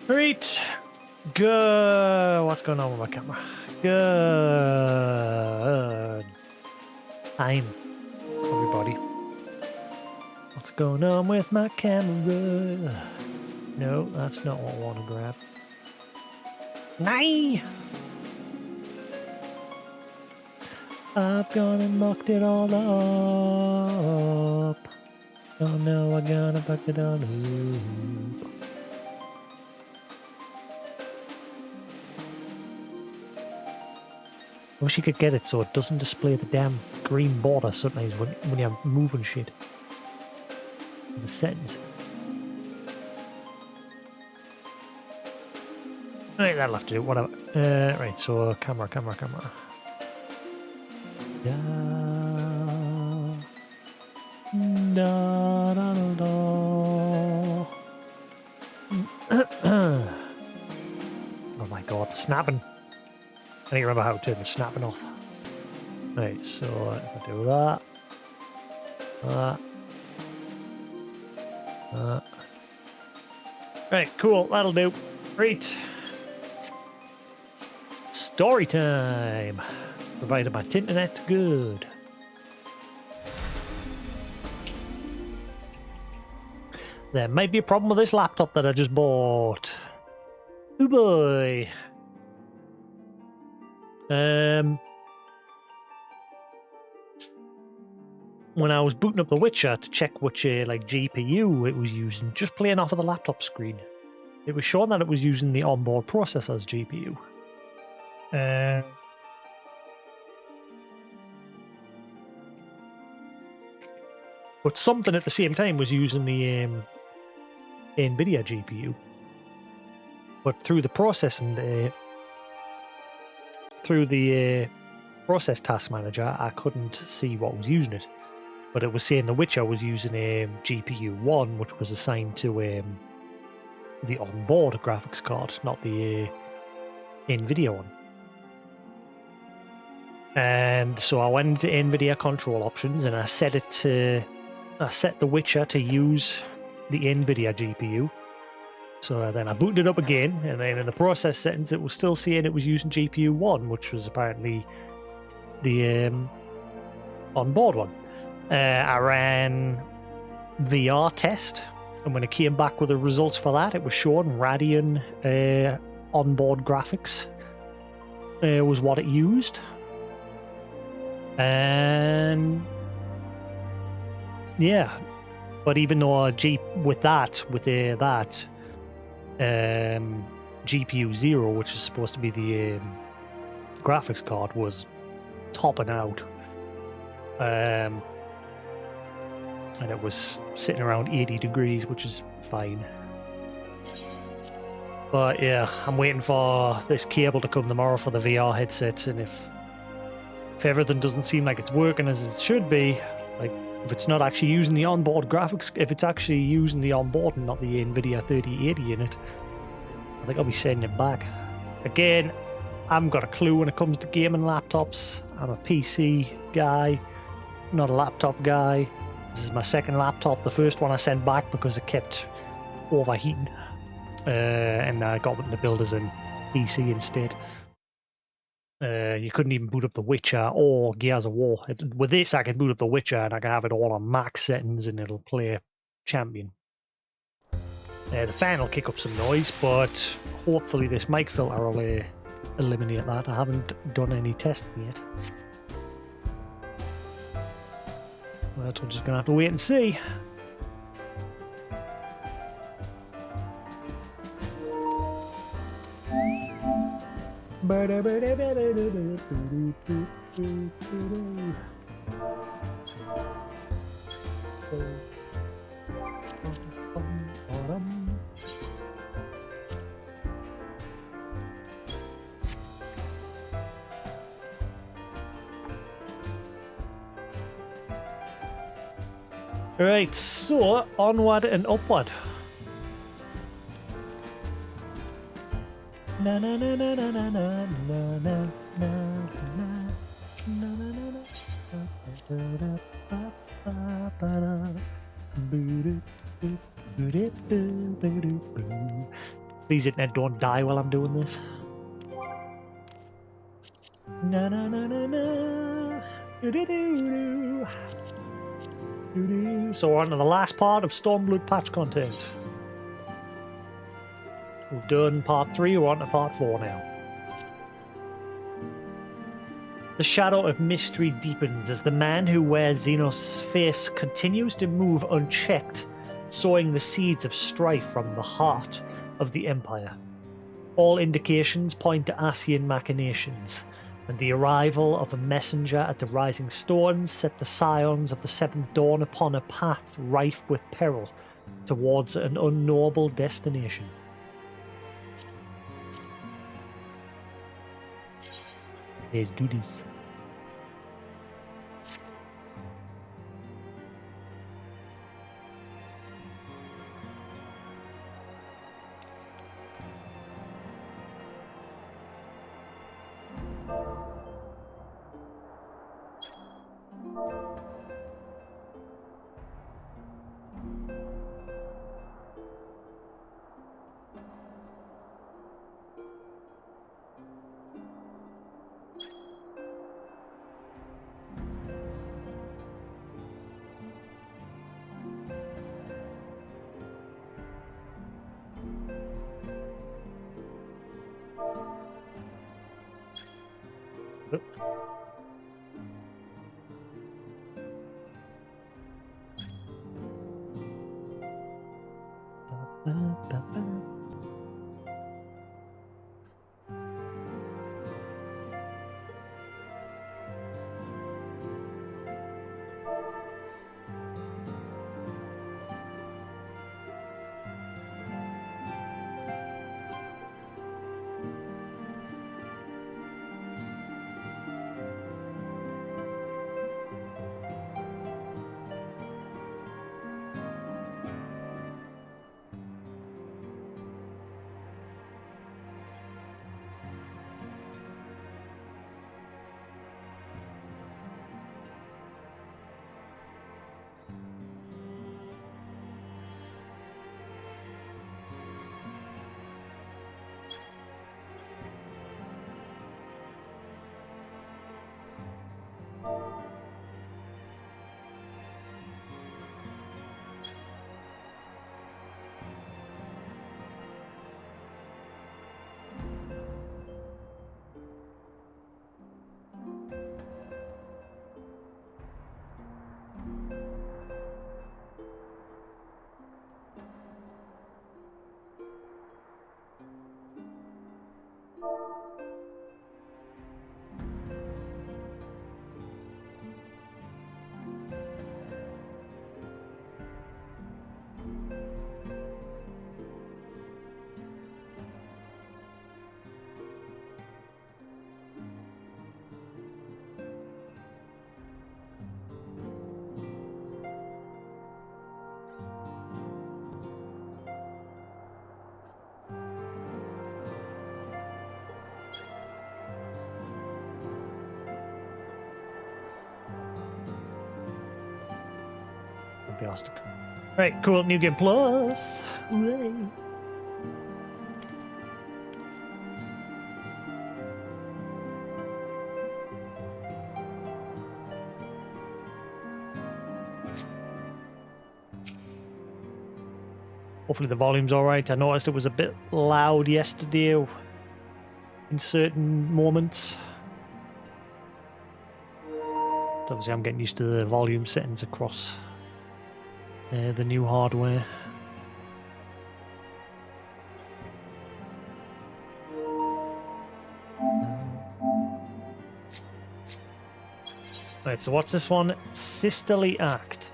Right. Good. What's going on with my camera? Good. Time, everybody. What's going on with my camera? No, that's not what I want to grab. Nay! I've gone and mucked it all up. Oh no, I'm gonna fuck it all up. I wish you could get it so it doesn't display the damn green border sometimes when you're moving shit. The settings. Right, that'll have to do, whatever. Right, so camera. Da, da, da, da, da. Oh my god, snapping. I don't remember how to turn the snapping off. Right, so if I do that. Right, cool, that'll do. Right. Story time. Provided my internet's good. There might be a problem with this laptop that I just bought. Oh boy. When I was booting up The Witcher to check which like GPU it was using, just playing off of the laptop screen, it was showing that it was using the onboard processor's GPU. But something at the same time was using the NVIDIA GPU. But through the processing, through the process task manager, I couldn't see what was using it. But it was saying The Witcher was using GPU 1, which was assigned to the onboard graphics card, not the NVIDIA one. And so I went into NVIDIA control options and I set The Witcher to use the NVIDIA GPU. So then I booted it up again, and then in the process settings it was still saying it was using GPU 1, which was apparently the onboard one. I ran VR test, and when it came back with the results for that, it was showing Radeon onboard graphics was what it used. And yeah, but even though with that GPU 0, which is supposed to be the graphics card, was topping out, and it was sitting around 80 degrees, which is fine. But yeah, I'm waiting for this cable to come tomorrow for the VR headsets, and if everything doesn't seem like it's working as it should be, like if it's not actually using the onboard graphics, if it's actually using the onboard and not the NVIDIA 3080 in it, I think I'll be sending it back. Again, I haven't got a clue when it comes to gaming laptops. I'm a PC guy, not a laptop guy. This is my second laptop. The first one I sent back because it kept overheating, and I got them to build as a PC instead. You couldn't even boot up The Witcher or Gears of War. With this, I can boot up The Witcher and I can have it all on max settings and it'll play champion. The fan will kick up some noise, but hopefully this mic filter will eliminate that. I haven't done any testing yet. Well, we're just going to have to wait and see. Right, so onward and upward. Na na na na na na na na na na na. Please, internet, don't die while I'm doing this. Na na na na na. Do-do-do-do. Do-do. So we're on to the last part of Stormblood patch content. We've done part 3, we're on to part 4 now. The shadow of mystery deepens as the man who wears Xenos' face continues to move unchecked, sowing the seeds of strife from the heart of the Empire. All indications point to Asian machinations, and the arrival of a messenger at the Rising Stones set the scions of the Seventh Dawn upon a path rife with peril towards an unknowable destination. Let's do this. Fantastic. Right, cool. New Game Plus. Hooray. Hopefully the volume's alright. I noticed it was a bit loud yesterday in certain moments. So obviously I'm getting used to the volume settings across the new hardware. Right, so what's this one? Sisterly Act.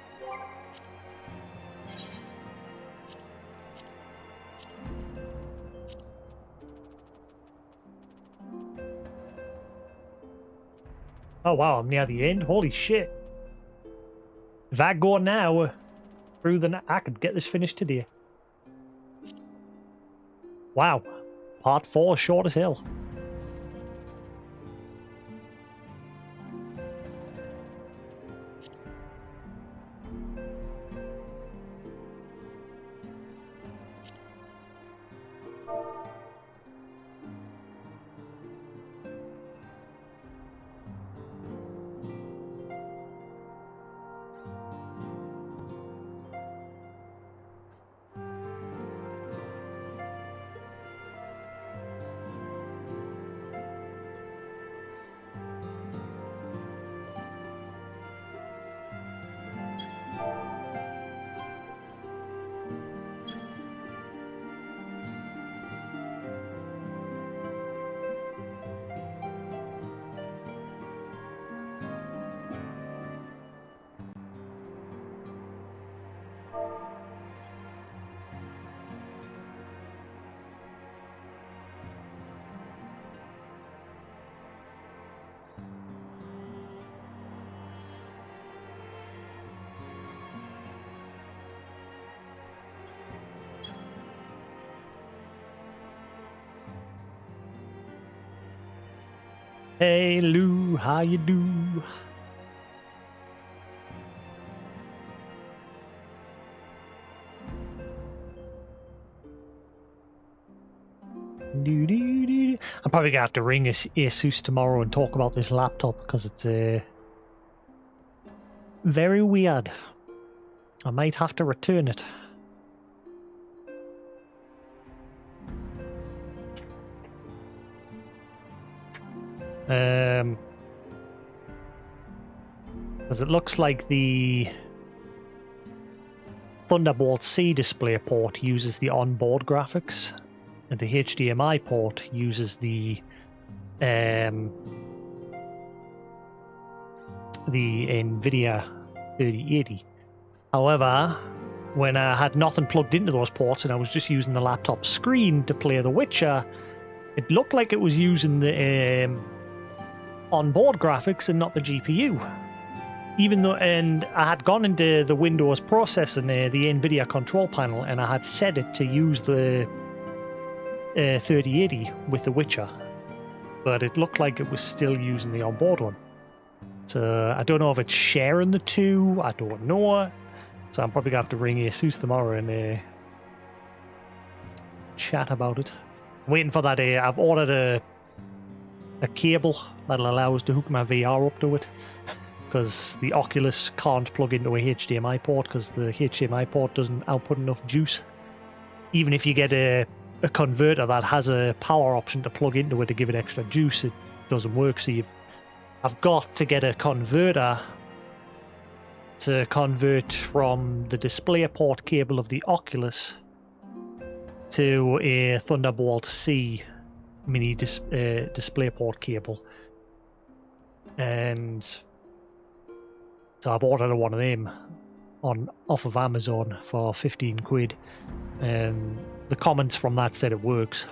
Oh wow, I'm near the end. Holy shit. If I go now through the night, I could get this finished today. Wow. Part 4 short as hell. Hey Lou, how you do? I'm probably gonna have to ring Asus tomorrow and talk about this laptop because it's very weird. I might have to return it. Because it looks like the Thunderbolt C display port uses the onboard graphics, and the HDMI port uses the NVIDIA 3080. However, when I had nothing plugged into those ports and I was just using the laptop screen to play The Witcher, it looked like it was using the onboard graphics and not the GPU. Even though, and I had gone into the Windows processor near the NVIDIA control panel and I had set it to use the 3080 with The Witcher, but it looked like it was still using the onboard one. So I don't know if it's sharing the two, I don't know. So I'm probably going to have to ring Asus tomorrow and chat about it. I'm waiting for that. I've ordered a cable that'll allow us to hook my VR up to it, because the Oculus can't plug into a HDMI port because the HDMI port doesn't output enough juice. Even if you get a converter that has a power option to plug into it to give it extra juice, it doesn't work. So I've got to get a converter to convert from the DisplayPort cable of the Oculus to a Thunderbolt C mini DisplayPort cable. And so I've ordered one of them off of Amazon for 15 quid. And the comments from that said it works.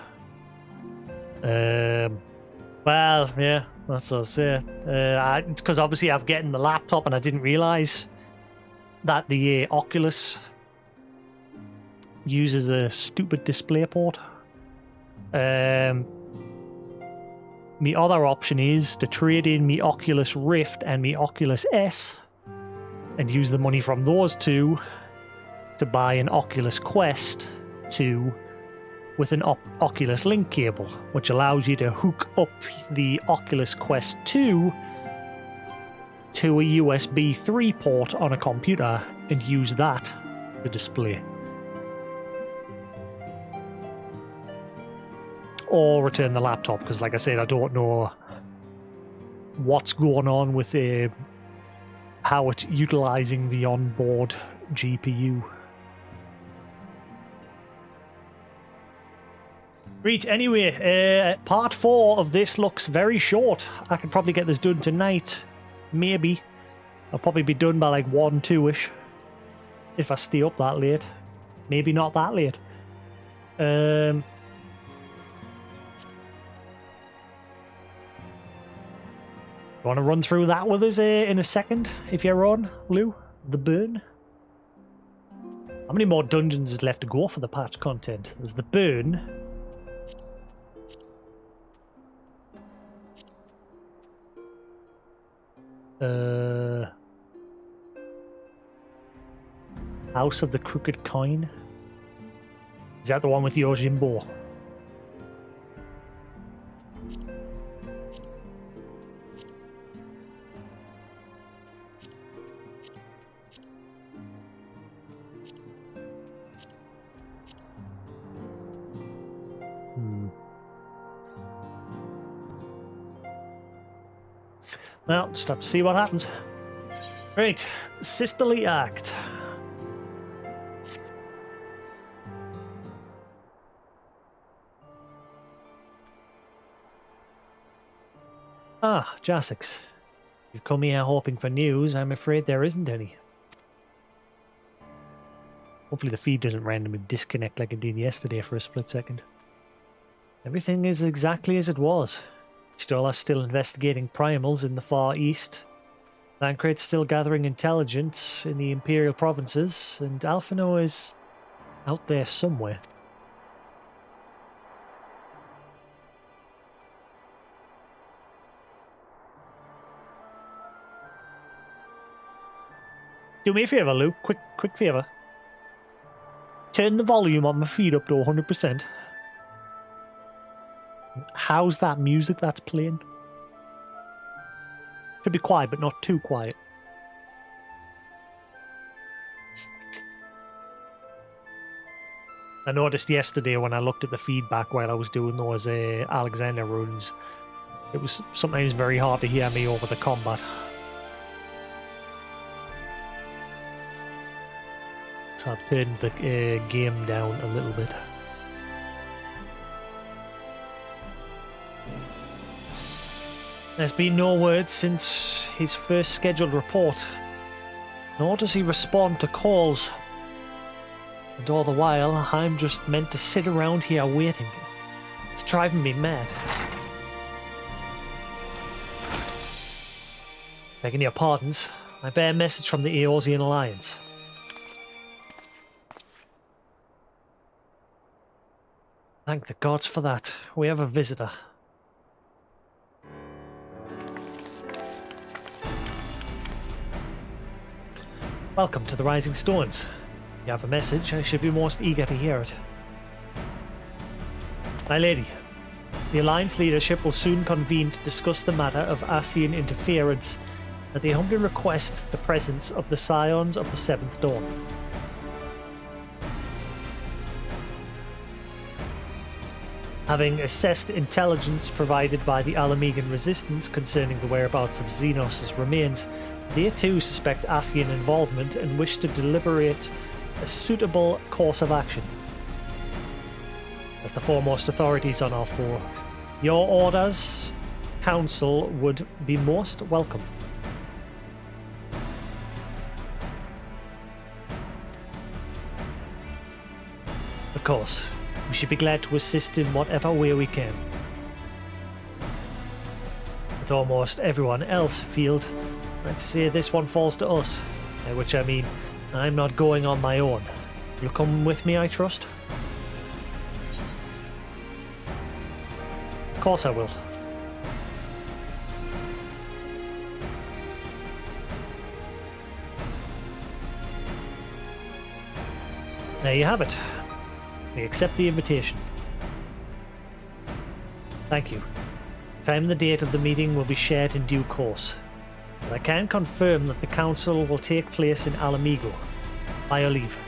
Well, yeah, that's what I say. It's because obviously I've gotten the laptop and I didn't realise that the Oculus uses a stupid DisplayPort. My other option is to trade in my Oculus Rift and my Oculus S and use the money from those two to buy an Oculus Quest 2 with an Oculus Link cable, which allows you to hook up the Oculus Quest 2 to a USB 3 port on a computer and use that to display. Or return the laptop, because like I said, I don't know what's going on with how it's utilizing the onboard GPU. Great, anyway, part 4 of this looks very short. I could probably get this done tonight. Maybe. I'll probably be done by like 1, 2-ish. If I stay up that late. Maybe not that late. You want to run through that with us in a second, if you're on, Lou? The burn? How many more dungeons is left to go for the patch content? There's the burn. House of the Crooked Coin. Is that the one with Yojimbo? Well, just have to see what happens. Right, Sisterly Act. Ah, Jasix. You've come here hoping for news. I'm afraid there isn't any. Hopefully the feed doesn't randomly disconnect like it did yesterday for a split second. Everything is exactly as it was. Stolar's still investigating primals in the Far East. Thancred's still gathering intelligence in the Imperial provinces, and Alphino is out there somewhere. Do me a favour, Luke. Quick favour. Turn the volume on my feed up to 100%. How's that music that's playing? Should be quiet, but not too quiet. I noticed yesterday when I looked at the feedback while I was doing those Alexander runes, it was sometimes very hard to hear me over the combat. So I've turned the game down a little bit. There's been no word since his first scheduled report, nor does he respond to calls. And all the while, I'm just meant to sit around here waiting. It's driving me mad. Begging your pardons, I bear a message from the Eorzean Alliance. Thank the gods for that. We have a visitor. Welcome to the Rising Stones. You have a message, I should be most eager to hear it. My lady, the Alliance leadership will soon convene to discuss the matter of Ascian interference, and they humbly request the presence of the Scions of the Seventh Dawn. Having assessed intelligence provided by the Alamegan resistance concerning the whereabouts of Xenos' remains, they too suspect Ascian involvement and wish to deliberate a suitable course of action. As the foremost authorities on our floor, your orders, Council, would be most welcome. Of course, we should be glad to assist in whatever way we can. With almost everyone else afield, I'd say this one falls to us, by which I mean I'm not going on my own. You'll come with me, I trust? Of course I will. There you have it. We accept the invitation. Thank you. Time and the date of the meeting will be shared in due course. But I can confirm that the council will take place in Alamigo. By your leave.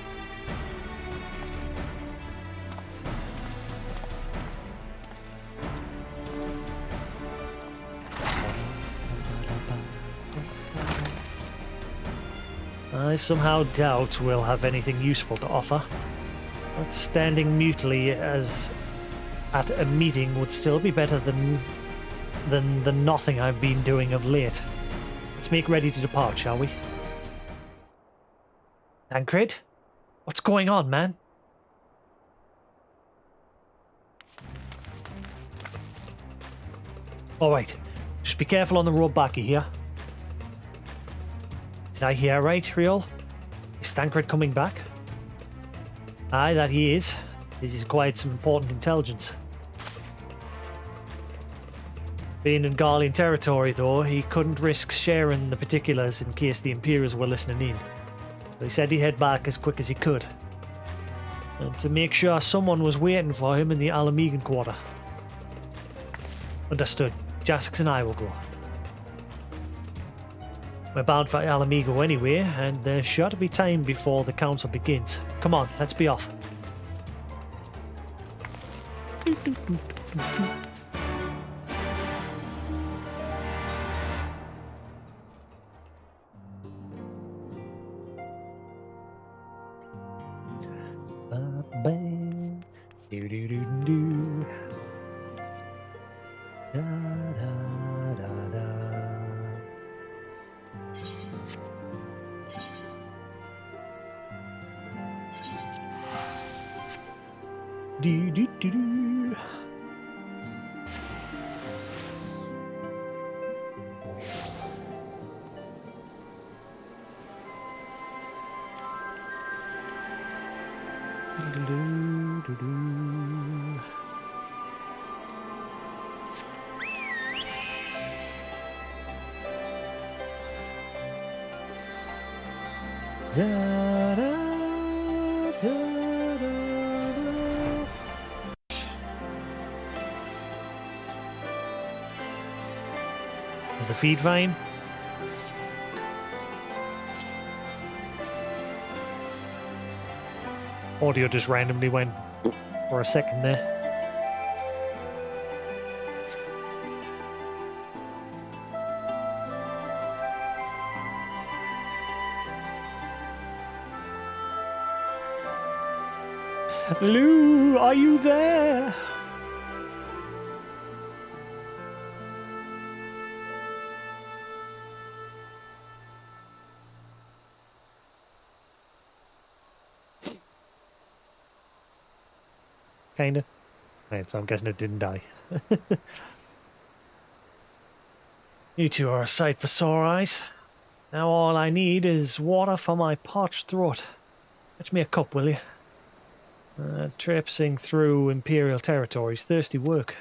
I somehow doubt we'll have anything useful to offer. But standing mutely as at a meeting would still be better than the nothing I've been doing of late. Let's make ready to depart, shall we? Tancred? What's going on, man? Alright, just be careful on the road back, you hear? Did I hear right, Riol? Is Tancred coming back? Aye, that he is. This is quite some important intelligence. Being in Garlean territory, though, he couldn't risk sharing the particulars in case the Imperials were listening in. So he said he'd head back as quick as he could. And to make sure someone was waiting for him in the Alamegan quarter. Understood. Jasix and I will go. We're bound for Alamigo anyway, and there's sure to be time before the council begins. Come on, let's be off. Da, da, da, da, da. Is the feed fine? Audio just randomly went for a second there. Lou, are you there? Kinda. Right, so I'm guessing it didn't die. You two are a sight for sore eyes. Now all I need is water for my parched throat. Fetch me a cup, will you? Traipsing through Imperial territories, thirsty work.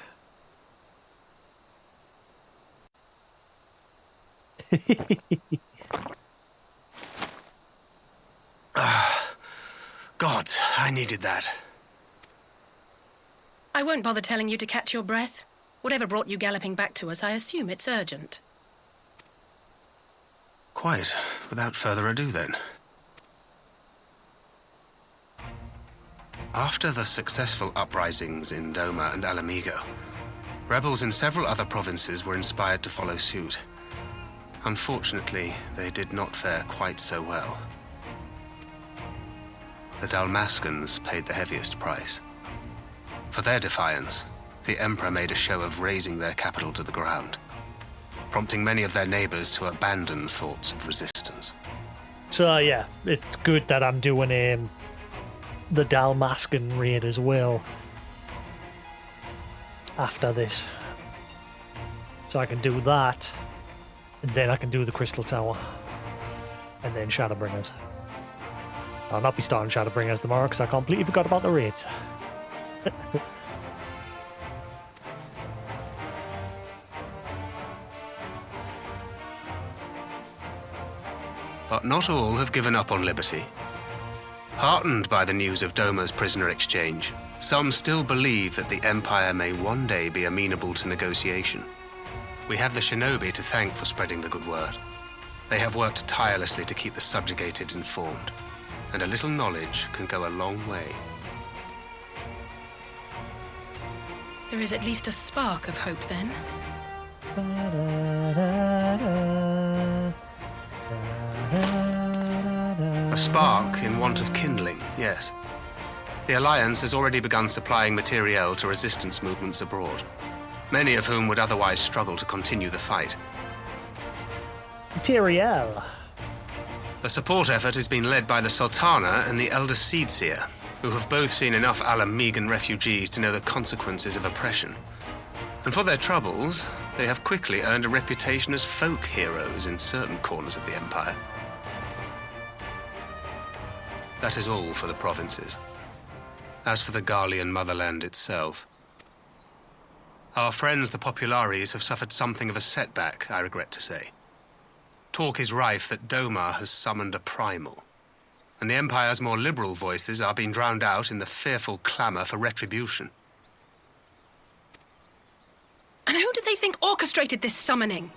God, I needed that. I won't bother telling you to catch your breath. Whatever brought you galloping back to us, I assume it's urgent. Quite. Without further ado, then. After the successful uprisings in Doma and Alamigo, rebels in several other provinces were inspired to follow suit. Unfortunately, they did not fare quite so well. The Dalmascans paid the heaviest price. For their defiance, the Emperor made a show of razing their capital to the ground, prompting many of their neighbors to abandon thoughts of resistance. So yeah, it's good that I'm doing the Dalmascan raid as well after this. So I can do that, and then I can do the Crystal Tower, and then Shadowbringers. I'll not be starting Shadowbringers tomorrow because I completely forgot about the raids. But not all have given up on liberty. Heartened by the news of Doma's prisoner exchange, some still believe that the Empire may one day be amenable to negotiation. We have the shinobi to thank for spreading the good word. They have worked tirelessly to keep the subjugated informed, and a little knowledge can go a long way. There is at least a spark of hope, then. A spark in want of kindling, yes. The Alliance has already begun supplying materiel to resistance movements abroad, many of whom would otherwise struggle to continue the fight. Materiel. The support effort has been led by the Sultana and the Elder Seedseer, who have both seen enough Alamegan refugees to know the consequences of oppression. And for their troubles, they have quickly earned a reputation as folk heroes in certain corners of the Empire. That is all for the provinces. As for the Garlean motherland itself, our friends the Populares have suffered something of a setback, I regret to say. Talk is rife that Doma has summoned a primal, and the Empire's more liberal voices are being drowned out in the fearful clamor for retribution. And who do they think orchestrated this summoning?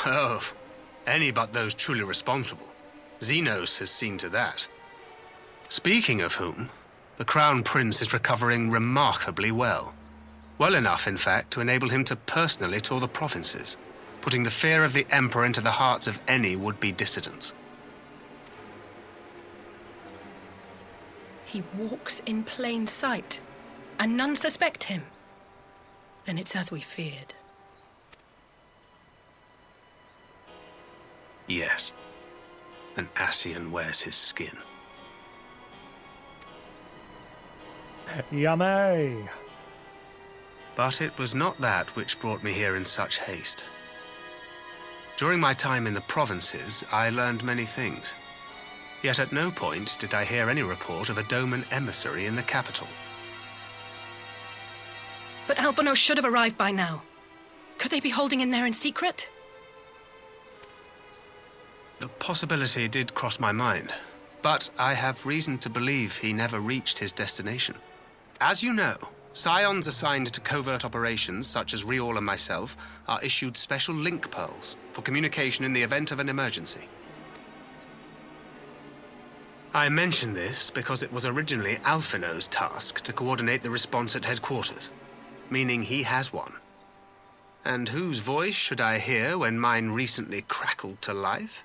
Oh, any but those truly responsible. Xenos has seen to that. Speaking of whom, the Crown Prince is recovering remarkably well. Well enough, in fact, to enable him to personally tour the provinces, putting the fear of the Emperor into the hearts of any would-be dissidents. He walks in plain sight, and none suspect him. Then it's as we feared. Yes. An Ascian wears his skin. Yummy! But it was not that which brought me here in such haste. During my time in the provinces, I learned many things. Yet at no point did I hear any report of a Doman emissary in the capital. But Alphonse should have arrived by now. Could they be holding him there in secret? The possibility did cross my mind, but I have reason to believe he never reached his destination. As you know, Scions assigned to covert operations, such as Riol and myself, are issued special link pearls for communication in the event of an emergency. I mention this because it was originally Alphino's task to coordinate the response at headquarters, meaning he has one. And whose voice should I hear when mine recently crackled to life?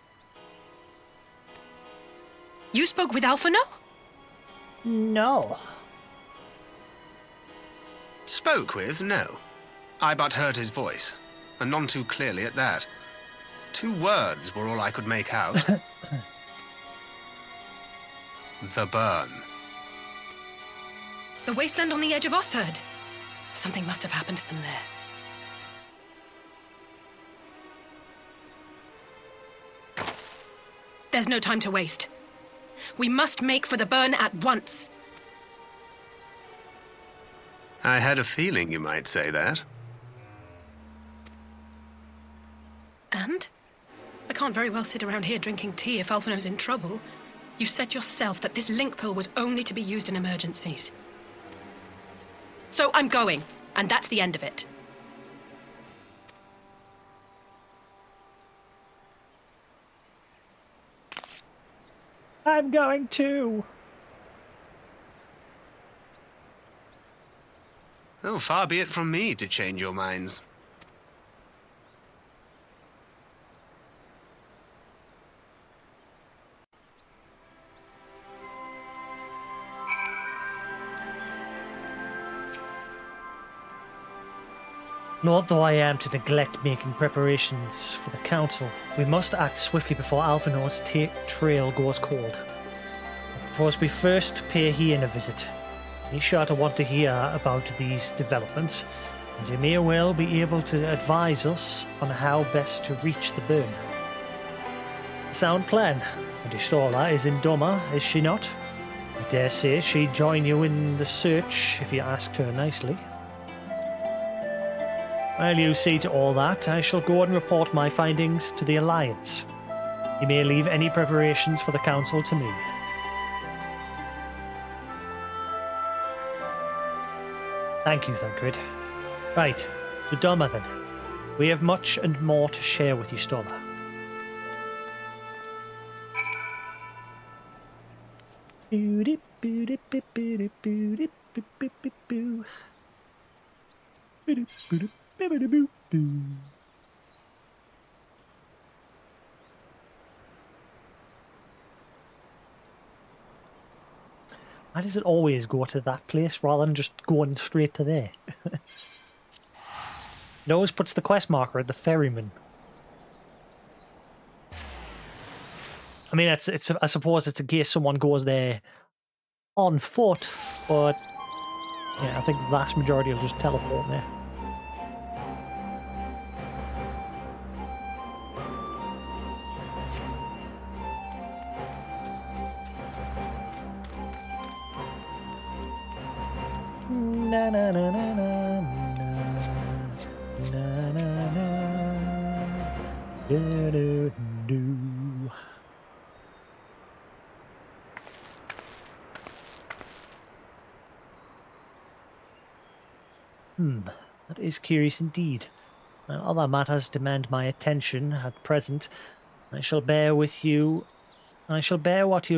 You spoke with Alphino? No. Spoke with? No. I but heard his voice, and none too clearly at that. 2 words were all I could make out. The burn. The wasteland on the edge of Otherd. Something must have happened to them there. There's no time to waste. We must make for the burn at once. I had a feeling you might say that. And? I can't very well sit around here drinking tea if Alphino's in trouble. You said yourself that this link pearl was only to be used in emergencies. So I'm going, and that's the end of it. I'm going too. Oh, far be it from me to change your minds. Lord though I am to neglect making preparations for the council, we must act swiftly before Alphino's trail goes cold. I propose we first pay Ian a visit. He's sure to want to hear about these developments, and he may well be able to advise us on how best to reach the burn. Sound plan. And Istola is in Doma, is she not? I dare say she'd join you in the search if you asked her nicely. While you see to all that, I shall go and report my findings to the Alliance. You may leave any preparations for the Council to me. Thank you, Thancred. Right, to Doma then. We have much and more to share with you, Stola. Why does it always go to that place rather than just going straight to there? It always puts the quest marker at the ferryman. I mean, it's I suppose it's in case someone goes there on foot, but yeah, I think the vast majority will just teleport there. Na na na na na na na na do do do. That is curious indeed. While other matters demand my attention at present, I shall bear what you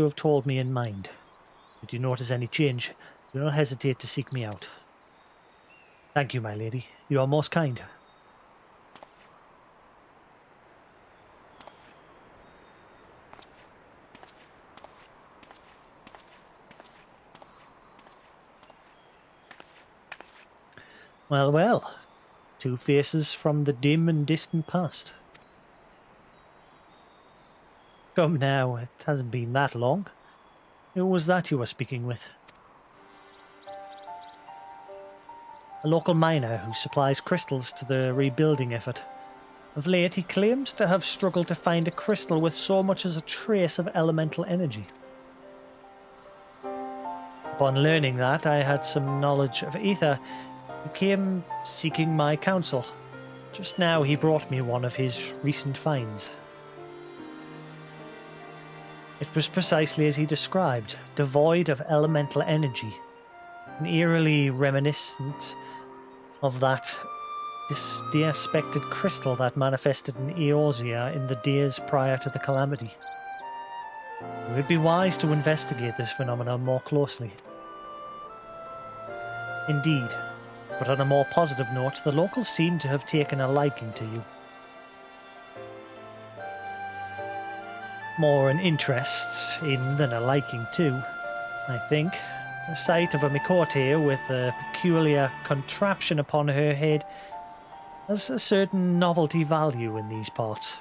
have told me in mind. If you notice any change, do not hesitate to seek me out. Thank you, my lady. You are most kind. Well, well. 2 faces from the dim and distant past. Come now, it hasn't been that long. Who was that you were speaking with? A local miner who supplies crystals to the rebuilding effort. Of late, he claims to have struggled to find a crystal with so much as a trace of elemental energy. Upon learning that I had some knowledge of ether, he came seeking my counsel. Just now he brought me one of his recent finds. It was precisely as he described, devoid of elemental energy, and eerily reminiscent of that de-aspected crystal that manifested in Eorzea in the days prior to the calamity. It would be wise to investigate this phenomenon more closely. Indeed, but on a more positive note, the locals seem to have taken a liking to you. More an interest in than a liking to, I think. The sight of a Mikote with a peculiar contraption upon her head has a certain novelty value in these parts.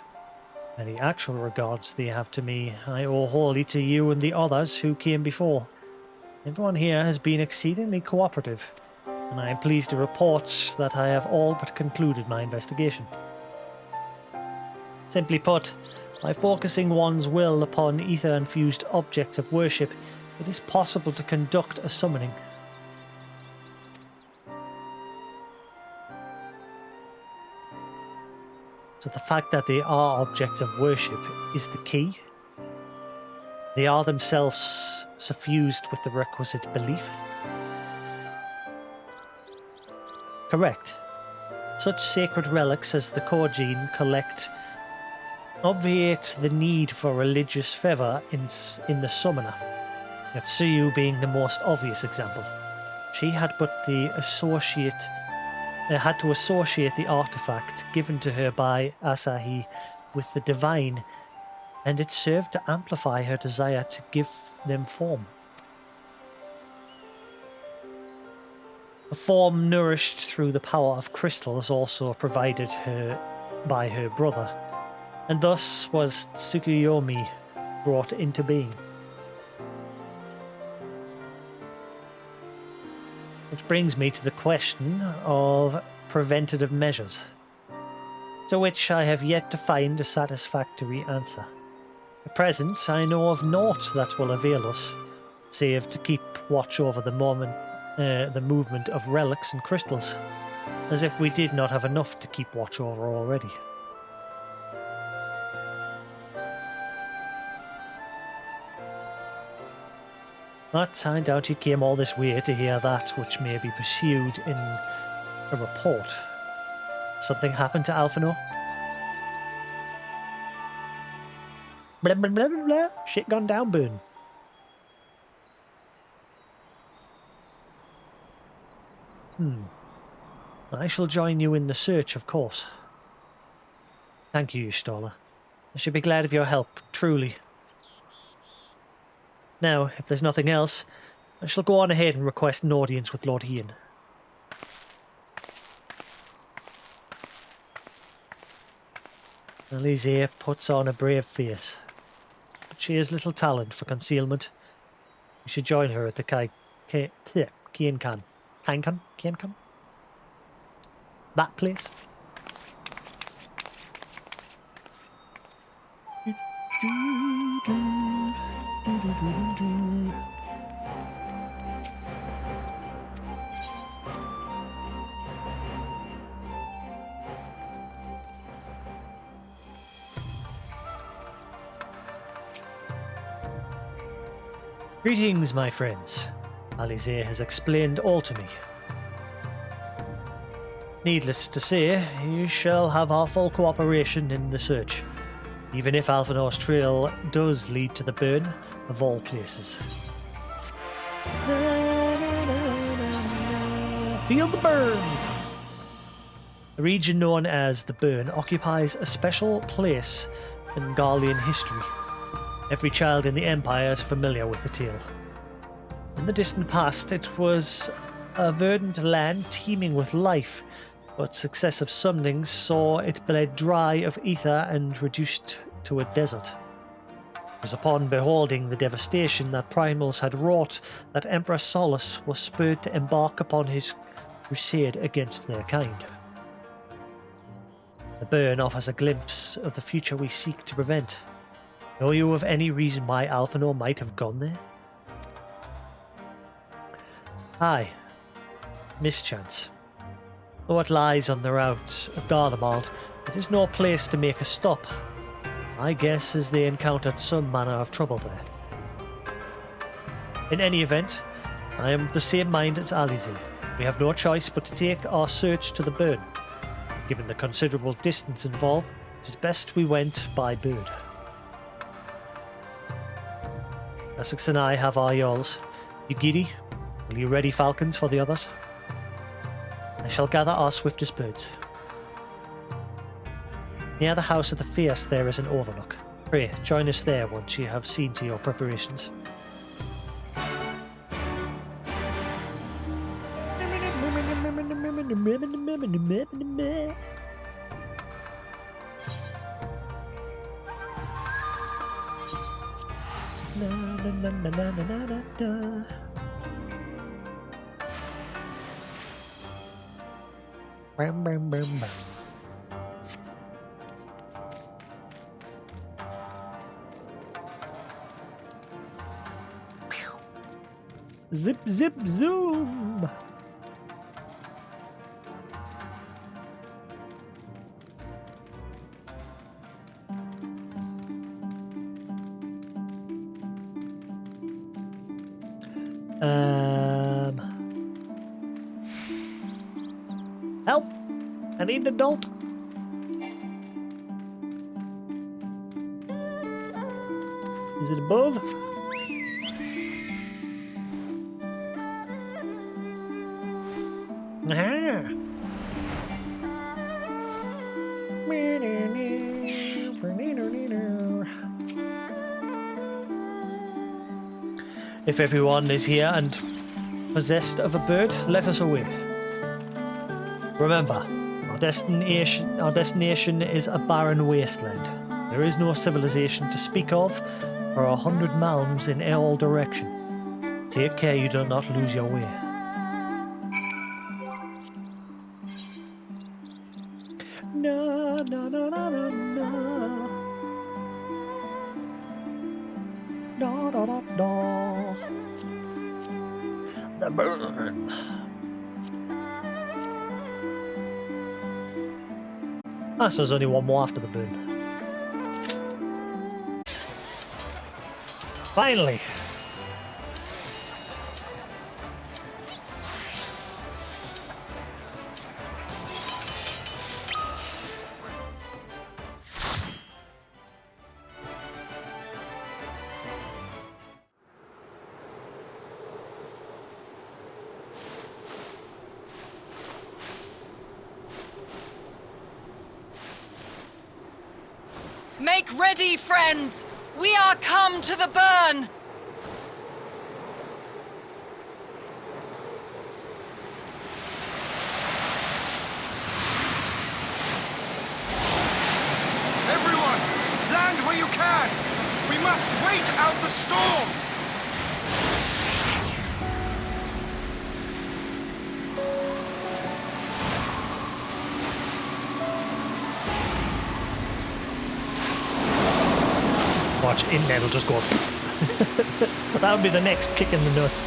Any actual regards they have to me, I owe wholly to you and the others who came before. Everyone here has been exceedingly cooperative, and I am pleased to report that I have all but concluded my investigation. Simply put, by focusing one's will upon ether-infused objects of worship, it is possible to conduct a summoning. So the fact that they are objects of worship is the key. They are themselves suffused with the requisite belief. Correct. Such sacred relics as the Kor'jin collect obviate the need for religious fervor in the summoner. Yatsuyu being the most obvious example. She had to associate the artifact given to her by Asahi with the divine, and it served to amplify her desire to give them form. A form nourished through the power of crystals also provided her by her brother, and thus was Tsukuyomi brought into being. Which brings me to the question of preventative measures, to which I have yet to find a satisfactory answer. At present, I know of naught that will avail us, save to keep watch over the movement of relics and crystals, as if we did not have enough to keep watch over already. But I doubt you came all this way to hear that which may be pursued in a report. Something happened to Alphinaud? Blah blah blah blah blah. Shit gone down, Boone. I shall join you in the search, of course. Thank you, Stoller. I should be glad of your help, truly. Now, if there's nothing else, I shall go on ahead and request an audience with Lord Ian. Alize puts on a brave face, but she has little talent for concealment. We should join her at the Kienkan. Kienkan? That place? Greetings, my friends. Alize has explained all to me. Needless to say, you shall have our full cooperation in the search, even if Alphinaud's trail does lead to the burn of all places. Feel the burn! The region known as the Burn occupies a special place in Garlean history. Every child in the Empire is familiar with the tale. In the distant past, it was a verdant land teeming with life, but successive summonings saw it bled dry of ether and reduced to a desert. It was upon beholding the devastation that Primals had wrought that Emperor Solus was spurred to embark upon his crusade against their kind. The burn offers a glimpse of the future we seek to prevent. Know you of any reason why Alphinaud might have gone there? Aye, mischance. Though it lies on the route of Garlemald, it is no place to make a stop. My guess is they encountered some manner of trouble there. In any event, I am of the same mind as Alize. We have no choice but to take our search to the burn. Given the considerable distance involved, it is best we went by bird. Jasix and I have our yawls. You giddy? Will you ready falcons for the others? I shall gather our swiftest birds. Near the house of the fierce there is an overlook. Pray, join us there once you have seen to your preparations. Bam, bam, bam, bam. Zip, zip, zoom! Help! I need an adult. Is it above? Aha! If everyone is here and possessed of a bird, let us away. Remember, our destination is a barren wasteland. There is no civilization to speak of for 100 miles in all direction. Take care you do not lose your way. No, no, no, no, no, no. No, no, no, no. The burn. Ah, so there's only one more after the burn. Finally! Make ready, friends! We are come to the burn! Everyone, land where you can! We must wait out the storm! Watch, internet will just go. That'll be the next kick in the nuts.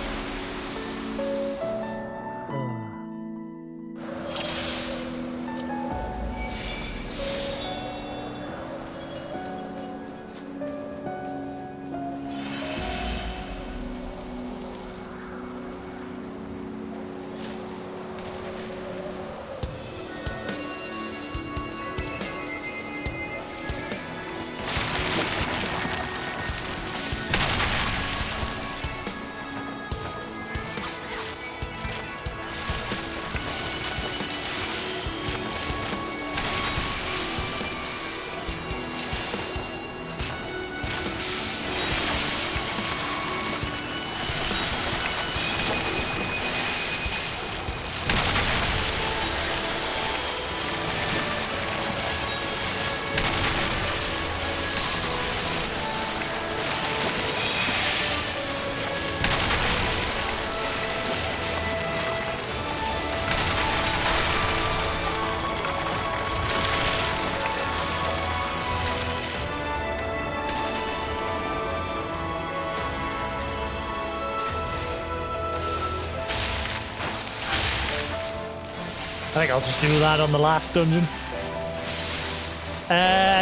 I think I'll just do that on the last dungeon.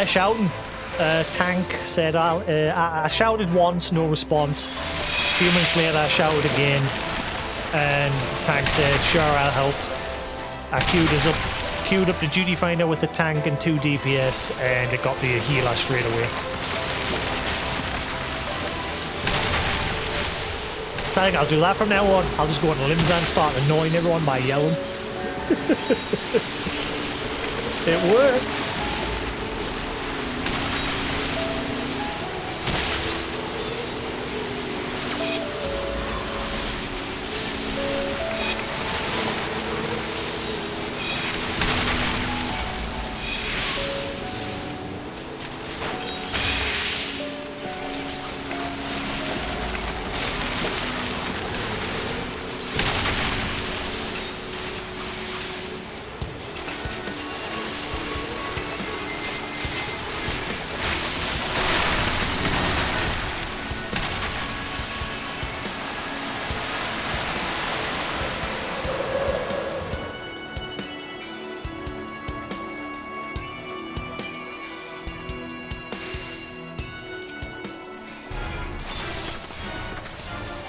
Shouting. Tank said, I shouted once, no response. A few minutes later, I shouted again, and Tank said, sure, I'll help. I queued up the duty finder with the tank and 2 DPS, and it got the healer straight away. So I think I'll do that from now on. I'll just go on Limsa and start annoying everyone by yelling. It works.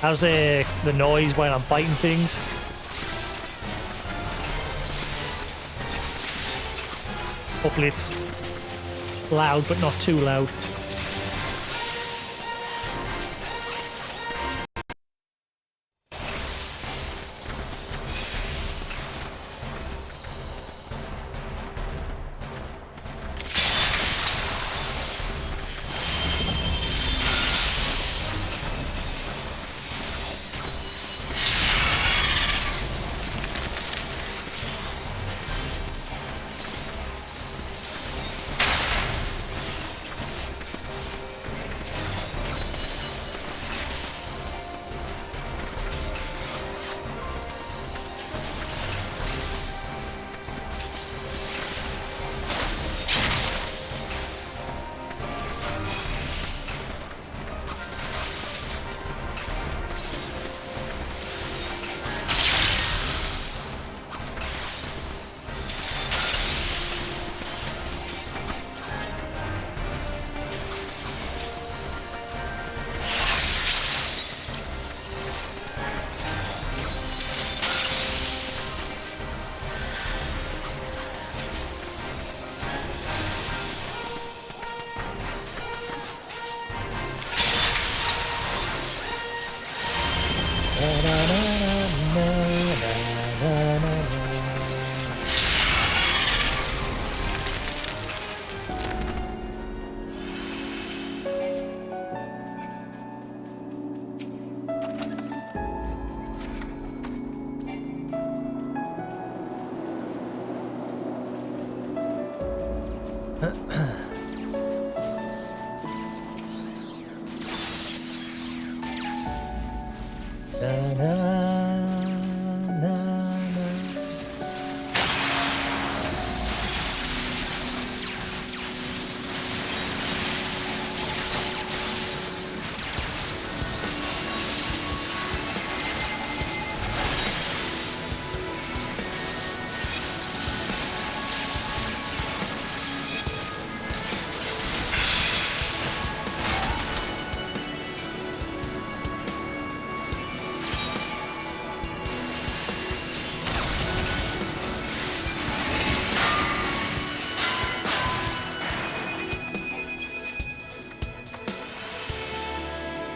How's the noise when I'm biting things? Hopefully it's loud, but not too loud.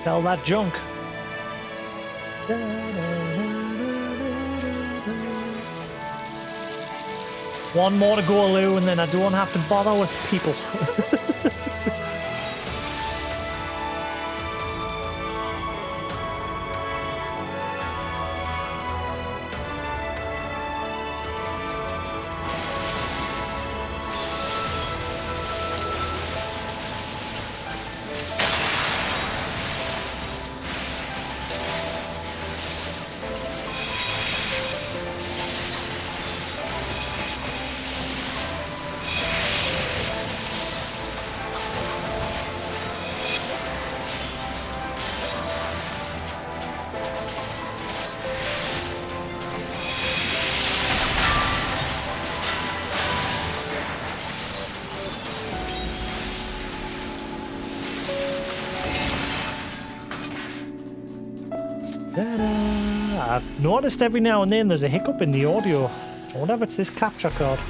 Sell that junk. One more to go, Lou, and then I don't have to bother with people. I've noticed every now and then there's a hiccup in the audio. I wonder if it's this capture card.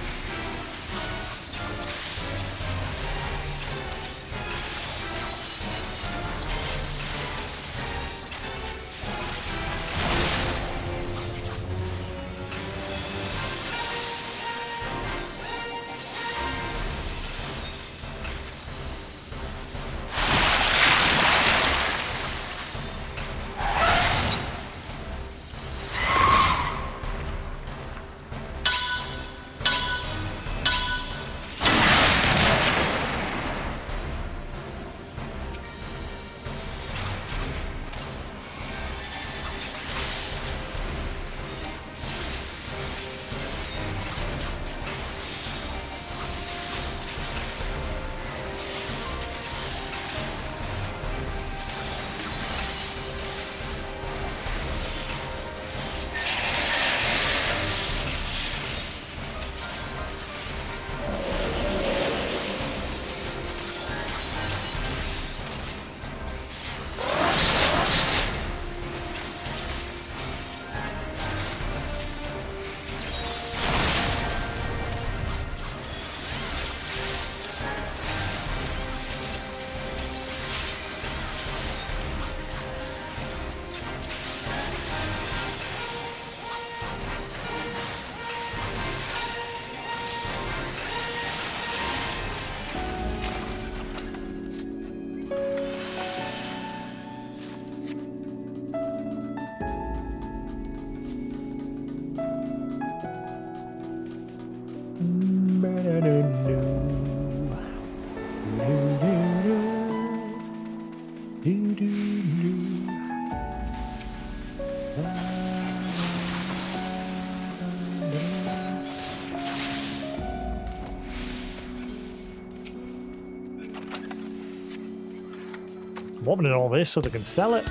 I'm opening all this so they can sell it.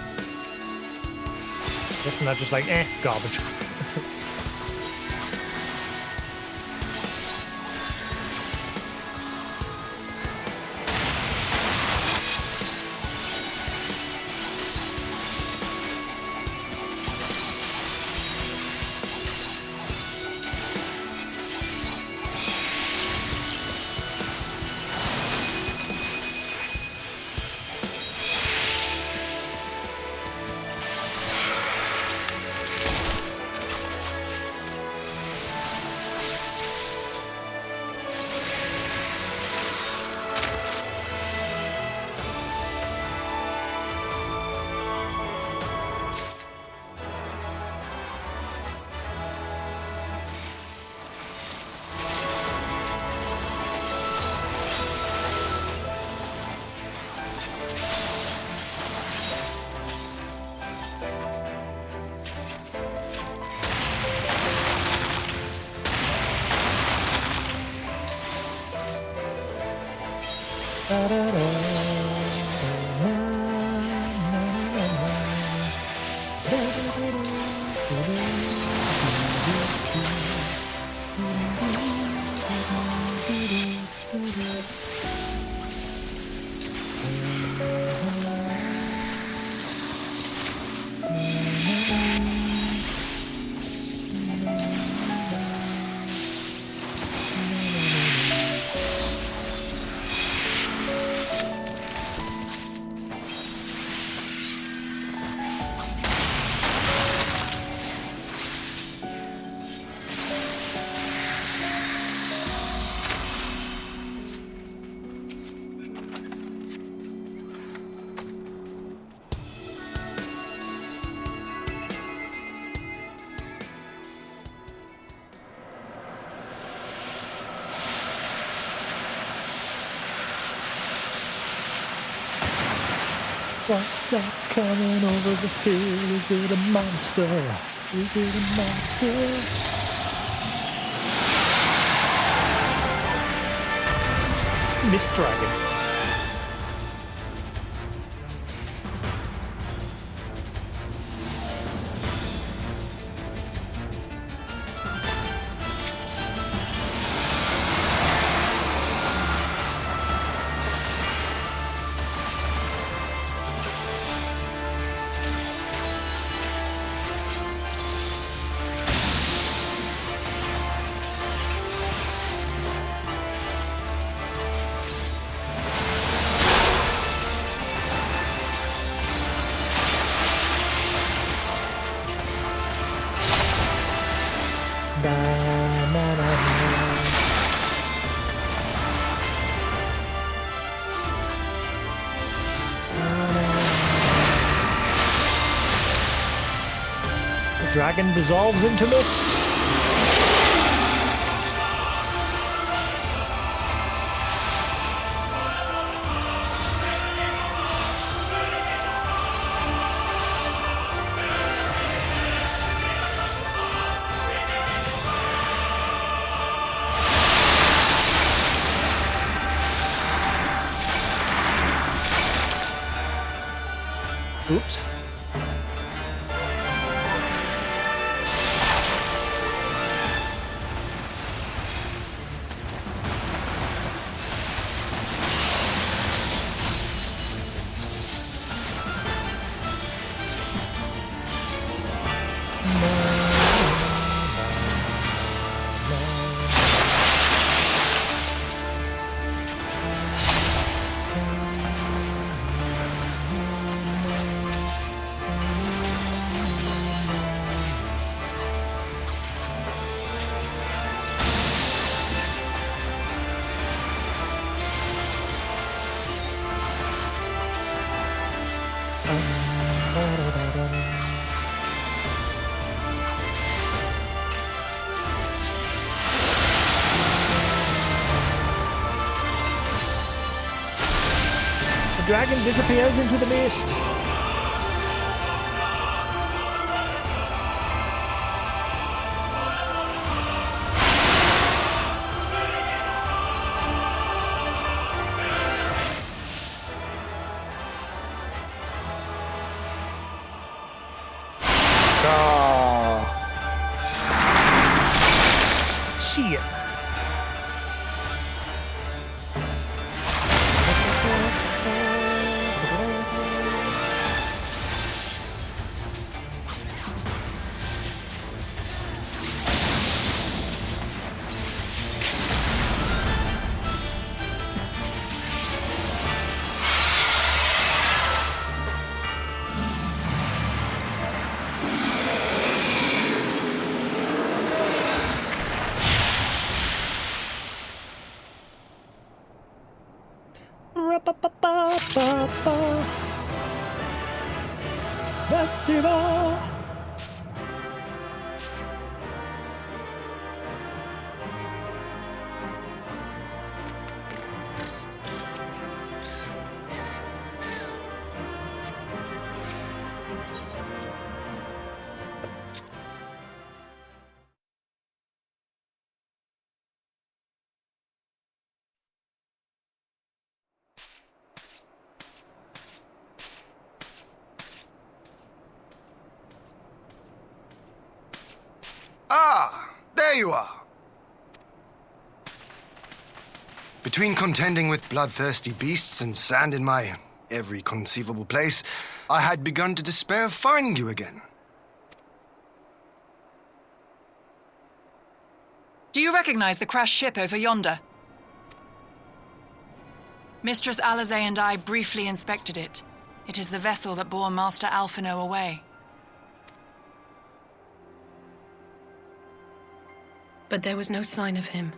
Guessing they're just like, garbage. What's that coming over the hill? Is it a monster? Is it a monster? Miss Dragon. Dragon dissolves into mist. Oops. The dragon disappears into the mist. See ya. Ah, there you are. Between contending with bloodthirsty beasts and sand in my every conceivable place, I had begun to despair of finding you again. Do you recognize the crashed ship over yonder? Mistress Alizé and I briefly inspected it. It is the vessel that bore Master Alphino away. But there was no sign of him,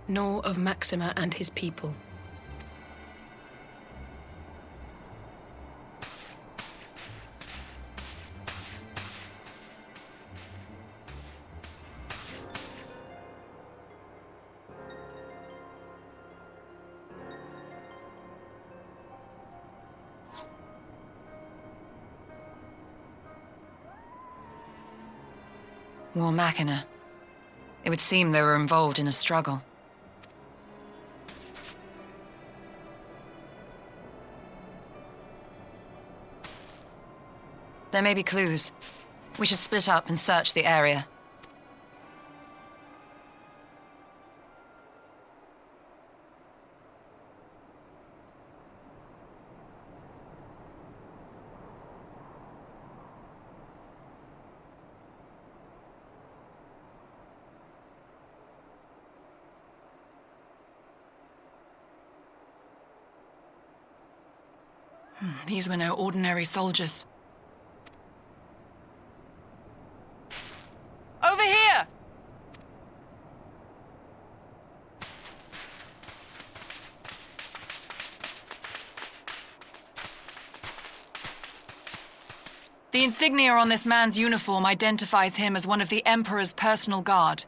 nor of Maxima and his people. War Machina. It would seem they were involved in a struggle. There may be clues. We should split up and search the area. These were no ordinary soldiers. Over here! The insignia on this man's uniform identifies him as one of the Emperor's personal guard.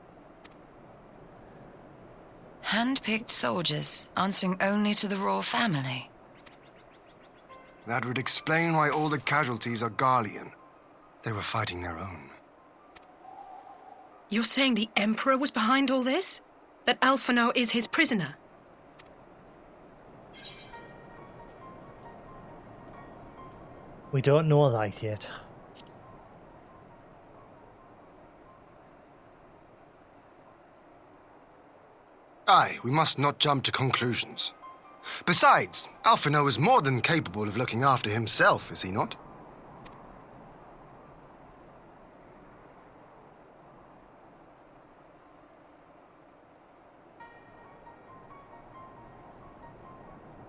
Hand-picked soldiers, answering only to the royal family. That would explain why all the casualties are Garlean. They were fighting their own. You're saying the Emperor was behind all this? That Alphino is his prisoner? We don't know that yet. Aye, we must not jump to conclusions. Besides, Alphino is more than capable of looking after himself, is he not?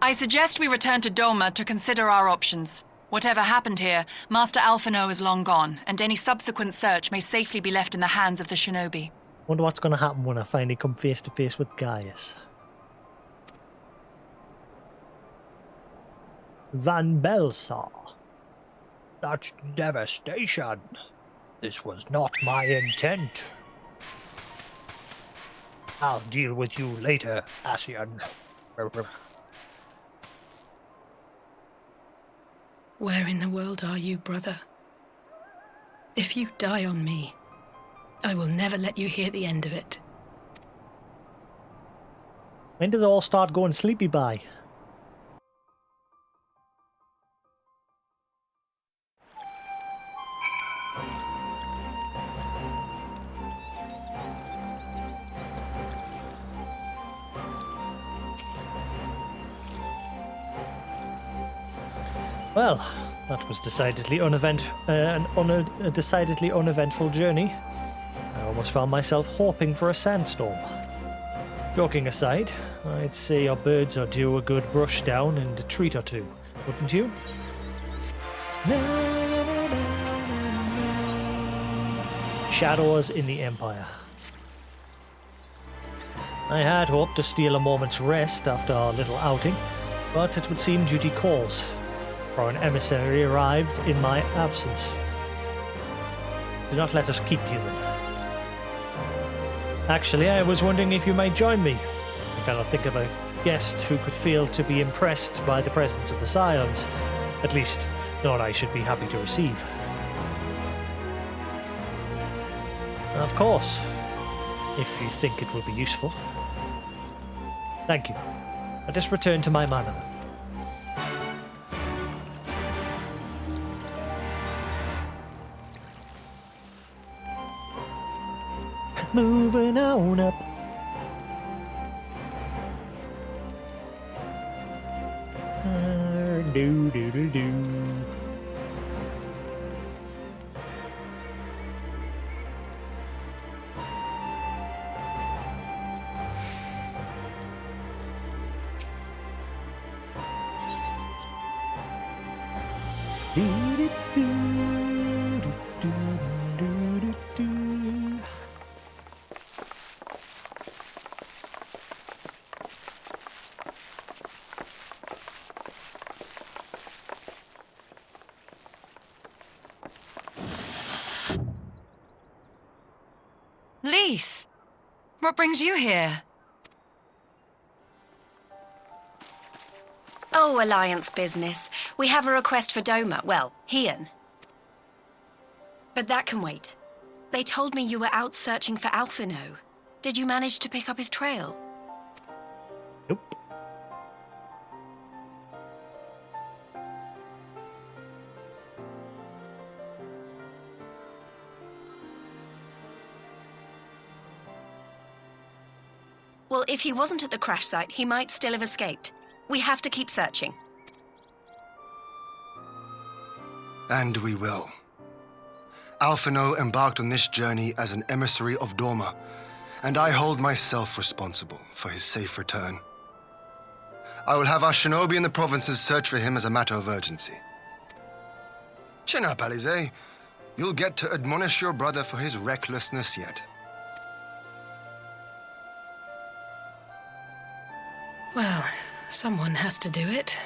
I suggest we return to Doma to consider our options. Whatever happened here, Master Alphino is long gone, and any subsequent search may safely be left in the hands of the shinobi. Wonder what's going to happen when I finally come face to face with Gaius. Van Belsar. Such devastation. This was not my intent. I'll deal with you later, Ascian. Where in the world are you, brother? If you die on me, I will never let you hear the end of it. When do they all start going sleepy by? Well, that was decidedly a decidedly uneventful journey. I almost found myself hoping for a sandstorm. Joking aside, I'd say your birds are due a good brush down and a treat or two, wouldn't you? Shadows in the Empire. I had hoped to steal a moment's rest after our little outing, but it would seem duty calls, for an emissary arrived in my absence. Do not let us keep you then. Actually, I was wondering if you might join me. I cannot think of a guest who could fail to be impressed by the presence of the Scions. At least, not I should be happy to receive. Of course, if you think it will be useful. Thank you. Let us return to my manor. Moving on up. Do do do do. Do do do do do do do. Lise, what brings you here? Oh, Alliance business. We have a request for Doma. Well, Hien. But that can wait. They told me you were out searching for Alphino. Did you manage to pick up his trail? Nope. Well, if he wasn't at the crash site, he might still have escaped. We have to keep searching. And we will. Alphino embarked on this journey as an emissary of Doma, and I hold myself responsible for his safe return. I will have our shinobi in the provinces search for him as a matter of urgency. Chin up, Alize. You'll get to admonish your brother for his recklessness yet. Well, someone has to do it.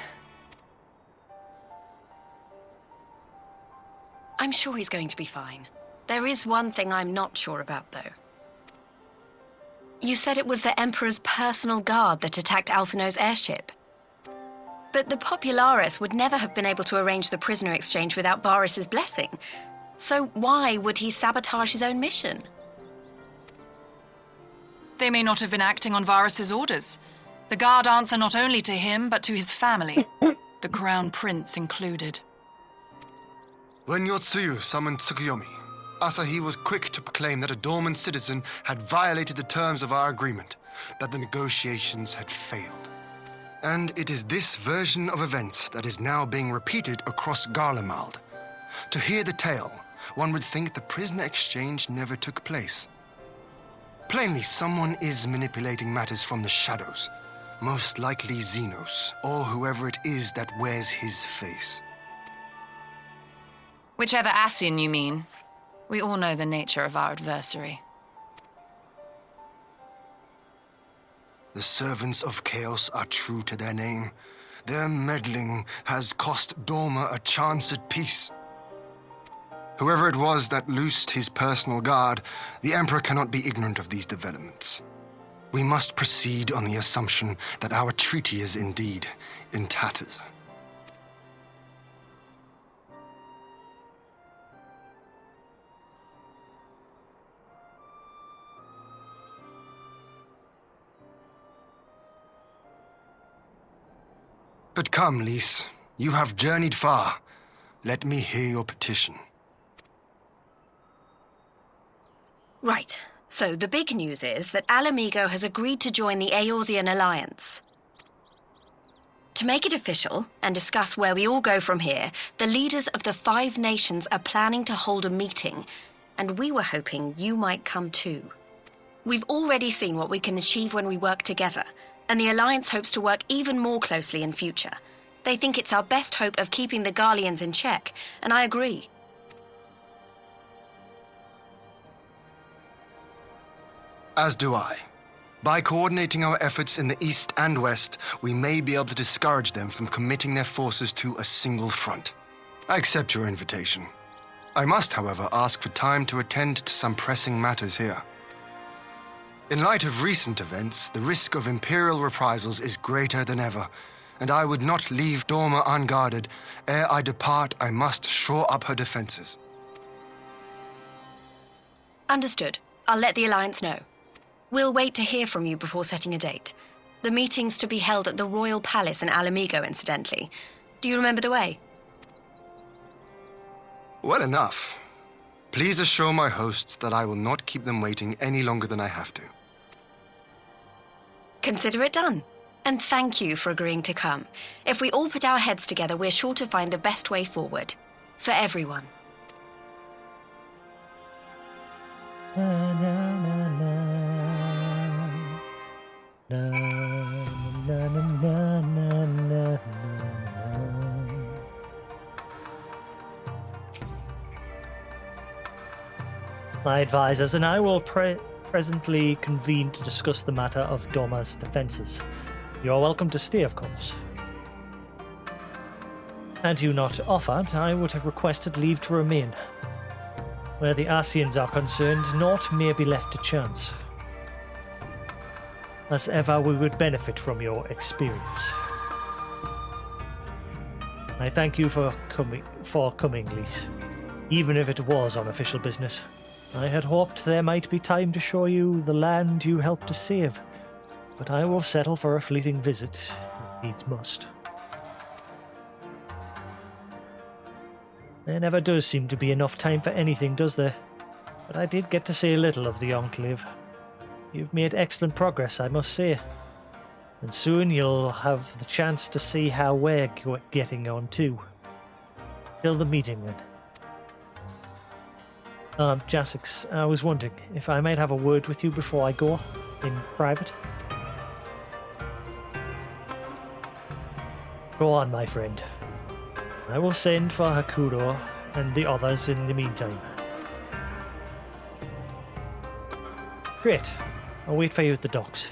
I'm sure he's going to be fine. There is one thing I'm not sure about, though. You said it was the Emperor's personal guard that attacked Alphino's airship. But the Popularis would never have been able to arrange the prisoner exchange without Varys' blessing. So why would he sabotage his own mission? They may not have been acting on Varys' orders. The guard answer not only to him, but to his family, the Crown Prince included. When Yotsuyu summoned Tsukuyomi, Asahi was quick to proclaim that a Dorman citizen had violated the terms of our agreement, that the negotiations had failed. And it is this version of events that is now being repeated across Garlemald. To hear the tale, one would think the prisoner exchange never took place. Plainly, someone is manipulating matters from the shadows, most likely Xenos, or whoever it is that wears his face. Whichever Ascian you mean. We all know the nature of our adversary. The servants of chaos are true to their name. Their meddling has cost Dorma a chance at peace. Whoever it was that loosed his personal guard, the Emperor cannot be ignorant of these developments. We must proceed on the assumption that our treaty is indeed in tatters. But come, Lys. You have journeyed far. Let me hear your petition. Right. So the big news is that Alamigo has agreed to join the Eorzean Alliance. To make it official and discuss where we all go from here, the leaders of the 5 nations are planning to hold a meeting, and we were hoping you might come too. We've already seen what we can achieve when we work together, and the Alliance hopes to work even more closely in future. They think it's our best hope of keeping the Garleans in check, and I agree. As do I. By coordinating our efforts in the east and west, we may be able to discourage them from committing their forces to a single front. I accept your invitation. I must, however, ask for time to attend to some pressing matters here. In light of recent events, the risk of Imperial reprisals is greater than ever, and I would not leave Dorma unguarded. Ere I depart, I must shore up her defenses. Understood. I'll let the Alliance know. We'll wait to hear from you before setting a date. The meeting's to be held at the Royal Palace in Alamigo, incidentally. Do you remember the way? Well enough. Please assure my hosts that I will not keep them waiting any longer than I have to. Consider it done. And thank you for agreeing to come. If we all put our heads together, we're sure to find the best way forward. For everyone. Na, na, na, na. Na, na, na, na, na, na. My advisors and I will presently convene to discuss the matter of Dorma's defences. You are welcome to stay, of course. Had you not offered, I would have requested leave to remain. Where the Ascians are concerned, naught may be left to chance. As ever, we would benefit from your experience. I thank you for coming, Lys, even if it was on official business. I had hoped there might be time to show you the land you helped to save, but I will settle for a fleeting visit, if needs must. There never does seem to be enough time for anything, does there? But I did get to see a little of the Enclave. You've made excellent progress, I must say. And soon you'll have the chance to see how we're getting on too. Till the meeting then. Jasix, I was wondering if I might have a word with you before I go, in private. Go on, my friend. I will send for Hakuro and the others in the meantime. Great. I'll wait for you at the docks.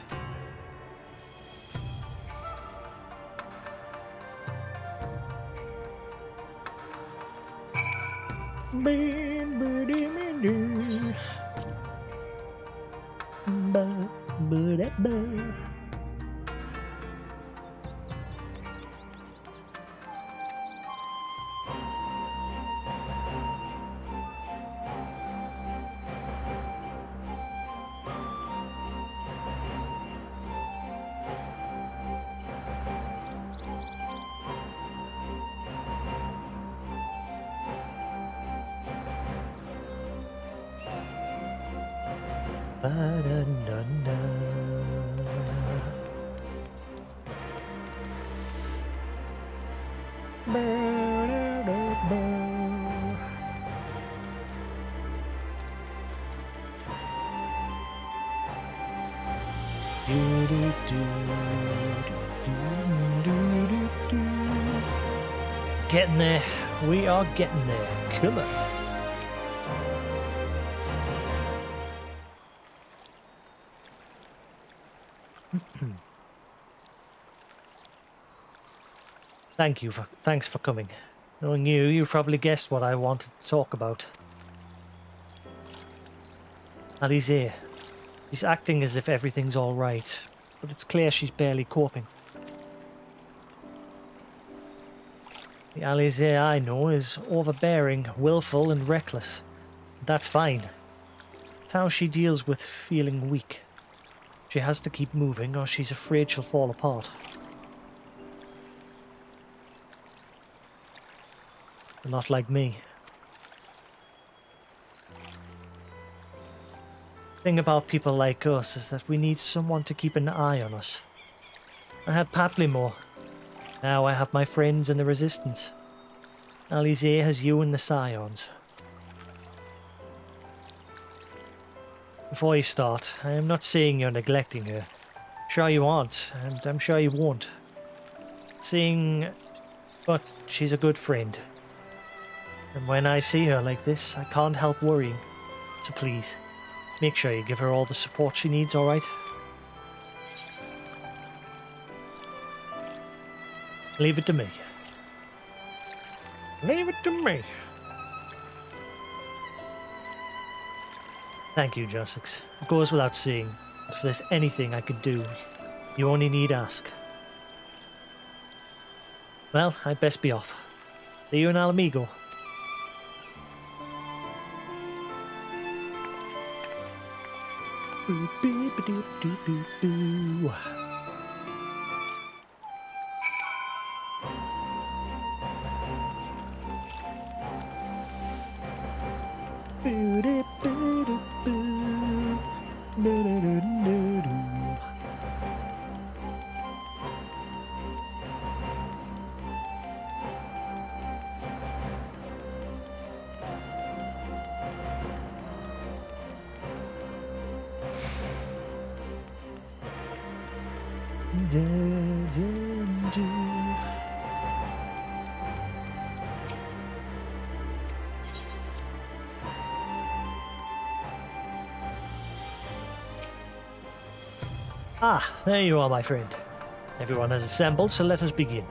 Getting there. We are getting there. Killer. Thanks for coming. Knowing you probably guessed what I wanted to talk about. Alize. She's acting as if everything's all right, but it's clear she's barely coping. The Alize I know is overbearing, willful, and reckless. That's fine. It's how she deals with feeling weak. She has to keep moving, or she's afraid she'll fall apart. Not like me. The thing about people like us is that we need someone to keep an eye on us. I had Paplimore. Now I have my friends in the Resistance. Alize has you and the Scions. Before you start, I am not saying you're neglecting her. I'm sure you aren't, and I'm sure you won't. But she's a good friend. And when I see her like this, I can't help worrying. So please, make sure you give her all the support she needs, alright? Leave it to me. Leave it to me. Thank you, Jasix. It goes without saying, but if there's anything I could do, you only need ask. Well, I'd best be off. See you in Alamigo. Boo, boo, ba, doo, doo, boo, boo. Boo, doo, boo, doo, boo. Doo, doo, doo, doo, doo. Doo, doo, doo. Ah, there you are, my friend. Everyone has assembled, so let us begin.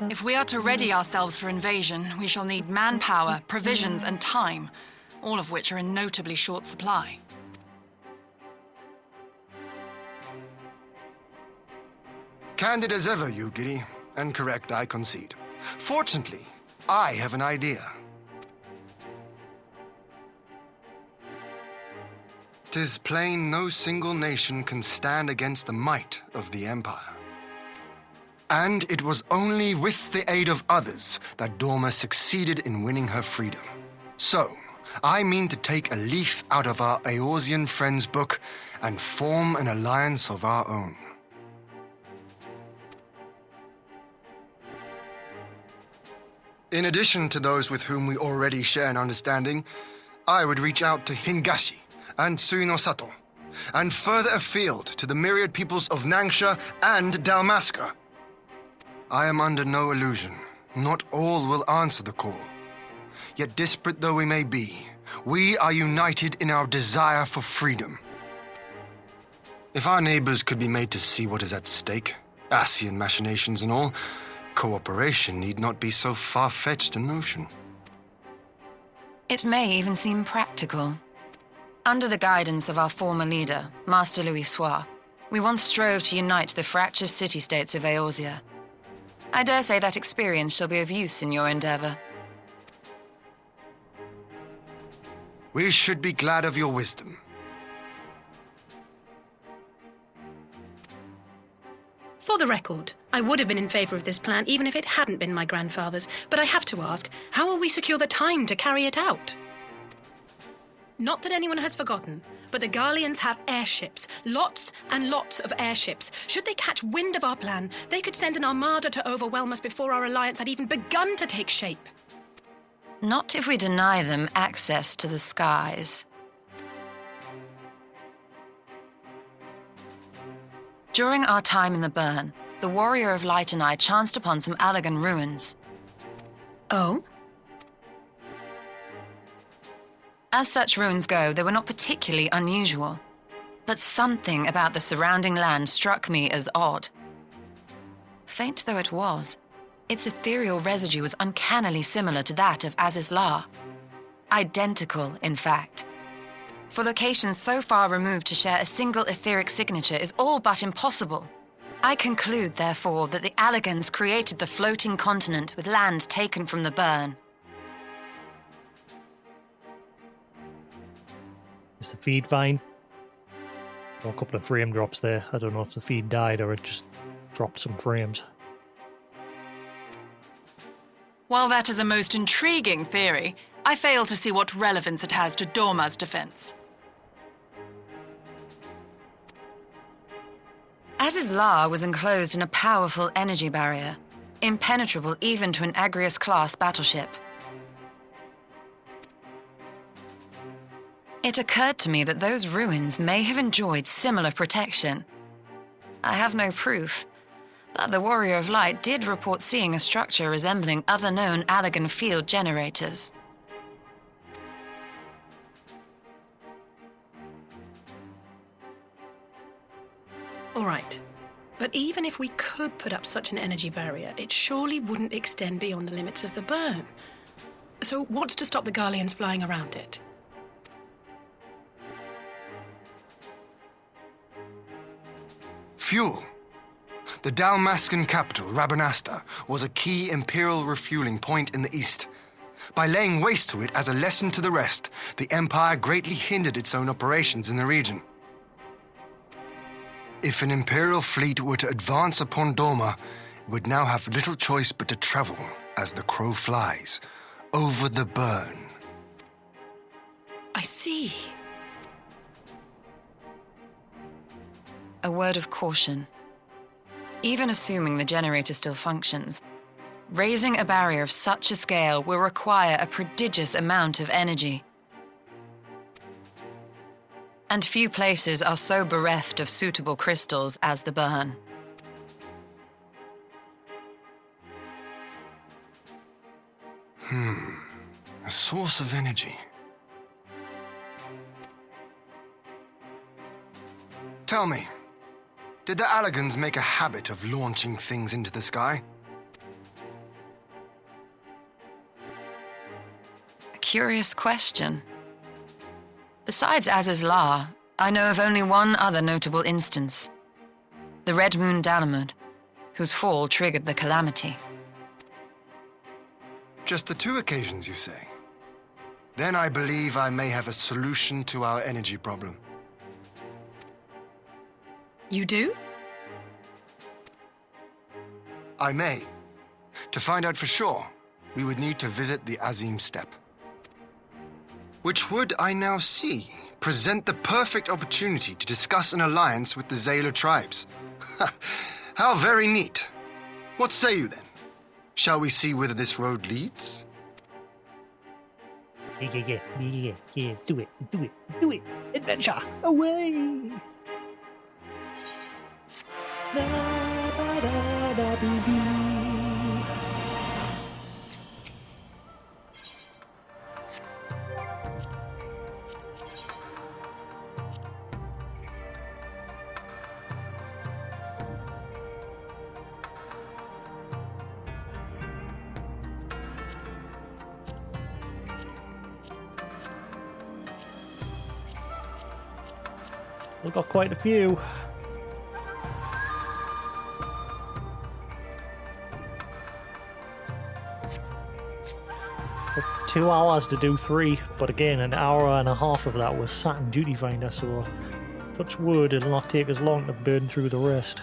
If we are to ready ourselves for invasion, we shall need manpower, provisions, and time, all of which are in notably short supply. Candid as ever, you giddy. And correct, I concede. Fortunately, I have an idea. 'Tis plain no single nation can stand against the might of the Empire. And it was only with the aid of others that Dorma succeeded in winning her freedom. So, I mean to take a leaf out of our Eorzean friends' book and form an alliance of our own. In addition to those with whom we already share an understanding, I would reach out to Hingashi and Suinosato, and further afield to the myriad peoples of Nangsha and Dalmasca. I am under no illusion Not all will answer the call. Yet disparate though we may be, we are united in our desire for freedom. If our neighbors could be made to see what is at stake, Ascian machinations and all, cooperation need not be so far-fetched a notion. It may even seem practical. Under the guidance of our former leader, Master Louis Soir, we once strove to unite the fractious city-states of Eorzea. I dare say that experience shall be of use in your endeavor. We should be glad of your wisdom. For the record, I would have been in favor of this plan even if it hadn't been my grandfather's, but I have to ask, how will we secure the time to carry it out? Not that anyone has forgotten, but the Garleans have airships. Lots and lots of airships. Should they catch wind of our plan, they could send an armada to overwhelm us before our alliance had even begun to take shape. Not if we deny them access to the skies. During our time in the Burn, the Warrior of Light and I chanced upon some Allagan ruins. Oh? As such ruins go, they were not particularly unusual. But something about the surrounding land struck me as odd. Faint though it was, its ethereal residue was uncannily similar to that of Azizlar. Identical, in fact. For locations so far removed to share a single etheric signature is all but impossible. I conclude, therefore, that the Allagans created the floating continent with land taken from the Burn. Is the feed fine? Got a couple of frame drops there. I don't know if the feed died or it just dropped some frames. While that is a most intriguing theory, I fail to see what relevance it has to Dorma's defense. Azizlar was enclosed in a powerful energy barrier, impenetrable even to an Agrius-class battleship. It occurred to me that those ruins may have enjoyed similar protection. I have no proof, but the Warrior of Light did report seeing a structure resembling other known Allagan field generators. All right. But even if we could put up such an energy barrier, it surely wouldn't extend beyond the limits of the Burn. So what's to stop the Garleans flying around it? Fuel. The Dalmascan capital, Rabanasta, was a key Imperial refueling point in the east. By laying waste to it as a lesson to the rest, the Empire greatly hindered its own operations in the region. If an Imperial fleet were to advance upon Doma, it would now have little choice but to travel, as the crow flies, over the Burn. I see. A word of caution. Even assuming the generator still functions, raising a barrier of such a scale will require a prodigious amount of energy. And few places are so bereft of suitable crystals as the Burn. A source of energy. Tell me, did the Allagans make a habit of launching things into the sky? A curious question. Besides Azizlar, I know of only one other notable instance. The Red Moon Dalamud, whose fall triggered the calamity. Just the two occasions, you say? Then I believe I may have a solution to our energy problem. You do? I may. To find out for sure, we would need to visit the Azim Steppe. Which would, I now see, present the perfect opportunity to discuss an alliance with the Zayla tribes. How very neat. What say you then? Shall we see whither this road leads? Yeah. Do it. Adventure, away! We've got quite a few. Took 2 hours to do 3, but again, an hour and a half of that was sat in duty finder, so touch wood, it'll not take as long to burn through the rest.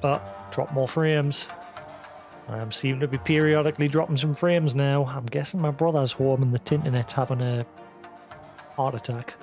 Drop more frames. I seem to be periodically dropping some frames now. I'm guessing my brother's home and the internet's having a heart attack.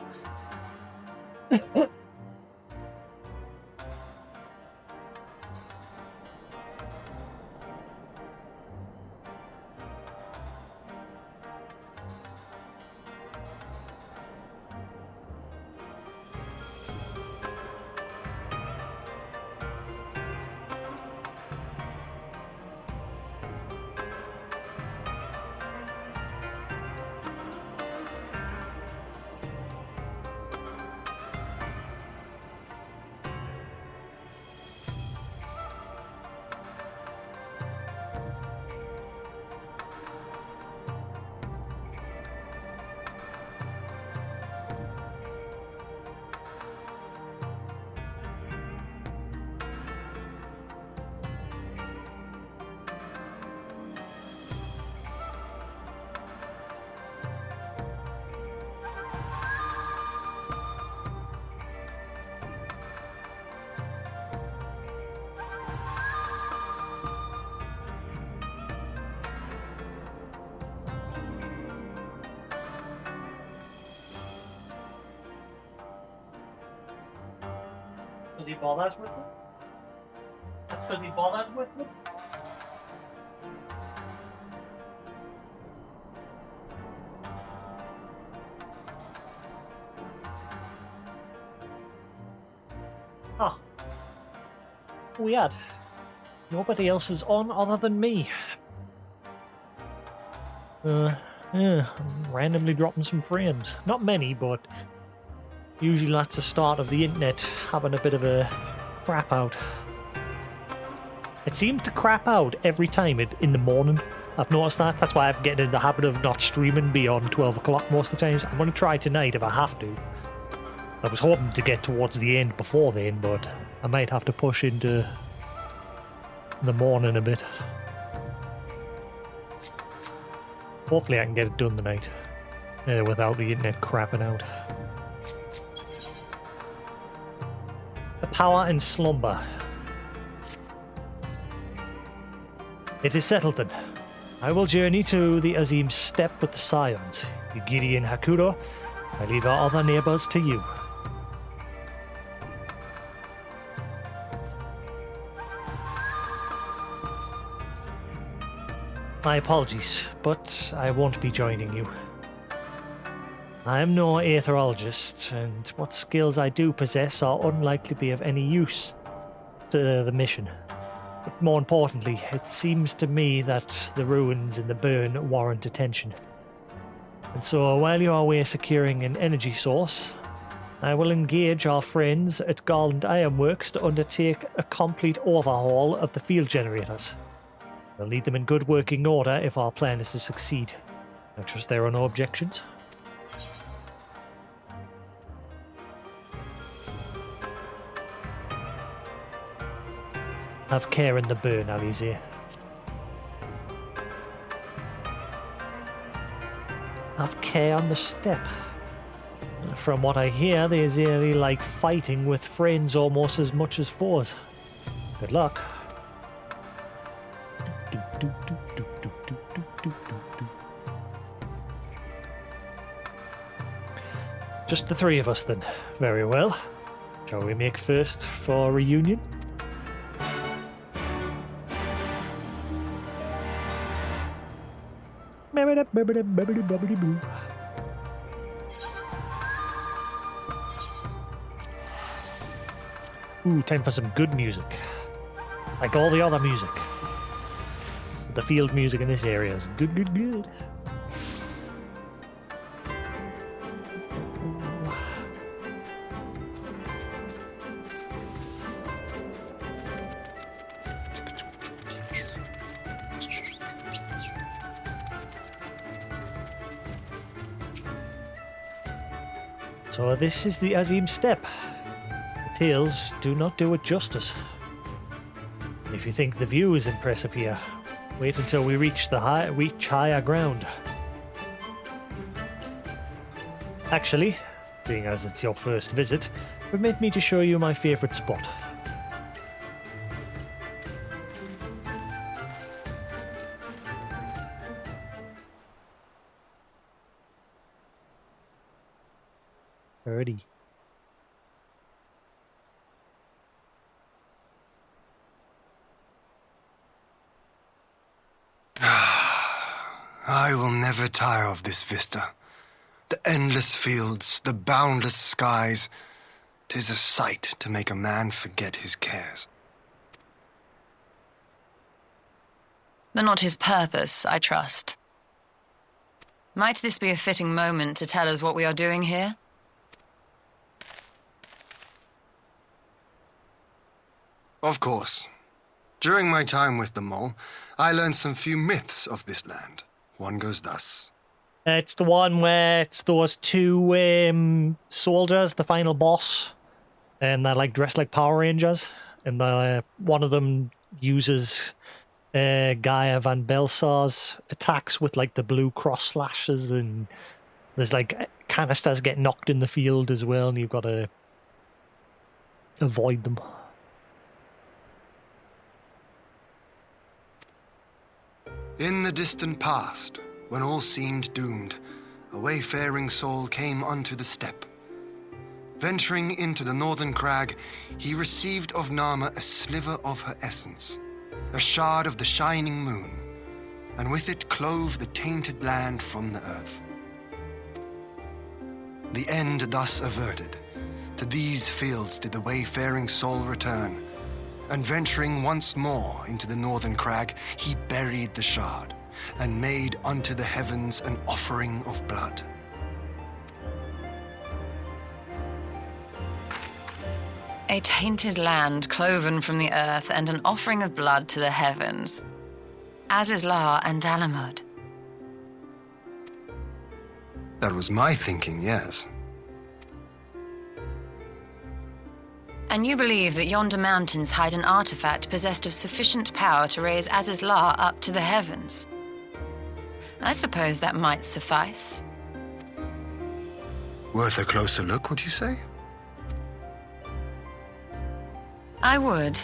Because he bothers with them? That's because he bothers with them? Ah. Weird. Nobody else is on other than me. Yeah, I'm randomly dropping some frames. Not many, but usually that's the start of the internet having a bit of a crap out. It seems to crap out every time in the morning. I've noticed that. That's why I'm getting in the habit of not streaming beyond 12 o'clock most of the times. I'm going to try tonight if I have to. I was hoping to get towards the end before then, but I might have to push into the morning a bit. Hopefully I can get it done tonight without the internet crapping out. The power and slumber. It is settled then. I will journey to the Azim's steppe with the Scions. Yugiri and Hakuro, I leave our other neighbours to you. My apologies, but I won't be joining you. I am no aetherologist, and what skills I do possess are unlikely to be of any use to the mission. But more importantly, it seems to me that the ruins and the burn warrant attention. And so while you are away securing an energy source, I will engage our friends at Garland Ironworks to undertake a complete overhaul of the field generators. We'll lead them in good working order if our plan is to succeed. I trust there are no objections. Have care in the burn, Alize. Have care on the steppe. From what I hear, the Azeri like fighting with friends almost as much as foes. Good luck. Just the three of us then. Very well. Shall we make first for reunion? Ooh, time for some good music. Like all the other music. The field music in this area is good, good, good. So this is the Azim Steppe. The tales do not do it justice. If you think the view is impressive here, wait until we reach higher ground. Actually, seeing as it's your first visit, permit me to show you my favorite spot. Alrighty. I will never tire of this vista. The endless fields, the boundless skies. 'Tis a sight to make a man forget his cares. But not his purpose, I trust. Might this be a fitting moment to tell us what we are doing here? Of course. During my time with the mole, I learned some few myths of this land. One goes thus. It's the one where it's those two soldiers, the final boss, and they're like dressed like Power Rangers, and one of them uses Gaia Van Belsar's attacks with like the blue cross slashes, and there's like canisters get knocked in the field as well, and you've got to avoid them. In the distant past, when all seemed doomed, a wayfaring soul came unto the steppe. Venturing into the northern crag, he received of Nama a sliver of her essence, a shard of the shining moon, and with it clove the tainted land from the earth. The end thus averted, to these fields did the wayfaring soul return, and venturing once more into the northern crag, he buried the shard, and made unto the heavens an offering of blood. A tainted land cloven from the earth and an offering of blood to the heavens. Azizlar and Dalamud. That was my thinking, yes. And you believe that yonder mountains hide an artifact possessed of sufficient power to raise Azizlar up to the heavens? I suppose that might suffice. Worth a closer look, would you say? I would.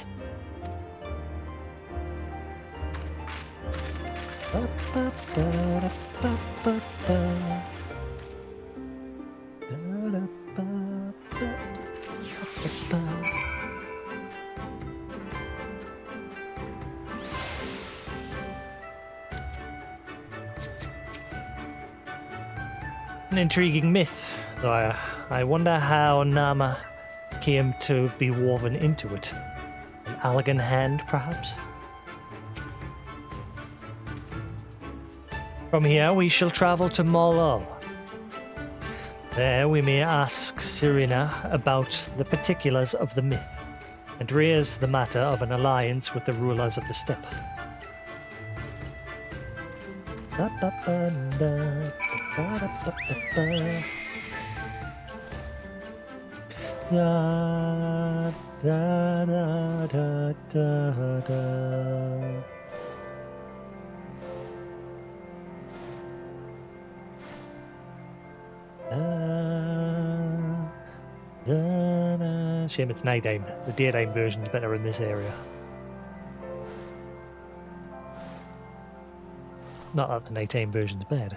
An intriguing myth, though I wonder how Nama came to be woven into it. An Allagan hand, perhaps? From here we shall travel to Molol. There we may ask Serena about the particulars of the myth, and raise the matter of an alliance with the rulers of the steppe. Shame it's nighttime. The daytime version's better in this area. Not that the nighttime version's bad.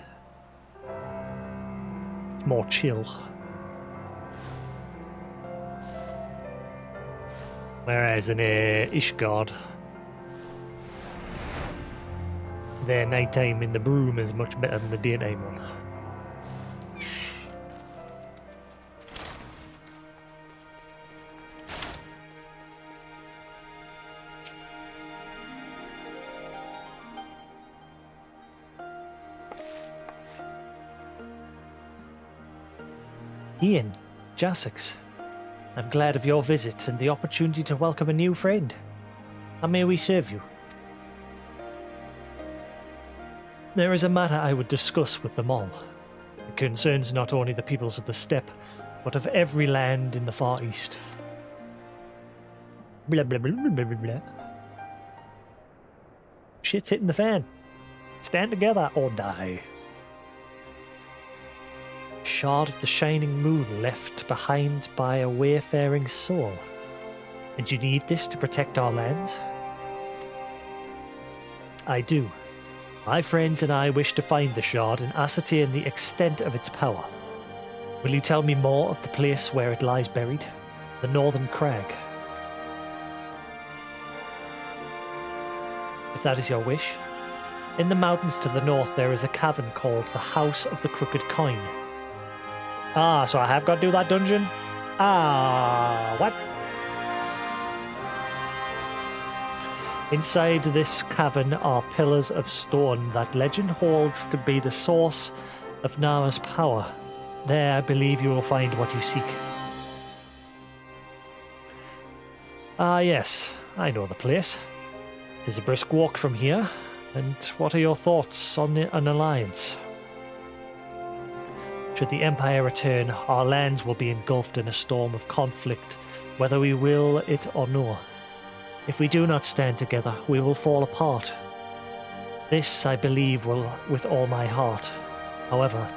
It's more chill. Whereas in Ishgard, their nighttime in the Broom is much better than the daytime one. Ian, Jasix, I'm glad of your visit and the opportunity to welcome a new friend. How may we serve you? There is a matter I would discuss with them all. It concerns not only the peoples of the steppe, but of every land in the Far East. Blah, blah, blah, blah, blah, blah, blah. Shit's hitting the fan. Stand together or die. Shard of the shining moon left behind by a wayfaring soul. And you need this to protect our lands? I do. My friends and I wish to find the shard and ascertain the extent of its power. Will you tell me more of the place where it lies buried? The Northern Crag. If that is your wish. In the mountains to the north there is a cavern called the House of the Crooked Coin. Ah, so I have got to do that dungeon? Ah, what? Inside this cavern are pillars of stone that legend holds to be the source of Nama's power. There, I believe you will find what you seek. Ah, yes, I know the place. It is a brisk walk from here. And what are your thoughts on an alliance? Should the Empire return, our lands will be engulfed in a storm of conflict, whether we will it or no. If we do not stand together, we will fall apart. This I believe will with all my heart. However,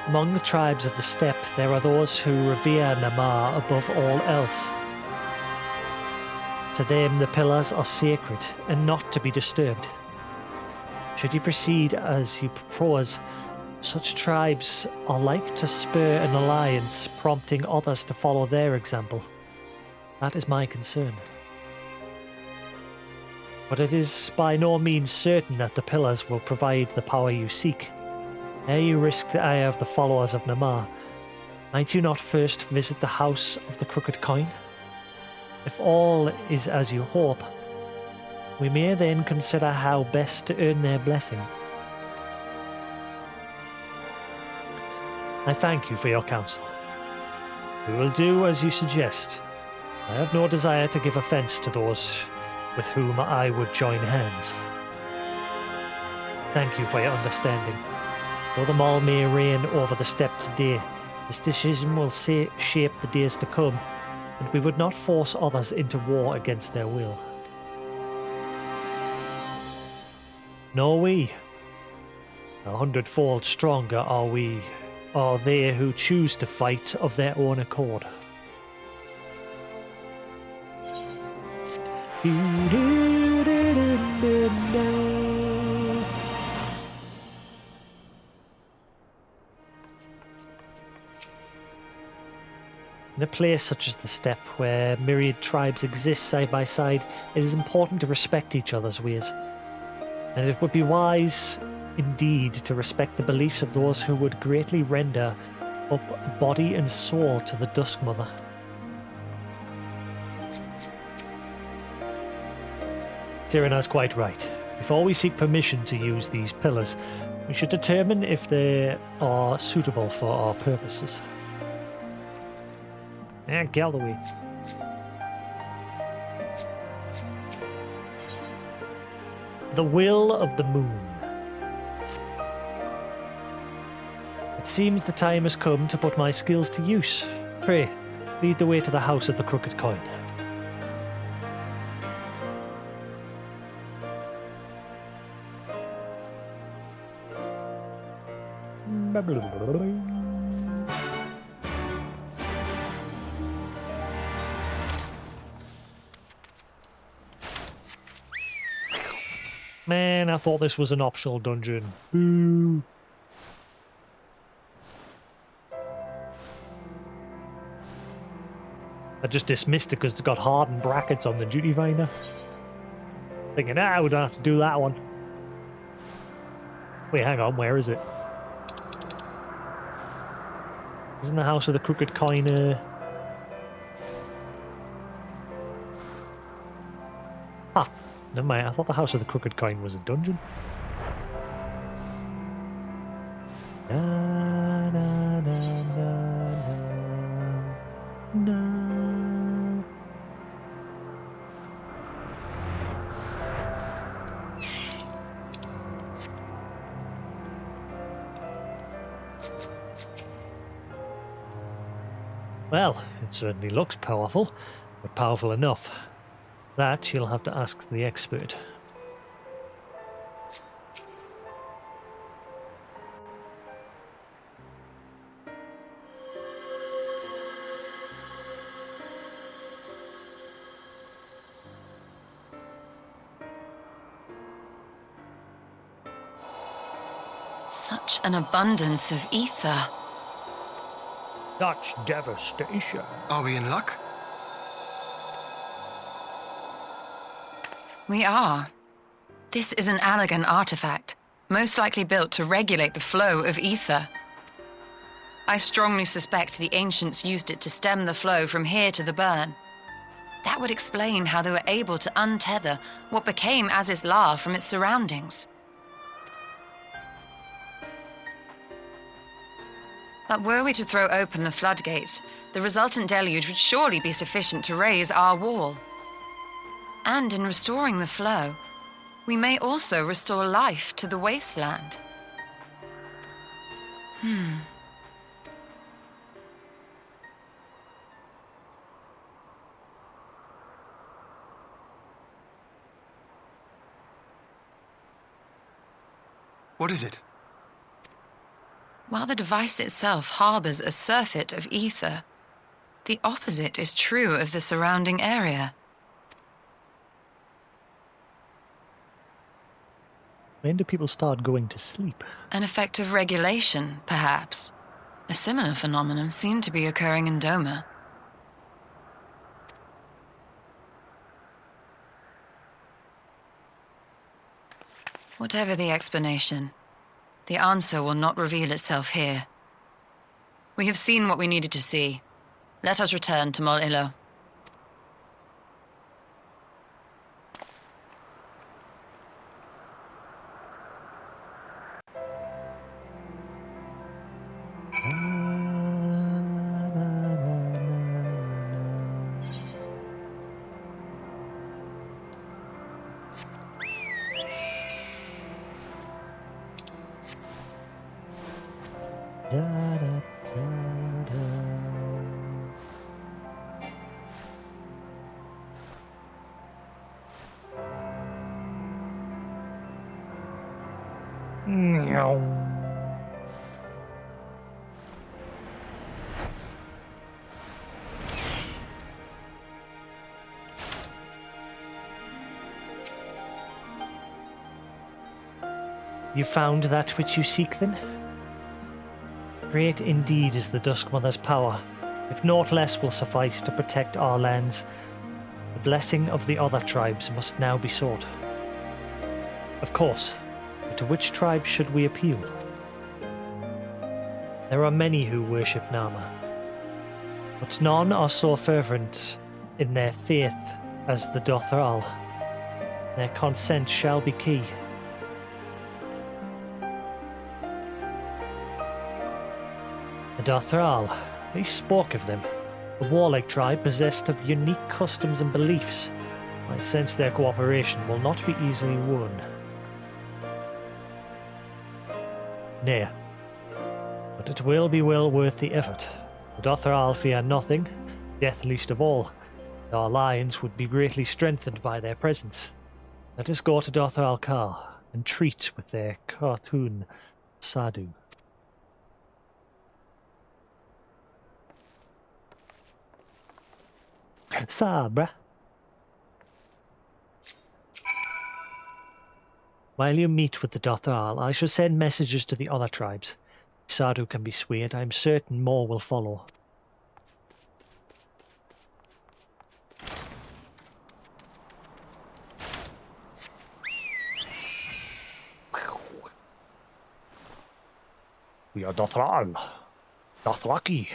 among the tribes of the steppe, there are those who revere Nama above all else. To them, the pillars are sacred and not to be disturbed. Should you proceed as you propose, such tribes are like to spur an alliance, prompting others to follow their example. That is my concern. But it is by no means certain that the pillars will provide the power you seek. Ere you risk the ire of the followers of Nama, might you not first visit the House of the Crooked Coin? If all is as you hope, we may then consider how best to earn their blessing. I thank you for your counsel. We will do as you suggest. I have no desire to give offence to those with whom I would join hands. Thank you for your understanding. Though the Maul may reign over the steppe today, this decision will shape the days to come, and we would not force others into war against their will. Nor we. 100-fold stronger are they who choose to fight of their own accord. In a place such as the steppe, where myriad tribes exist side by side, it is important to respect each other's ways. And it would be wise indeed to respect the beliefs of those who would greatly render up body and soul to the Dusk Mother. Tyrana's quite right. Before we seek permission to use these pillars, we should determine if they are suitable for our purposes. And get out of the way. The Will of the Moon. It seems the time has come to put my skills to use. Pray, lead the way to the House of the Crooked Coin. Man, I thought this was an optional dungeon. Boo. I just dismissed it because it's got hardened brackets on the duty finder. Thinking, we don't have to do that one. Wait, hang on, where is it? Isn't the House of the Crooked Coin Ah, never mind. I thought the House of the Crooked Coin was a dungeon. Na, na, na, na, na. Well, it certainly looks powerful, but powerful enough. That you'll have to ask the expert. Such an abundance of ether. Such devastation. Are we in luck? We are. This is an Allegan artifact, most likely built to regulate the flow of ether. I strongly suspect the ancients used it to stem the flow from here to the burn. That would explain how they were able to untether what became Azys La from its surroundings. But were we to throw open the floodgates, the resultant deluge would surely be sufficient to raise our wall. And in restoring the flow, we may also restore life to the wasteland. What is it? While the device itself harbors a surfeit of ether, the opposite is true of the surrounding area. When do people start going to sleep? An effect of regulation, perhaps. A similar phenomenon seemed to be occurring in Doma. Whatever the explanation, the answer will not reveal itself here. We have seen what we needed to see. Let us return to Mol Ilo. You found that which you seek, then? Great indeed is the Dusk Mother's power. If naught less will suffice to protect our lands, the blessing of the other tribes must now be sought. Of course, but to which tribe should we appeal? There are many who worship Nama, but none are so fervent in their faith as the Dothral. Their consent shall be key. The Dothral, they spoke of them, a warlike tribe possessed of unique customs and beliefs. I sense their cooperation will not be easily won. Nay, but it will be well worth the effort. The Dothral fear nothing, death least of all. Our alliance would be greatly strengthened by their presence. Let us go to Dothral Kar and treat with their cartoon Sadhu. Sabra. While you meet with the Dothral, I shall send messages to the other tribes. If Sadhu can be swayed, I am certain more will follow. We are Dothral. Dothraki.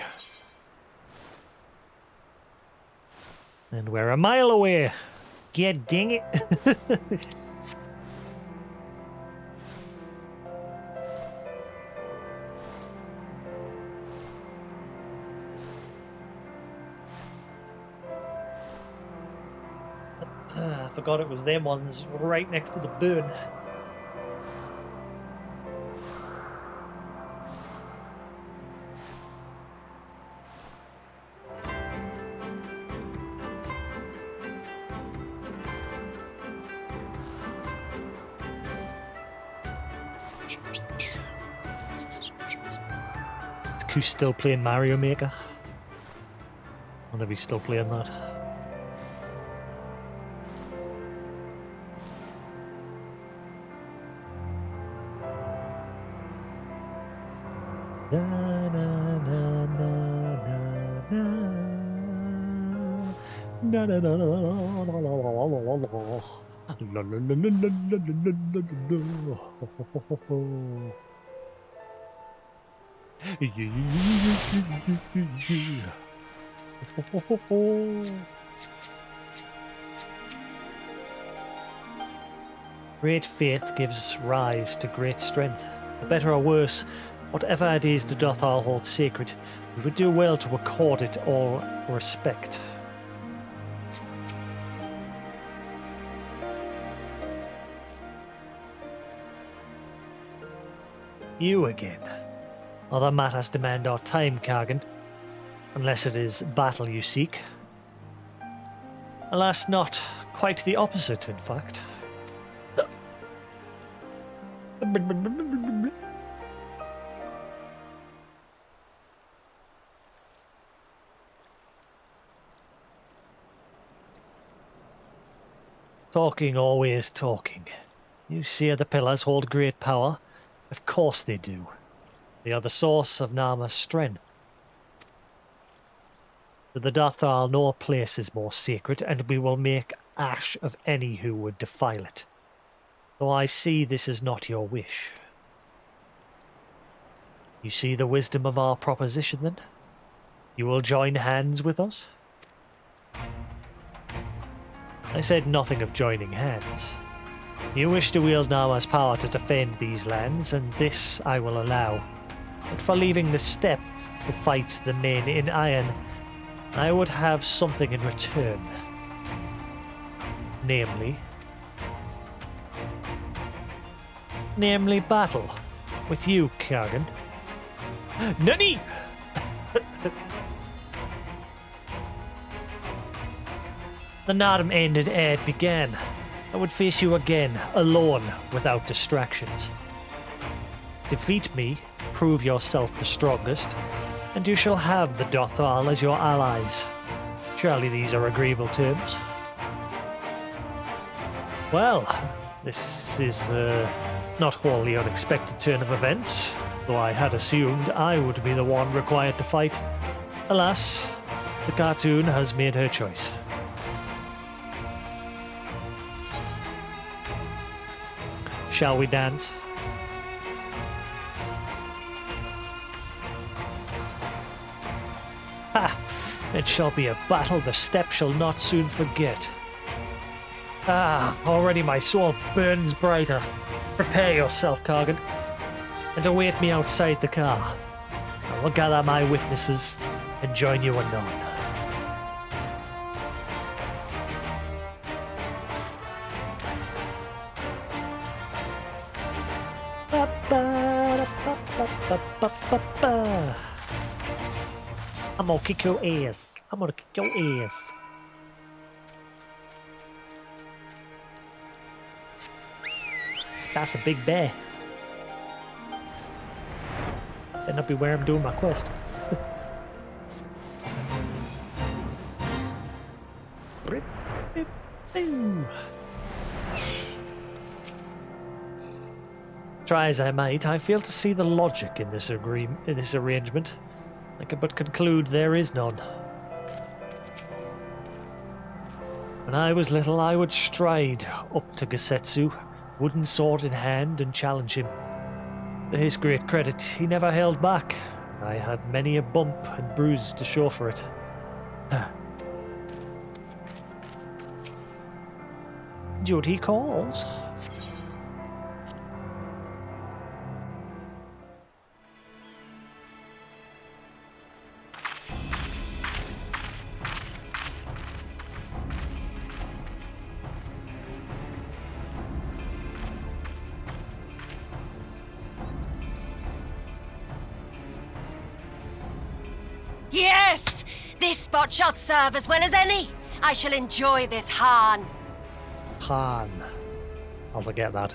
And we're a mile away. Get dang it. I forgot it was them ones right next to the burn. Is Goose still playing Mario Maker? I wonder if he's still playing that. Na, na, na, na, na, na. Na, na, na, na, na, la, la, la, la, la, la, la. La, la, la, la, la, la, la, la, la. Ho, ho, ho, ho, ho. Yeah, yeah, yeah, yeah, yeah, yeah. Ho, ho, ho, ho. Great faith gives rise to great strength. For better or worse, whatever it is the Dothal holds sacred, we would do well to accord it all respect. You again. Other matters demand our time, Kargan. Unless it is battle you seek. Alas, not. Quite the opposite, in fact. Talking, always talking. You see the pillars hold great power? Of course they do. They are the source of Nama's strength. To the Dothal, no place is more sacred, and we will make ash of any who would defile it. Though I see this is not your wish. You see the wisdom of our proposition, then? You will join hands with us? I said nothing of joining hands. You wish to wield Nama's power to defend these lands, and this I will allow. But for leaving the steppe to fight the men in iron, I would have something in return. Namely battle with you, Kargan. Nani! The Narm ended ere it began. I would face you again, alone, without distractions. Defeat me, prove yourself the strongest, and you shall have the Dothal as your allies. Surely these are agreeable terms. Well, this is not wholly unexpected turn of events, though I had assumed I would be the one required to fight. Alas, the cartoon has made her choice. Shall we dance? Ha! It shall be a battle the steppe shall not soon forget. Ah, already my soul burns brighter. Prepare yourself, Kargan, and await me outside the car. I will gather my witnesses and join you anon. I'm gonna kick your ass. I'm gonna kick your ass. That's a big bear. Better not be where I'm doing my quest. Try as I might, I fail to see the logic in this arrangement. I can but conclude there is none. When I was little, I would stride up to Gasetsu, wooden sword in hand, and challenge him. To his great credit, he never held back. I had many a bump and bruise to show for it. Duty calls. Yes! This spot shall serve as well as any. I shall enjoy this Harn. Khan. I'll forget that.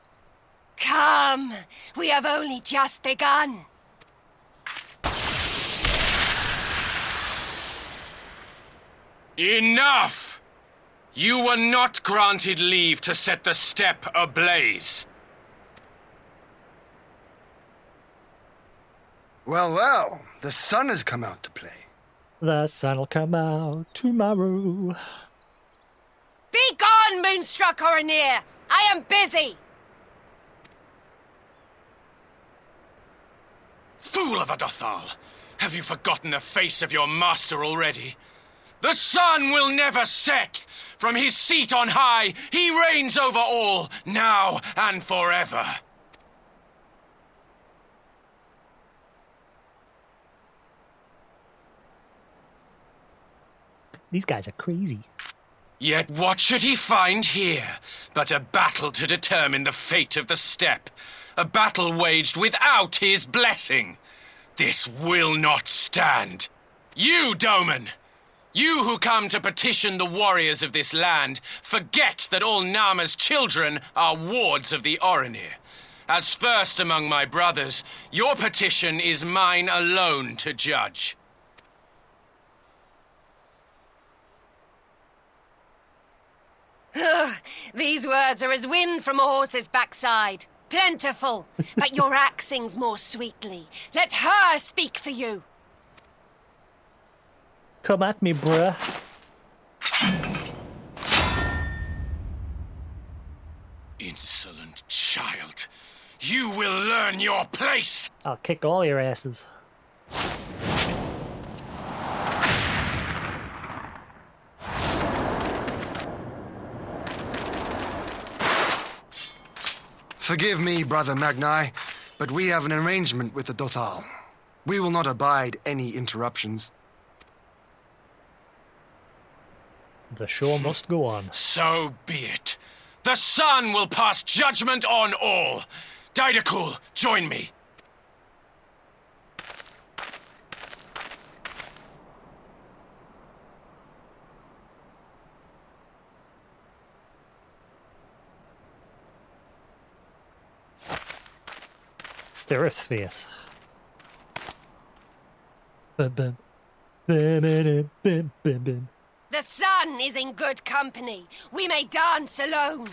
Come, we have only just begun. Enough! You were not granted leave to set the steppe ablaze. Well, well, the sun has come out to play. The sun'll come out tomorrow. Be gone, Moonstruck Oronir! I am busy! Fool of a Dothal! Have you forgotten the face of your master already? The sun will never set! From his seat on high, he reigns over all, now and forever. These guys are crazy. Yet what should he find here but a battle to determine the fate of the steppe? A battle waged without his blessing. This will not stand. You, Doman! You who come to petition the warriors of this land, forget that all Nama's children are wards of the Oronir. As first among my brothers, your petition is mine alone to judge. These words are as wind from a horse's backside. Plentiful, but your axe sings more sweetly. Let her speak for you. Come at me, bruh. Insolent child. You will learn your place! I'll kick all your asses. Forgive me, Brother Magni, but we have an arrangement with the Dothal. We will not abide any interruptions. The show must go on. So be it. The sun will pass judgment on all. Didakul, join me. It's the Earth face. Bum, bum. Bum, bum, bum, bum, bum. The sun is in good company. We may dance alone.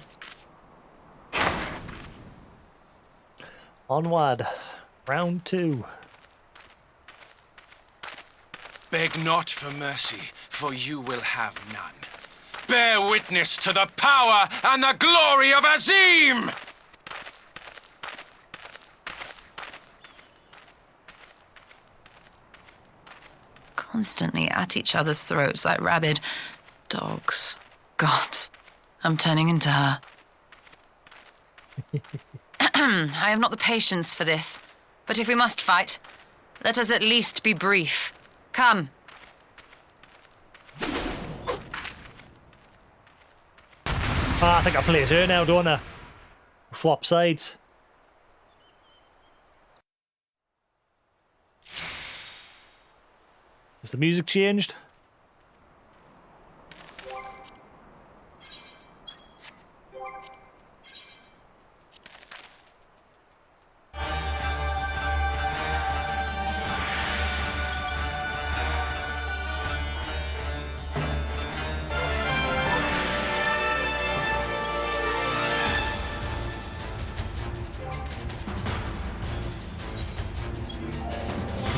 Onward. Round 2. Beg not for mercy, for you will have none. Bear witness to the power and the glory of Azim! Constantly at each other's throats like rabid dogs. Gods, I'm turning into her. I have not the patience for this, but if we must fight, let us at least be brief. Come. I think I play as her now, don't I? Swap sides. Has the music changed?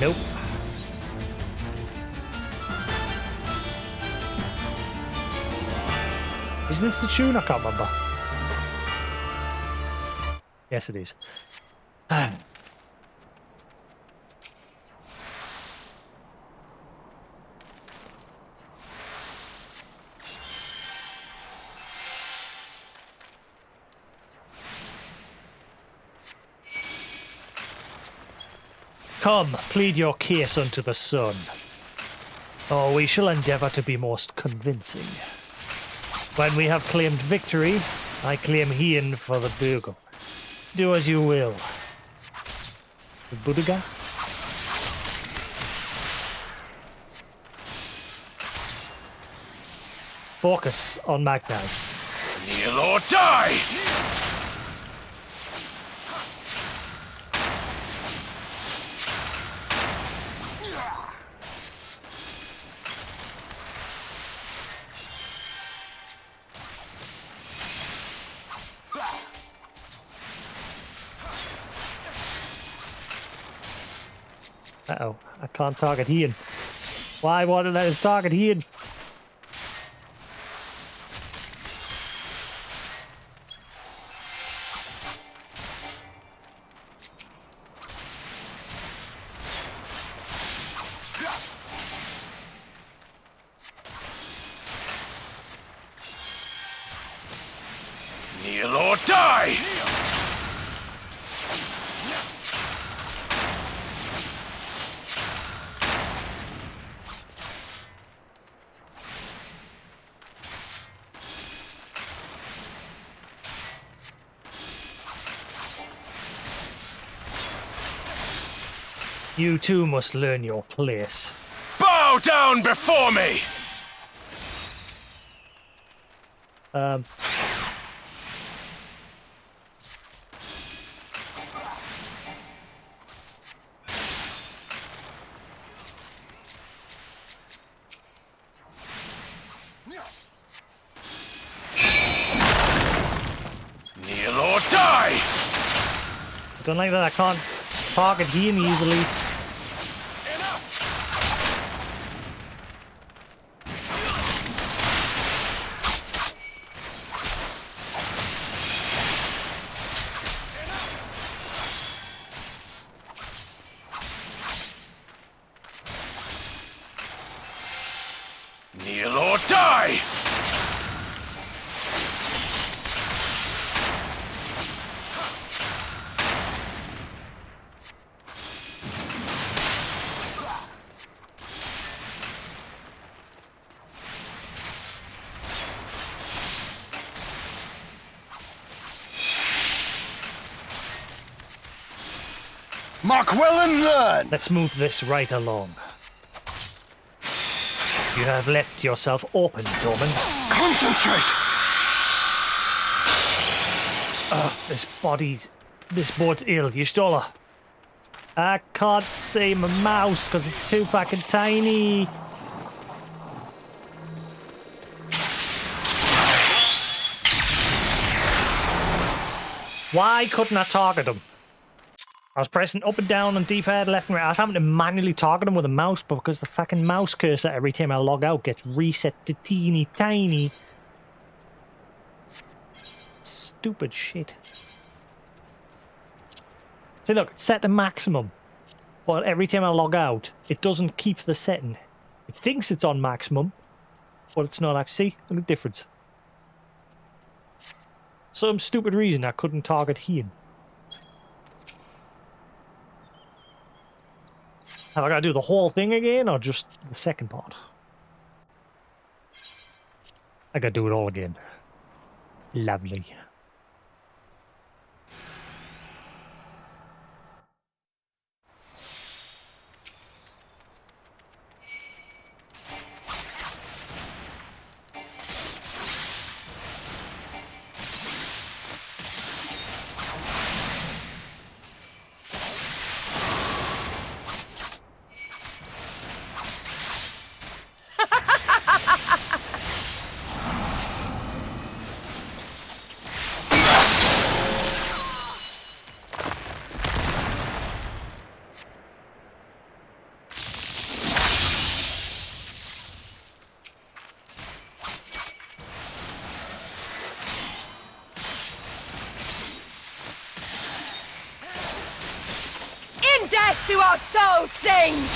Nope. Is this the tune? I can't remember. Yes, it is. Come, plead your case unto the sun. Oh, we shall endeavour to be most convincing. When we have claimed victory, I claim Hien for the bugle. Do as you will. The Buddha? Focus on Magni. Kneel or die! Uh-oh, I can't target Ian. Why won't it let us target Ian? Kneel or die! You too must learn your place. Bow down before me! Kneel or die! I don't like that I can't target Ian easily. Kneel or die! Mark well and learn! Let's move this right along. You have left yourself open, Dorman. Concentrate! This board's ill. You stole her. I can't see my mouse because it's too fucking tiny. Why couldn't I target him? I was pressing up and down on D-pad, left and right. I was having to manually target him with a mouse, but because the fucking mouse cursor every time I log out gets reset to teeny tiny. Stupid shit. See, look, it's set to maximum. But every time I log out, it doesn't keep the setting. It thinks it's on maximum, but it's not actually. See, look at the difference. Some stupid reason I couldn't target him. Have I got to do the whole thing again, or just the second part? I got to do it all again. Lovely. Death to our souls sing!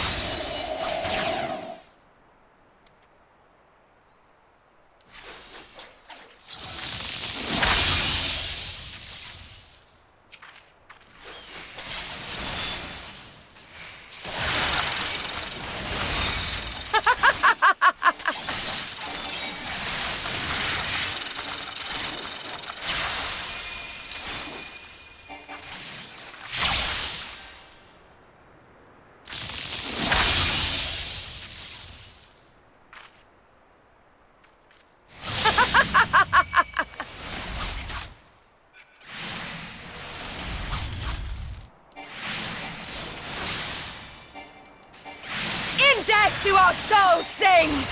Death to our souls sing!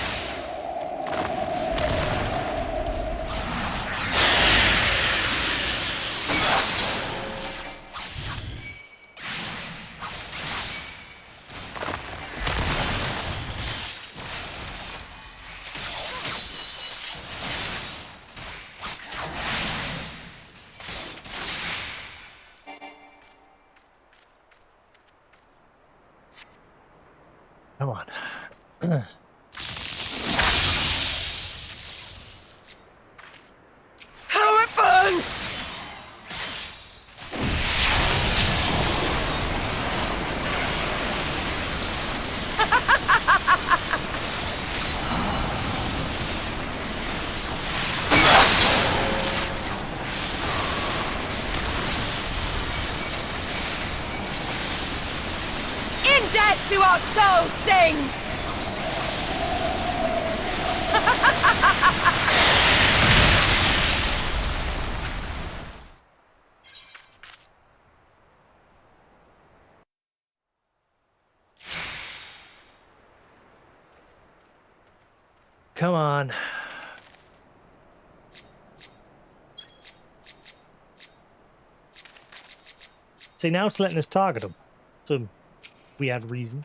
on. How it burns! In death do our souls sing! Come on. See, now it's letting us target them. Some weird reason.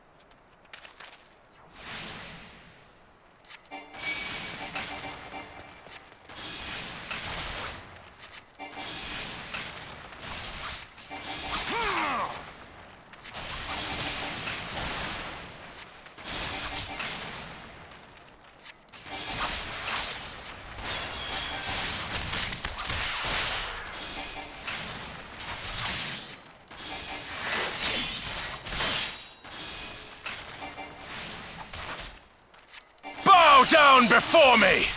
Bow down before me!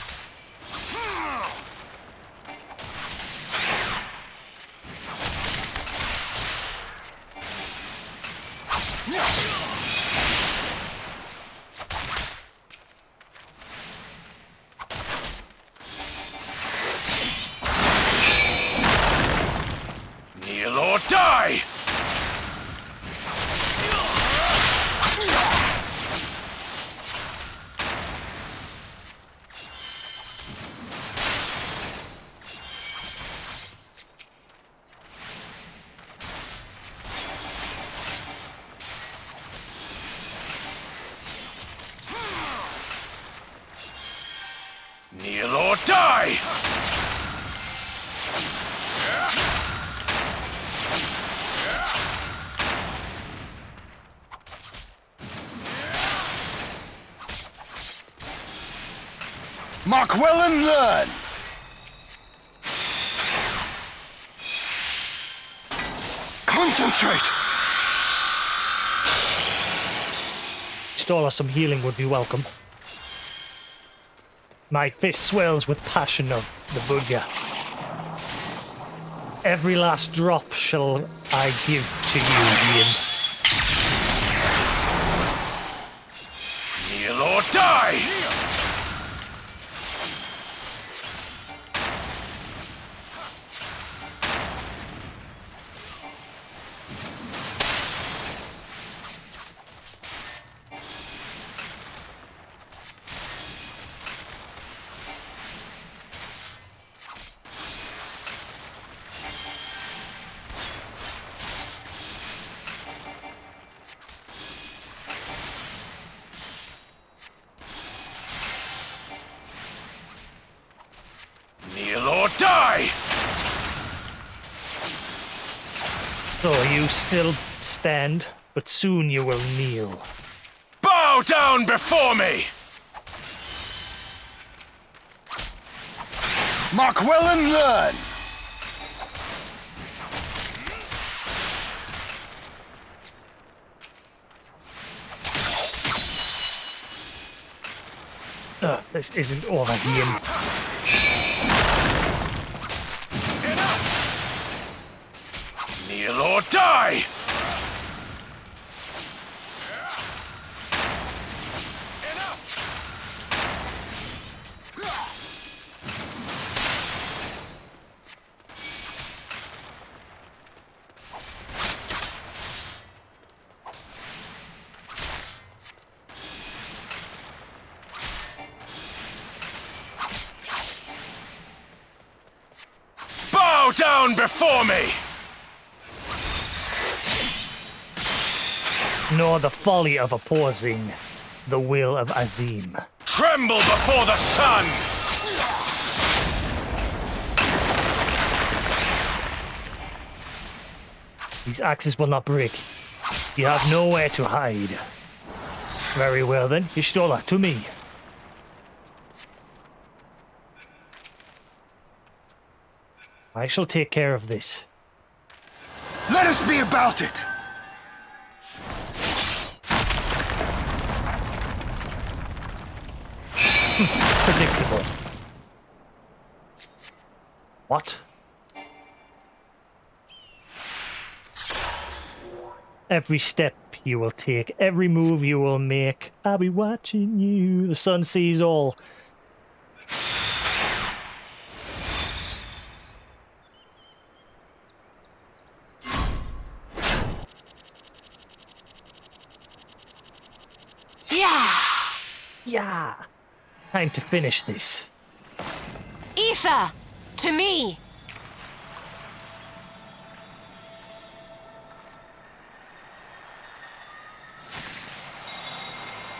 Kneel or die! Kneel or die! Mark well and learn! Concentrate! Stall us some healing would be welcome. My fist swells with passion of the Buddha. Every last drop shall I give to you, Ian. Kneel or die! Kneel or die! So you still stand, but soon you will kneel. Bow down before me! Mark well and learn! This isn't over, Ian. Kneel or die! Bow down before me! Nor the folly of opposing the will of Azim. Tremble before the sun! These axes will not break. You have nowhere to hide. Very well then, Ishtola, to me. I shall take care of this. Let us be about it! Predictable. What? Every step you will take, every move you will make, I'll be watching you. The sun sees all. Yeah! Yeah! Time to finish this. Ether! To me!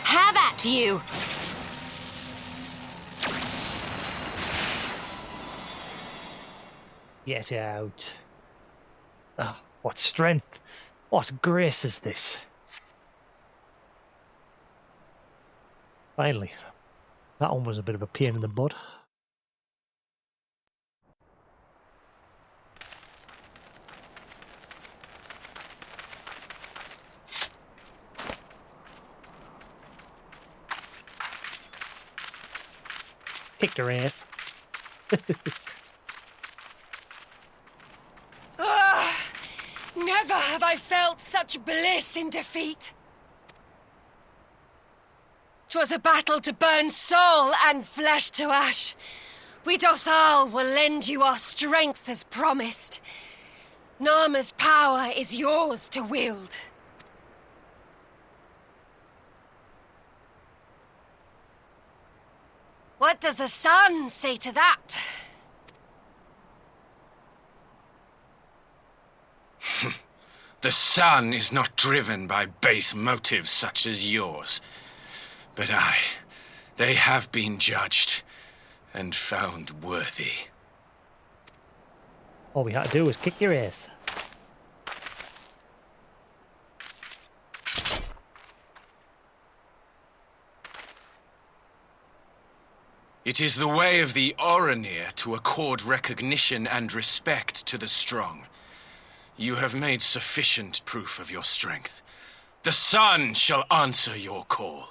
Have at you! Get out. Oh, what strength! What grace is this? Finally. That one was a bit of a pain in the butt. Kicked her ass. Never have I felt such bliss in defeat. 'Twas a battle to burn soul and flesh to ash. We Dothal will lend you our strength as promised. Narma's power is yours to wield. What does the sun say to that? The sun is not driven by base motives such as yours. But they have been judged and found worthy. All we had to do was kick your ass. It is the way of the Oranir to accord recognition and respect to the strong. You have made sufficient proof of your strength. The sun shall answer your call.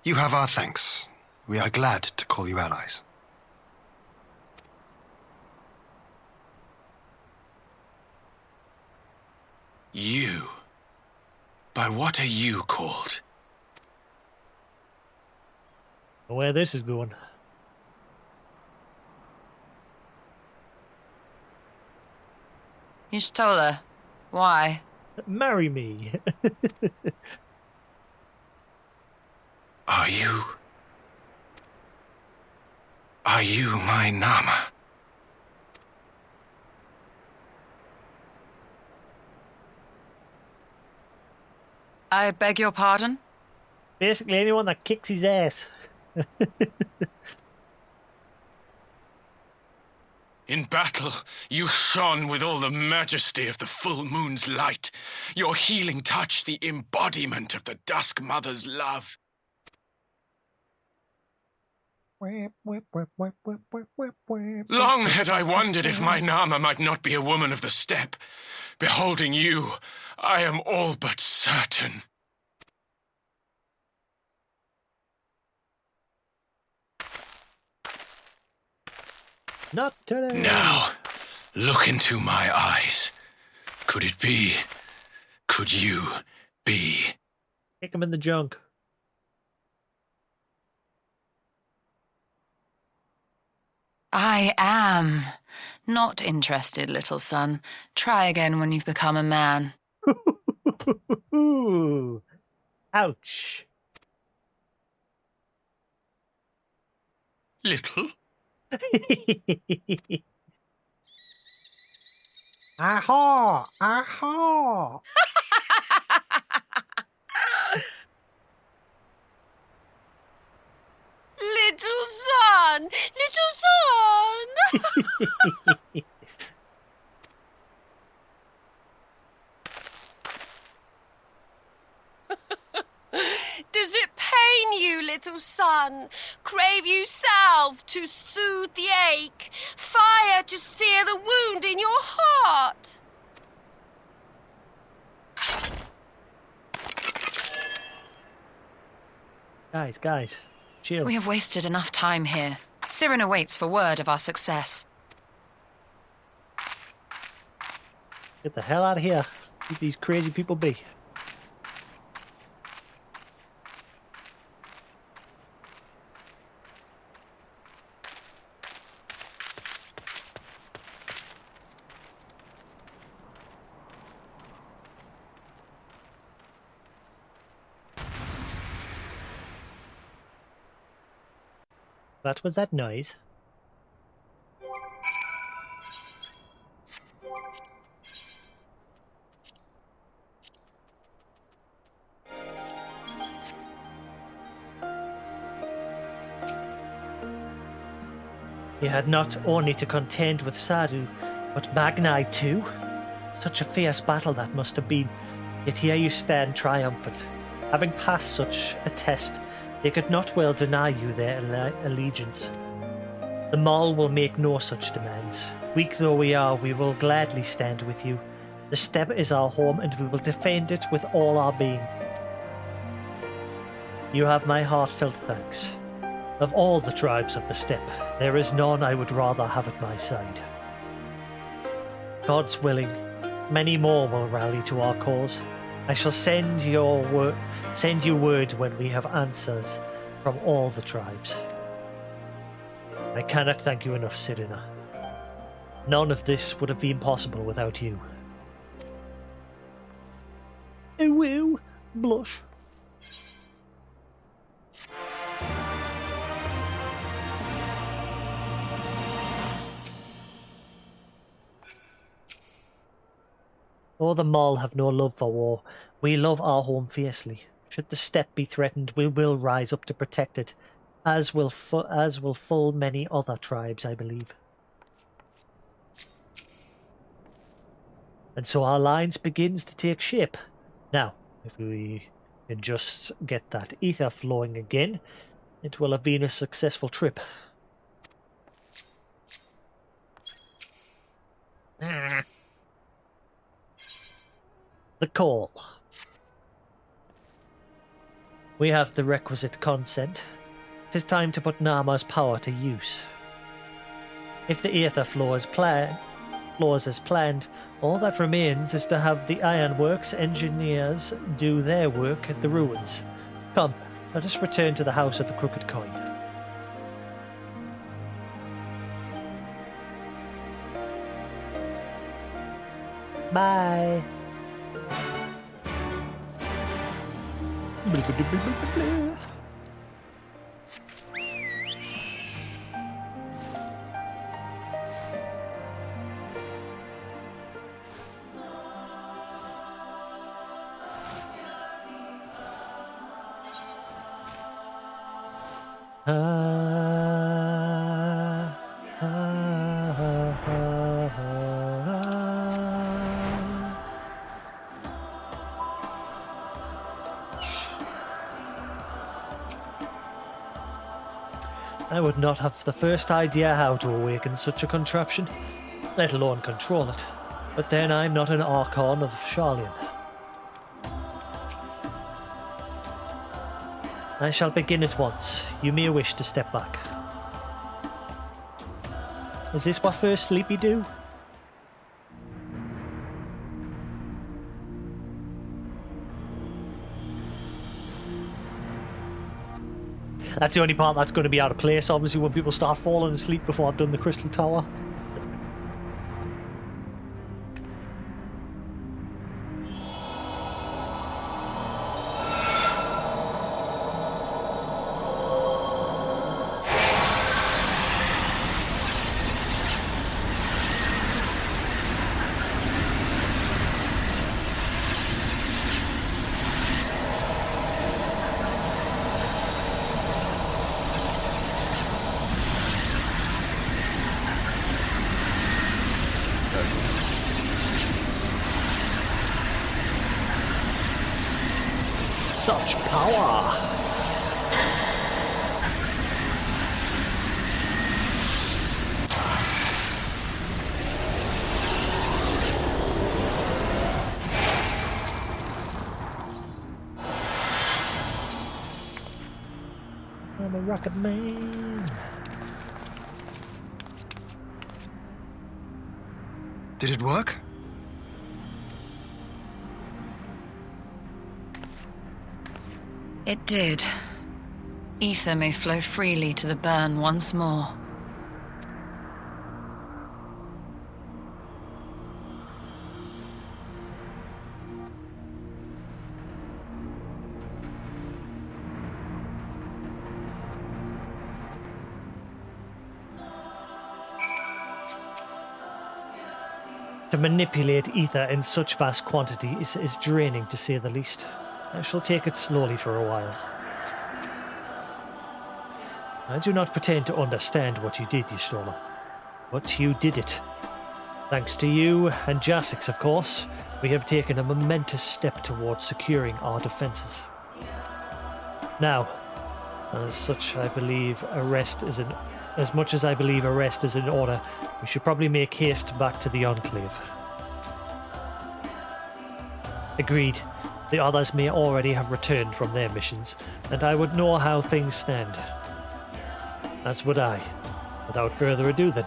You have our thanks. We are glad to call you allies. You? By what are you called? Where this is going. Y'shtola, why? Marry me. Are you my Nama? I beg your pardon? Basically anyone that kicks his ass. In battle, you shone with all the majesty of the full moon's light. Your healing touch, the embodiment of the Dusk Mother's love. Long had I wondered if my Nama might not be a woman of the steppe. Beholding you, I am all but certain. Not today. Now, look into my eyes. Could it be? Could you be? Kick him in the junk. I am. Not interested, little son. Try again when you've become a man. Ouch. Little? Aha! Aha! Little son! Little son! sun. Crave you salve to soothe the ache. Fire to sear the wound in your heart. Guys, chill. We have wasted enough time here. Cyrano waits for word of our success. Get the hell out of here. Leave these crazy people be. What was that noise? He had not only to contend with Sadu, but Magnai too. Such a fierce battle that must have been, yet here you stand triumphant. Having passed such a test, they could not well deny you their allegiance. The Maul will make no such demands. Weak though we are, we will gladly stand with you. The steppe is our home, and we will defend it with all our being. You have my heartfelt thanks. Of all the tribes of the steppe, there is none I would rather have at my side. God's willing, many more will rally to our cause. I shall send you word when we have answers from all the tribes. I cannot thank you enough, Sirina. None of this would have been possible without you. Ooh, ooh, blush. Though the Maul have no love for war, we love our home fiercely. Should the steppe be threatened, we will rise up to protect it, as will full many other tribes, I believe. And so our alliance begins to take shape. Now, if we can just get that ether flowing again, it will have been a successful trip. The call. We have the requisite consent. It is time to put Nama's power to use. If the ether flows as planned, all that remains is to have the ironworks engineers do their work at the ruins. Come, let us return to the House of the Crooked Coin. Bye. I would not have the first idea how to awaken such a contraption, let alone control it. But then I'm not an Archon of Sharlayan. I shall begin at once. You may wish to step back. Is this what First Sleepy do? That's the only part that's going to be out of place, obviously, when people start falling asleep before I've done the Crystal Tower. Such power! Rocket Man. Did it work? It did. Ether may flow freely to the burn once more. To manipulate ether in such vast quantity is draining, to say the least. I shall take it slowly for a while. I do not pretend to understand what you did, Ystoma, but you did it. Thanks to you and Jasix, of course, we have taken a momentous step towards securing our defenses. Now, as such, I believe as much as I believe a rest is in order, we should probably make haste back to the Enclave. Agreed. The others may already have returned from their missions, and I would know how things stand. As would I. Without further ado, then.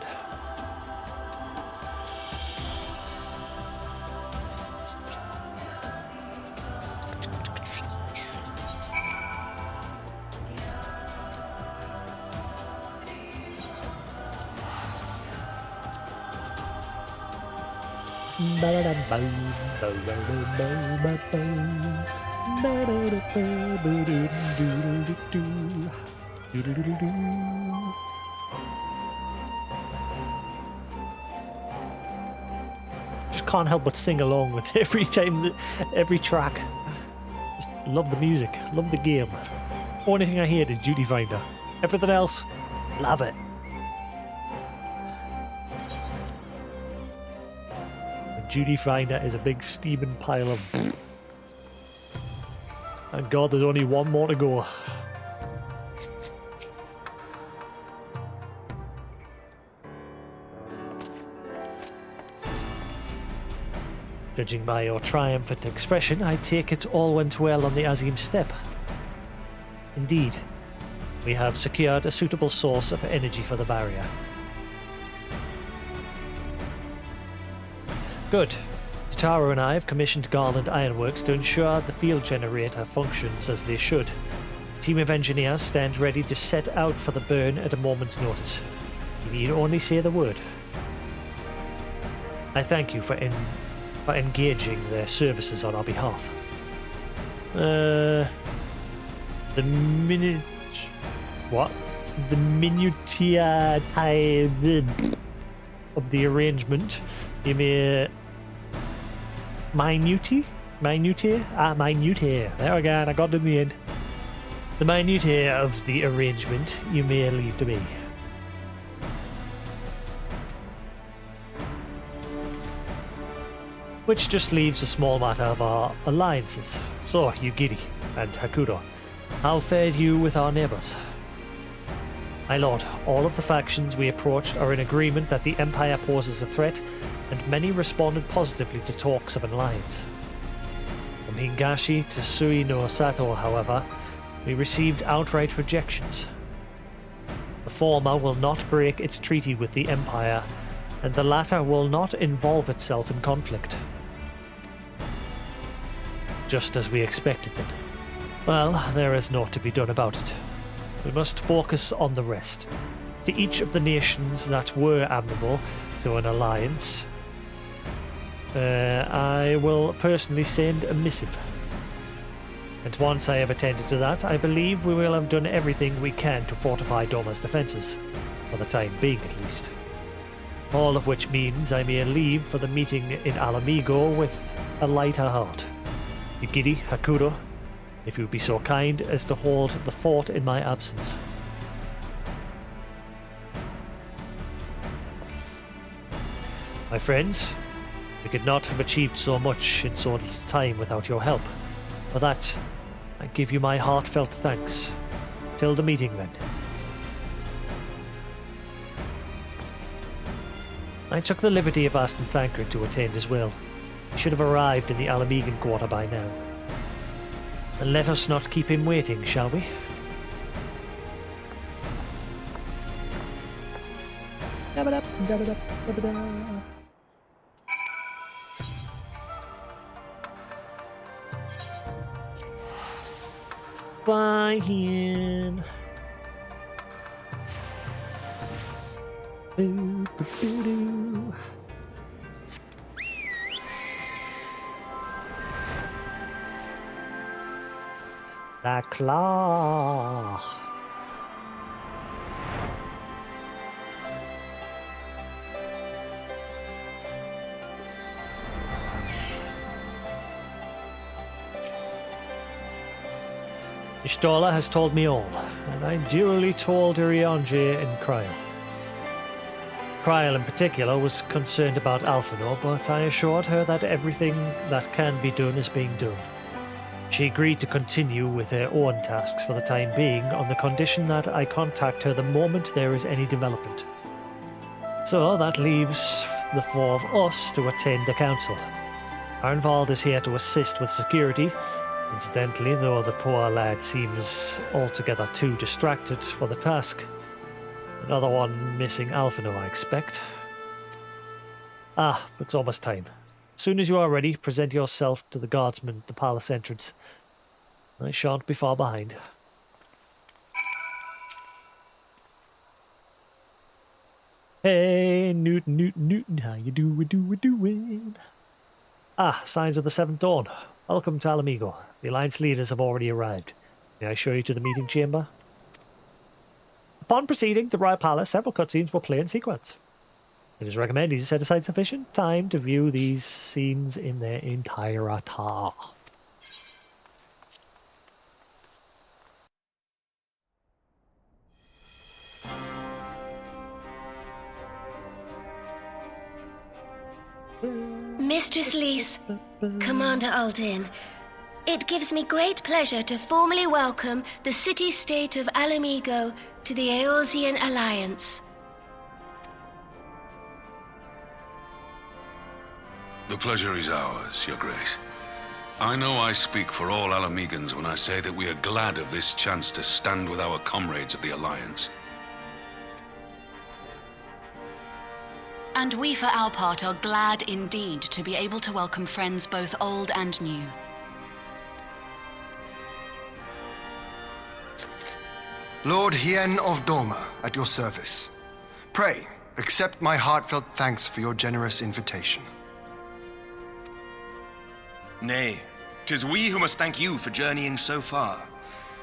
Just can't help but sing along with every track. Just love the music, love the game. Only thing I hate is Duty Finder. Everything else, love it. Duty Finder is a big steaming pile of... Thank God there's only one more to go. Judging by your triumphant expression, I take it all went well on the Azim Steppe. Indeed, we have secured a suitable source of energy for the barrier. Good. Taro and I have commissioned Garland Ironworks to ensure the field generator functions as they should. A team of engineers stand ready to set out for the burn at a moment's notice. You need only say the word. I thank you for engaging their services on our behalf. The minutia of the arrangement, you may... Minutiae? There again, I got it in the end. The minutiae of the arrangement you may leave to me. Which just leaves a small matter of our alliances. So, Yugiri and Hakudo, how fared you with our neighbours? My lord, all of the factions we approached are in agreement that the Empire poses a threat, and many responded positively to talks of an alliance. From Hingashi to Sui no Sato, however, we received outright rejections. The former will not break its treaty with the Empire, and the latter will not involve itself in conflict. Just as we expected then. Well, there is naught to be done about it. We must focus on the rest. To each of the nations that were amenable to an alliance, I will personally send a missive. And once I have attended to that, I believe we will have done everything we can to fortify Doma's defenses, for the time being at least. All of which means I may leave for the meeting in Alamigo with a lighter heart. Yugiri, Hakudo, if you would be so kind as to hold the fort in my absence. My friends, we could not have achieved so much in so little time without your help. For that, I give you my heartfelt thanks. Till the meeting, then. I took the liberty of asking Thancred to attend as well. He should have arrived in the Alamegan quarter by now. And let us not keep him waiting, shall we? Fine. Boo, boo, boo, doo. The claw. Ishtola has told me all, and I duly told Urianger and Kryl. Kryl in particular was concerned about Alphanor, but I assured her that everything that can be done is being done. She agreed to continue with her own tasks for the time being on the condition that I contact her the moment there is any development. So that leaves the four of us to attend the council. Arnvald is here to assist with security. Incidentally, though the poor lad seems altogether too distracted for the task. Another one missing Alphino, I expect. But it's almost time. As soon as you are ready, present yourself to the guardsman at the palace entrance. I shan't be far behind. Hey, Newton, how you doing? Signs of the Seventh Dawn. Welcome to Alamigo. The Alliance leaders have already arrived. May I show you to the meeting chamber? Upon proceeding to the Royal Palace, several cutscenes will play in sequence. It is recommended you set aside sufficient time to view these scenes in their entirety. Mistress Lys, Commander Aldin, it gives me great pleasure to formally welcome the city-state of Alamigo to the Eorzean Alliance. The pleasure is ours, Your Grace. I know I speak for all Alamegans when I say that we are glad of this chance to stand with our comrades of the Alliance. And we, for our part, are glad indeed to be able to welcome friends both old and new. Lord Hien of Doma, at your service. Pray, accept my heartfelt thanks for your generous invitation. Nay, 'tis we who must thank you for journeying so far.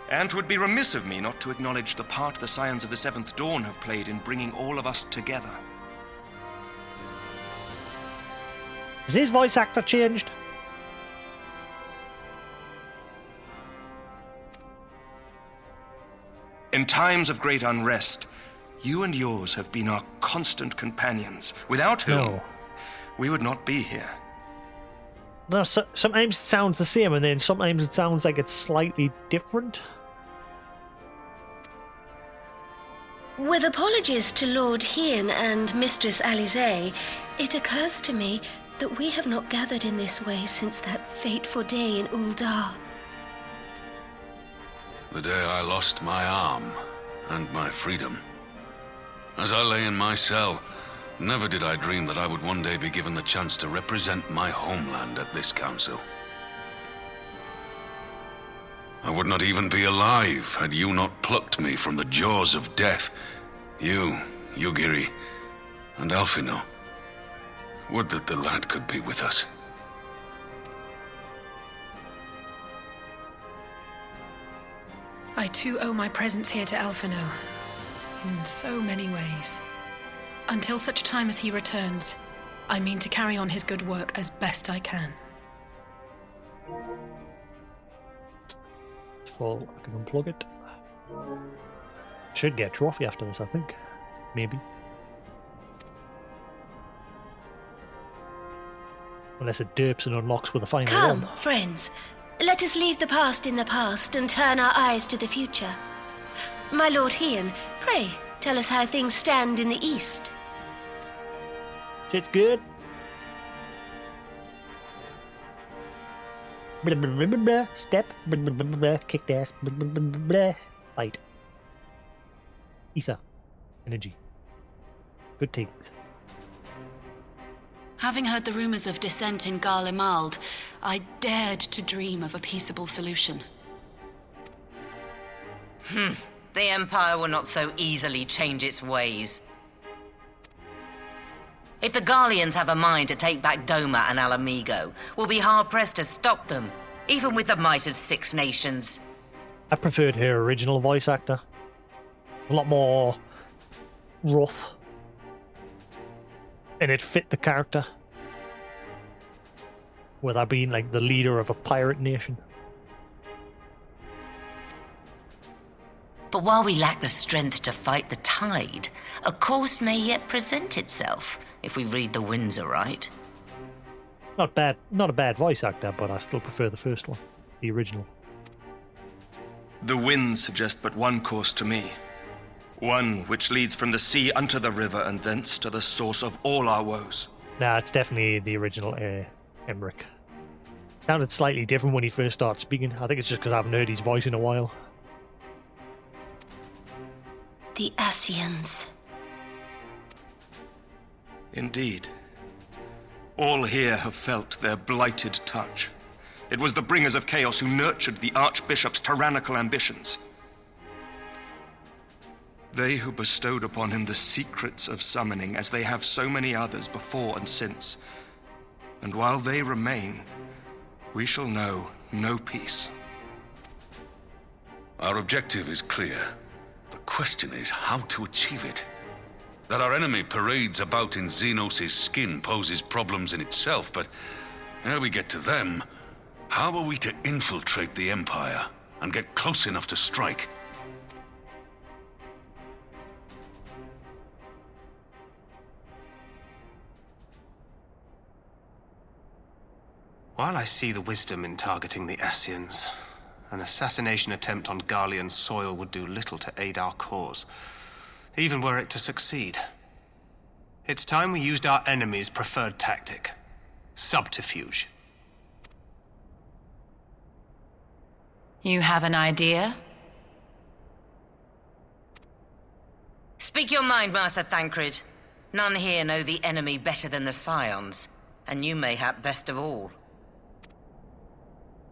And 'twould be remiss of me not to acknowledge the part the Scions of the Seventh Dawn have played in bringing all of us together. Is his voice actor changed? In times of great unrest, you and yours have been our constant companions, without whom we would not be here. No, sometimes it sounds the same, and then sometimes it sounds like it's slightly different. With apologies to Lord Hien and Mistress Alize, it occurs to me that we have not gathered in this way since that fateful day in Uldar. The day I lost my arm and my freedom. As I lay in my cell, never did I dream that I would one day be given the chance to represent my homeland at this council. I would not even be alive had you not plucked me from the jaws of death. You, Yugiri, and Alphino. Would that the lad could be with us. I too owe my presence here to Alphino, in so many ways. Until such time as he returns, I mean to carry on his good work as best I can. Full, I can unplug it. Should get a trophy after this, I think. Maybe. Unless it derps and unlocks with a final Come, one. friends. Let us leave the past in the past and turn our eyes to the future. My Lord Hien, pray, tell us how things stand in the east. Shit's good. Blah, blah, blah, blah, blah. Step. Blah, blah, blah, blah. Kicked ass. Blah, blah, blah, blah, blah. Fight. Ether. Energy. Good things. Having heard the rumors of dissent in Garlemald, I dared to dream of a peaceable solution. The Empire will not so easily change its ways. If the Garleans have a mind to take back Doma and Alamigo, we'll be hard-pressed to stop them, even with the might of 6 nations. I preferred her original voice actor. A lot more rough. And it fit the character. Without being like the leader of a pirate nation. But while we lack the strength to fight the tide, a course may yet present itself, if we read the winds aright. Not bad, not a bad voice actor, but I still prefer the first one, the original. The winds suggest but one course to me. One which leads from the sea unto the river and thence to the source of all our woes. Nah, it's definitely the original Emmerich. Sounded slightly different when he first started speaking. I think it's just because I haven't heard his voice in a while. The Ascians. Indeed. All here have felt their blighted touch. It was the bringers of chaos who nurtured the Archbishop's tyrannical ambitions. They who bestowed upon him the secrets of summoning, as they have so many others before and since. And while they remain, we shall know no peace. Our objective is clear. The question is how to achieve it. That our enemy parades about in Xenos' skin poses problems in itself, but ere we get to them, how are we to infiltrate the Empire and get close enough to strike? While I see the wisdom in targeting the Ascians, an assassination attempt on Garlean soil would do little to aid our cause, even were it to succeed. It's time we used our enemy's preferred tactic: subterfuge. You have an idea? Speak your mind, Master Thancred. None here know the enemy better than the Scions, and you mayhap best of all.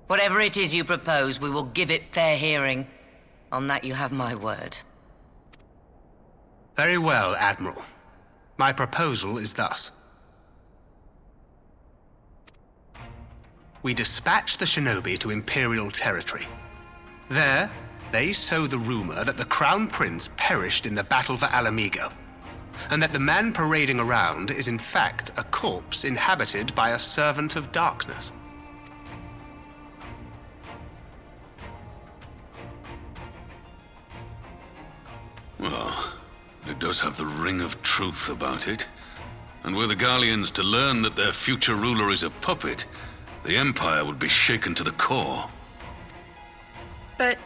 Whatever it is you propose, we will give it fair hearing. On that you have my word. Very well, Admiral. My proposal is thus. We dispatch the shinobi to Imperial territory. There, they sow the rumor that the Crown Prince perished in the battle for Alamigo, and that the man parading around is in fact a corpse inhabited by a servant of darkness. Well, it does have the ring of truth about it. And were the Garleans to learn that their future ruler is a puppet, the Empire would be shaken to the core. But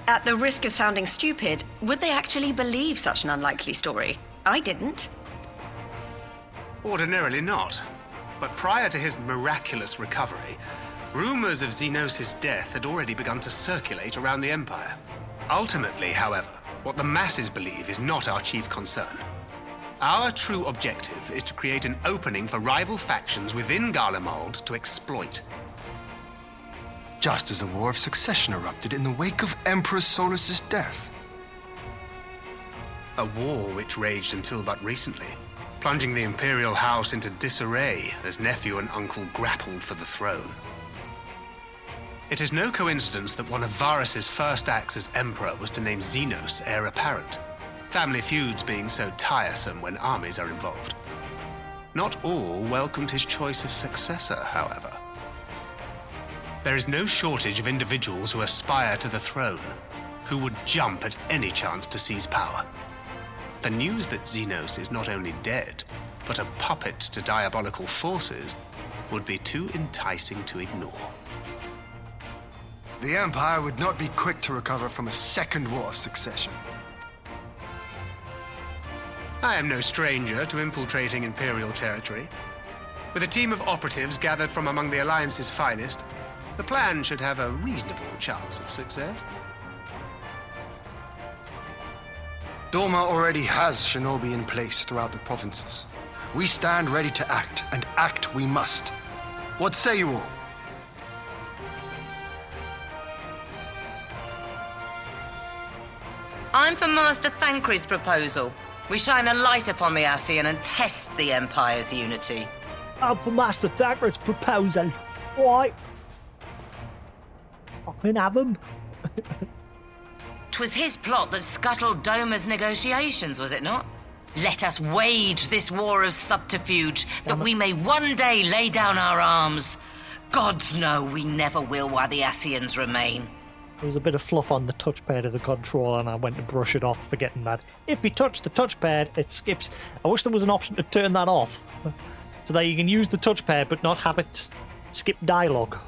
at the risk of sounding stupid, would they actually believe such an unlikely story? I didn't. Ordinarily not. But prior to his miraculous recovery, rumors of Xenos' death had already begun to circulate around the Empire. Ultimately, however, what the masses believe is not our chief concern. Our true objective is to create an opening for rival factions within Garlemald to exploit. Just as a war of succession erupted in the wake of Emperor Solus's death. A war which raged until but recently, plunging the Imperial House into disarray as nephew and uncle grappled for the throne. It is no coincidence that one of Varus's first acts as Emperor was to name Xenos heir apparent, family feuds being so tiresome when armies are involved. Not all welcomed his choice of successor, however. There is no shortage of individuals who aspire to the throne, who would jump at any chance to seize power. The news that Xenos is not only dead, but a puppet to diabolical forces would be too enticing to ignore. The Empire would not be quick to recover from a second war of succession. I am no stranger to infiltrating Imperial territory. With a team of operatives gathered from among the Alliance's finest, the plan should have a reasonable chance of success. Doma already has shinobi in place throughout the provinces. We stand ready to act, and act we must. What say you all? I'm for Master Thancred's proposal. We shine a light upon the Ascian and test the Empire's unity. I'm for Master Thackeray's proposal. Why? I can have him. 'Twas his plot that scuttled Doma's negotiations, was it not? Let us wage this war of subterfuge, that we may one day lay down our arms. Gods know we never will while the Ascians remain. There was a bit of fluff on the touchpad of the controller, and I went to brush it off, forgetting that if you touch the touchpad, it skips. I wish there was an option to turn that off, so that you can use the touchpad but not have it skip dialogue.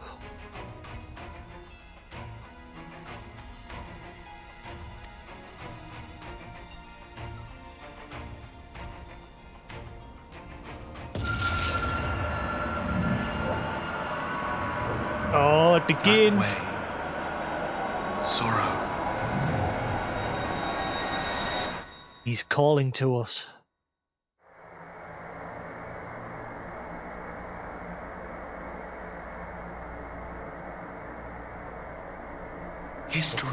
Oh, it begins. Sorrow. He's calling to us. History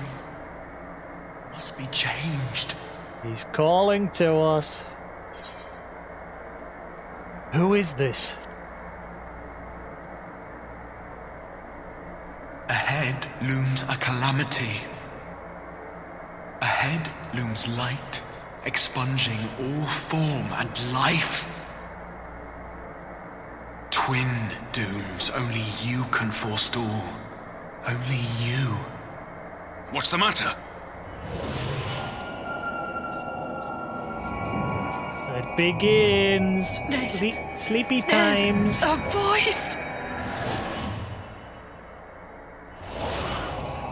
must be changed. He's calling to us. Who is this? Ahead looms a calamity. Ahead looms light, expunging all form and life. Twin dooms only you can forestall. Only you. What's the matter? It begins. Sleepy times. A voice.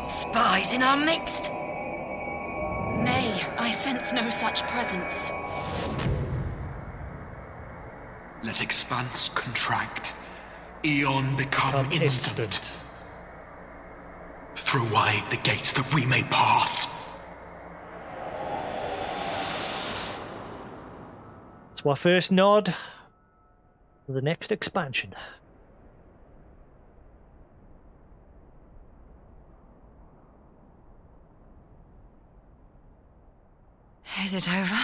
Spies in our midst. Nay, I sense no such presence. Let expanse contract. Eon become instant. Throw wide the gates that we may pass. It's our first nod for the next expansion. Is it over?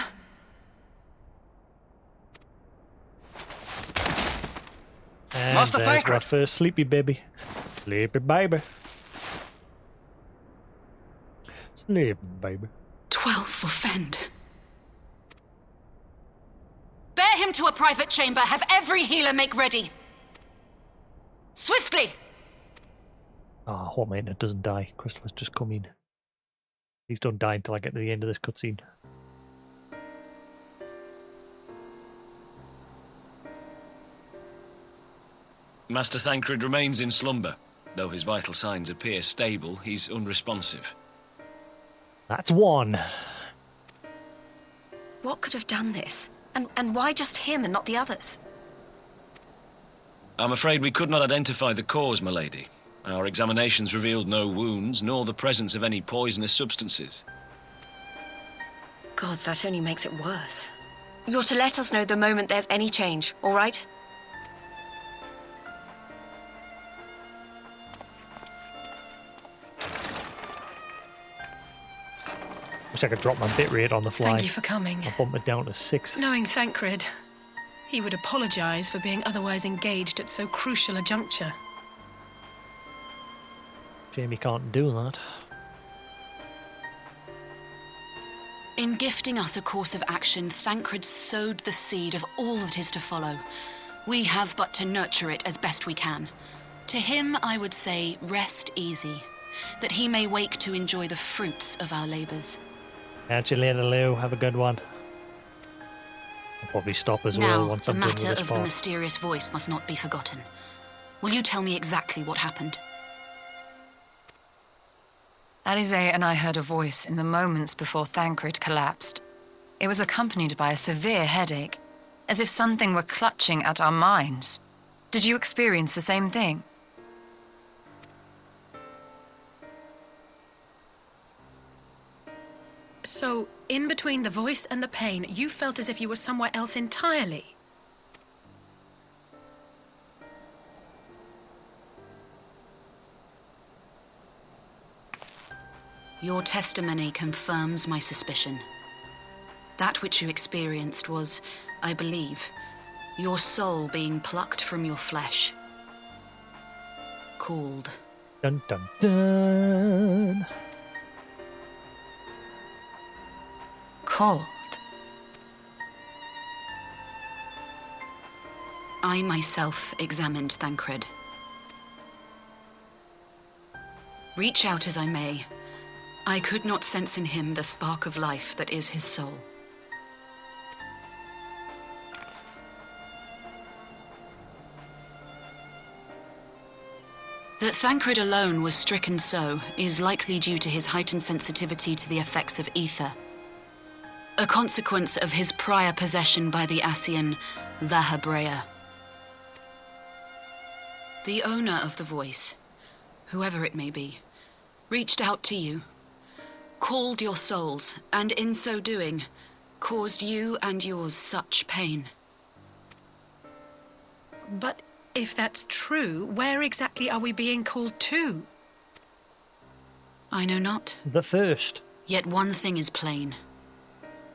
And Master there's Thancred. our first sleepy baby. Sleepy baby. Sleepy baby. 12 for Fend. Bear him to a private chamber. Have every healer make ready. Swiftly! Ah, what man that doesn't die? Christopher's just come in. Please don't die until I get to the end of this cutscene. Master Thancred remains in slumber. Though his vital signs appear stable, he's unresponsive. That's one. What could have done this? And why just him and not the others? I'm afraid we could not identify the cause, my lady. Our examinations revealed no wounds, nor the presence of any poisonous substances. Gods, that only makes it worse. You're to let us know the moment there's any change, all right? Wish I could drop my bitrate on the fly. Thank you for coming. I'll bump it down to 6. Knowing Thancred, he would apologize for being otherwise engaged at so crucial a juncture. Jamie can't do that. In gifting us a course of action, Thancred sowed the seed of all that is to follow. We have but to nurture it as best we can. To him, I would say, rest easy, that he may wake to enjoy the fruits of our labors. Catch you later, Lou. Have a good one. I'll probably stop as well Now, once the I'm done with matter this of the part. mysterious voice must not be forgotten. Will you tell me exactly what happened? Alize and I heard a voice in the moments before Thancred collapsed. It was accompanied by a severe headache, as if something were clutching at our minds. Did you experience the same thing? So, in between the voice and the pain, you felt as if you were somewhere else entirely. Your testimony confirms my suspicion. That which you experienced was, I believe, your soul being plucked from your flesh. Called. Dun dun dun. Called. I myself examined Thancred. Reach out as I may, I could not sense in him the spark of life that is his soul. That Thancred alone was stricken so is likely due to his heightened sensitivity to the effects of ether, a consequence of his prior possession by the Ascian La Hebrea. The owner of the voice, whoever it may be, reached out to you, called your souls, and in so doing, caused you and yours such pain. But if that's true, where exactly are we being called to? I know not. The first. Yet one thing is plain.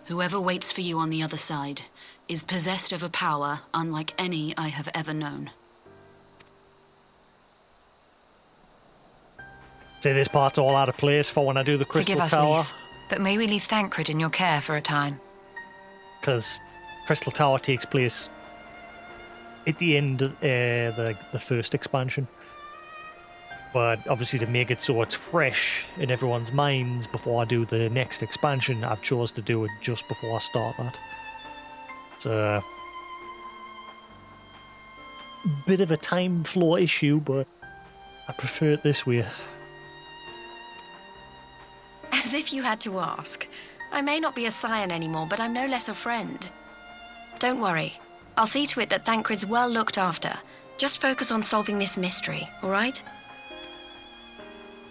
Whoever waits for you on the other side is possessed of a power unlike any I have ever known. See, this part's all out of place for when I do the Crystal Forgive us, Tower. Lise, but may we leave Thancred in your care for a time? Because Crystal Tower takes place at the end of the first expansion. But obviously to make it so it's fresh in everyone's minds before I do the next expansion, I've chose to do it just before I start that. It's a bit of a time flow issue, but I prefer it this way. As if you had to ask. I may not be a scion anymore, but I'm no less a friend. Don't worry. I'll see to it that Thancred's well looked after. Just focus on solving this mystery, all right?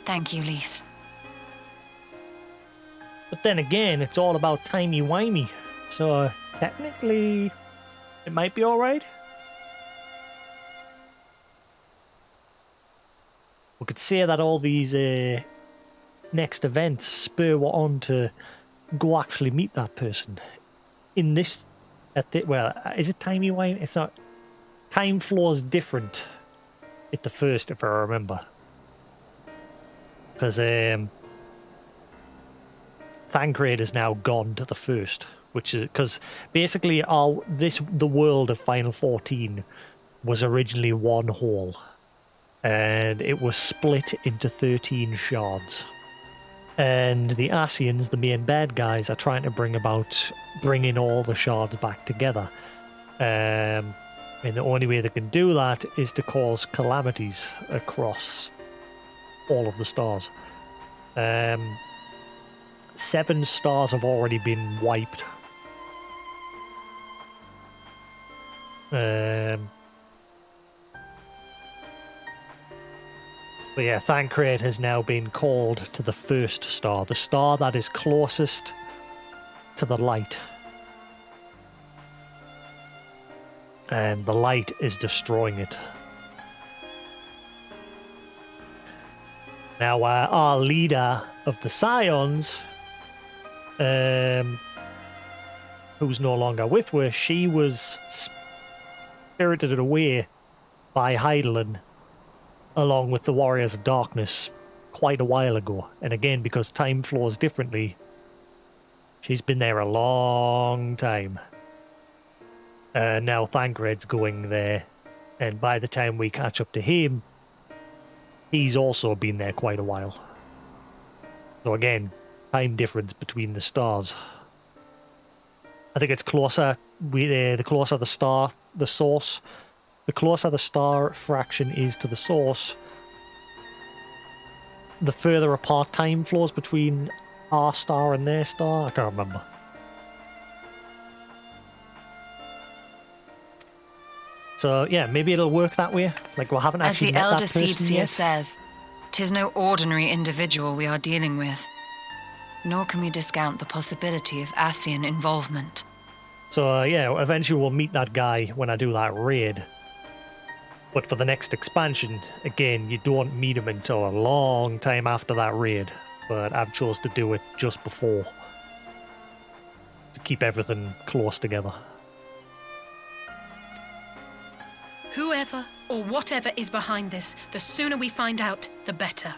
Thank you, Lise. But then again, it's all about timey-wimey. So technically, it might be alright. We could say that all these next events spur what on to go actually meet that person. In this, well, is it timey-wimey? It's not. Time flows different at the first, if I remember. Because Thancred is now gone to the first, which is because basically the world of Final 14 was originally one whole, and it was split into 13 shards. And the Ascians, the main bad guys, are trying to bring all the shards back together. And the only way they can do that is to cause calamities across all of the stars. 7 stars have already been wiped. But yeah, Thancred has now been called to the first star, the star that is closest to the light. And the light is destroying it. Now, our leader of the Scions, who's no longer with us, she was spirited away by Heidelin, along with the Warriors of Darkness, quite a while ago. And again, because time flows differently, she's been there a long time. Now Thancred's going there, and by the time we catch up to him, he's also been there quite a while. So again, time difference between the stars. I think it's closer. The closer the star, the source, the closer the star fraction is to the source, the further apart time flows between our star and their star. I can't remember. So yeah, maybe it'll work that way. Like we haven't actually met that person yet. As the Elder Seedseer says, 'tis no ordinary individual we are dealing with. nor can we discount the possibility of Ascian involvement. So, yeah, eventually we'll meet that guy when I do that raid. But for the next expansion, again, you don't meet him until a long time after that raid. But I've chose to do it just before. To keep everything close together. Whoever or whatever is behind this, the sooner we find out, the better.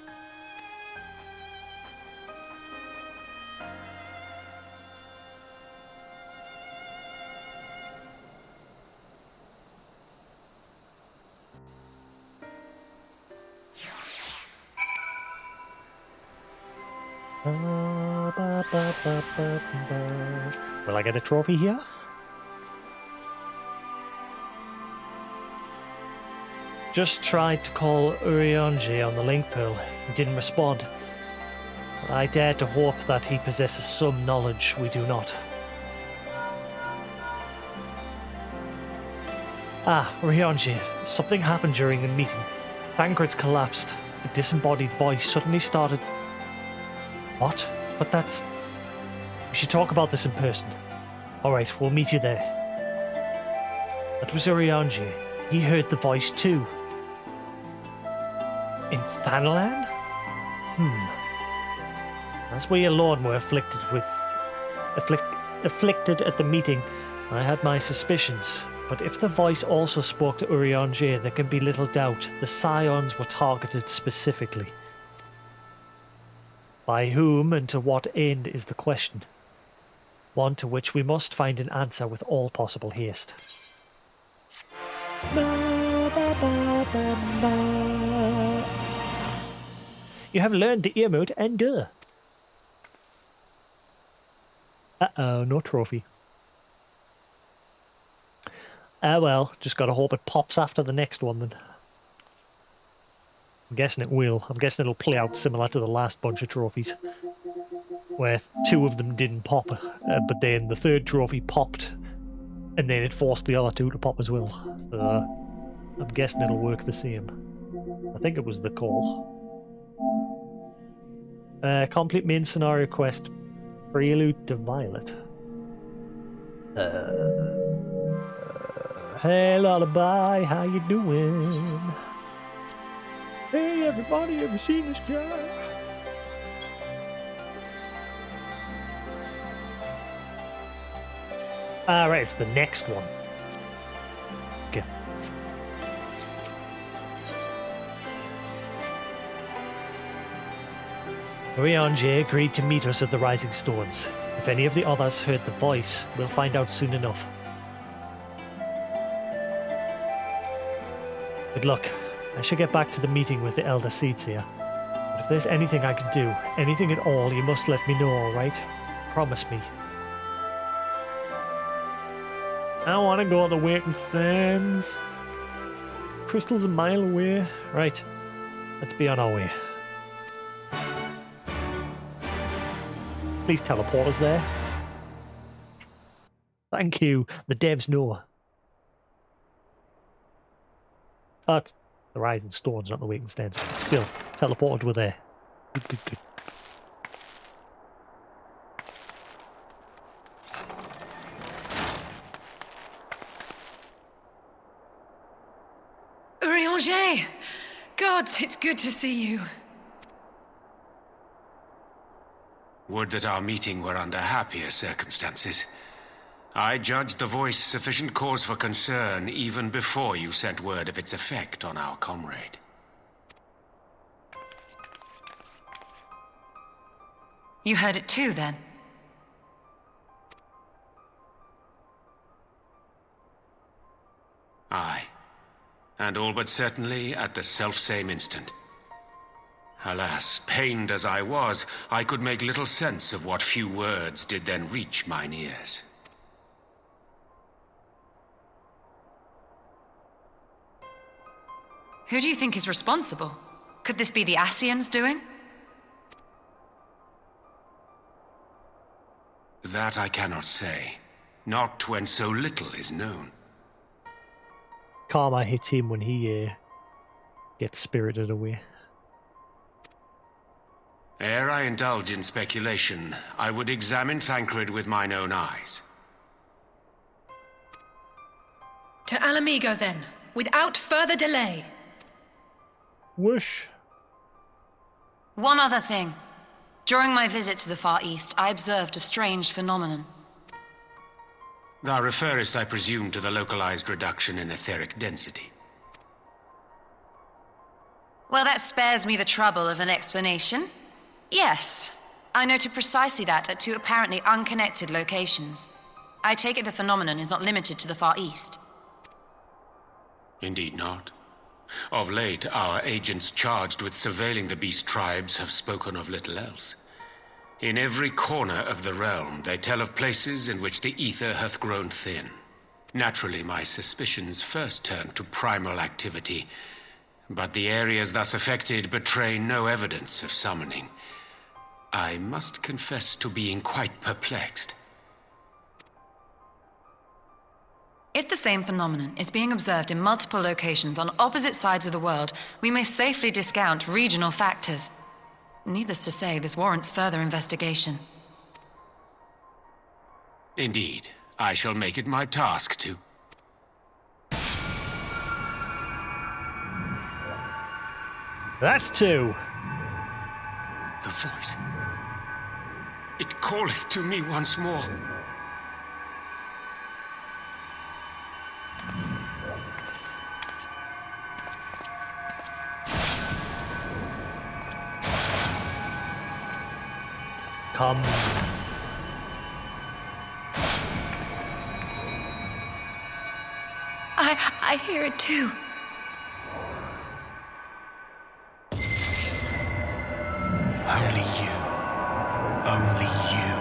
Will I get a trophy here? Just tried to call Urianger on the link pearl. He didn't respond. I dare to hope that he possesses some knowledge we do not. Ah, Urianger, something happened during the meeting. Tancred's collapsed. A disembodied voice suddenly started... What? But that's... We should talk about this in person. Alright, we'll meet you there. That was Urianger. He heard the voice too. In Thanalan? As we alone were afflicted at the meeting, I had my suspicions. But if the voice also spoke to Urianger, there can be little doubt the Scions were targeted specifically. By whom and to what end is the question. One to which we must find an answer with all possible haste. You have learned the emote Endure. Uh-oh, no trophy. Ah well, just gotta hope it pops after the next one then. I'm guessing it will. I'm guessing it'll play out similar to the last bunch of trophies. Where 2 of them didn't pop, but then the 3rd trophy popped, and then it forced the other 2 to pop as well. So, I'm guessing it'll work the same. I think it was the call. Complete main scenario quest. Prelude to Violet. Hey Lullaby, how you doing? Hey everybody, ever seen this guy? Alright, it's the next one. Okay. Urianger agreed to meet us at the Rising Stones. If any of the others heard the voice, we'll find out soon enough. Good luck. I should get back to the meeting with the Elder Seeds here. But if there's anything I can do, anything at all, you must let me know, alright? Promise me. I want to go to the Waiting Sands. Crystal's a mile away. Right. Let's be on our way. Please teleport us there. Thank you. The devs know. Oh, it's the Rising Stones, not the Waiting Sands. Still, teleported we're there. Good, good, good. Urianger! God, it's good to see you. Would that our meeting were under happier circumstances. I judged the voice sufficient cause for concern even before you sent word of its effect on our comrade. You heard it too, then? Aye. And all but certainly at the selfsame instant. Alas, pained as I was, I could make little sense of what few words did then reach mine ears. Who do you think is responsible? Could this be the Ascians doing? That I cannot say. Not when so little is known. Karma hits him when he gets spirited away. Ere I indulge in speculation, I would examine Thancred with mine own eyes. To Alamigo, then, without further delay. Whoosh. One other thing. During my visit to the Far East, I observed a strange phenomenon. Thou referrest, I presume, to the localized reduction in etheric density. Well, that spares me the trouble of an explanation. Yes, I noted precisely that at two apparently unconnected locations. I take it the phenomenon is not limited to the Far East. Indeed not. Of late, our agents charged with surveilling the beast tribes have spoken of little else. In every corner of the realm, they tell of places in which the ether hath grown thin. Naturally, my suspicions first turned to primal activity, but the areas thus affected betray no evidence of summoning. I must confess to being quite perplexed. If the same phenomenon is being observed in multiple locations on opposite sides of the world, we may safely discount regional factors. Needless to say, this warrants further investigation. Indeed, I shall make it my task to. That's two. The voice. It calleth to me once more. Come. I hear it too. Only you. Only you.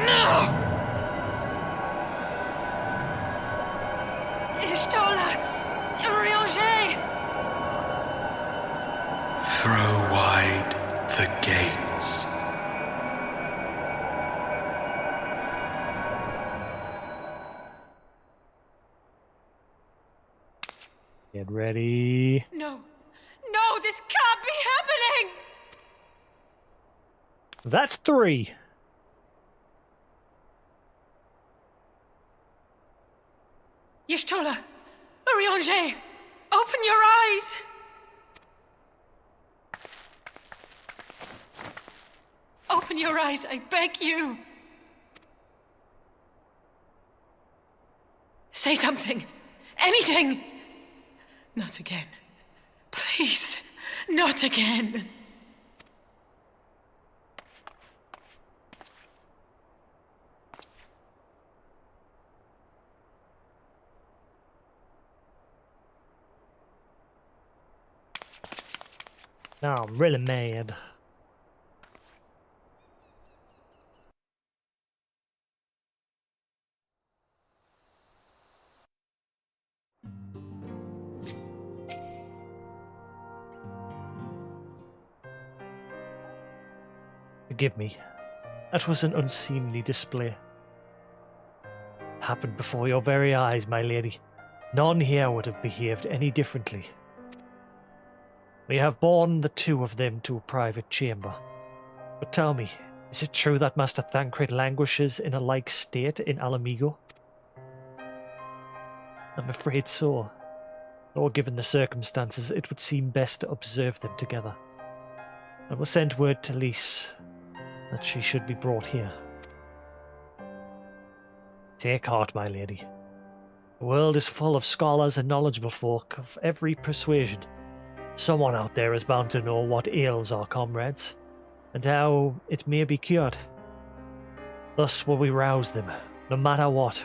No! Ishtola! Urianger! Throw wide the gates. Get ready. No! No, this can't be happening! That's three. Y'shtola! Urianger! Open your eyes! Open your eyes, I beg you! Say something! Anything! Not again. Please, not again. Now I'm really mad. Forgive me. That was an unseemly display. Happened before your very eyes, my lady. None here would have behaved any differently. We have borne the two of them to a private chamber. But tell me, is it true that Master Thancred languishes in a like state in Alamigo? I'm afraid so. Though given the circumstances, it would seem best to observe them together. I will send word to Lys that she should be brought here. Take heart, my lady. The world is full of scholars and knowledgeable folk of every persuasion. Someone out there is bound to know what ails our comrades, and how it may be cured. Thus will we rouse them, no matter what.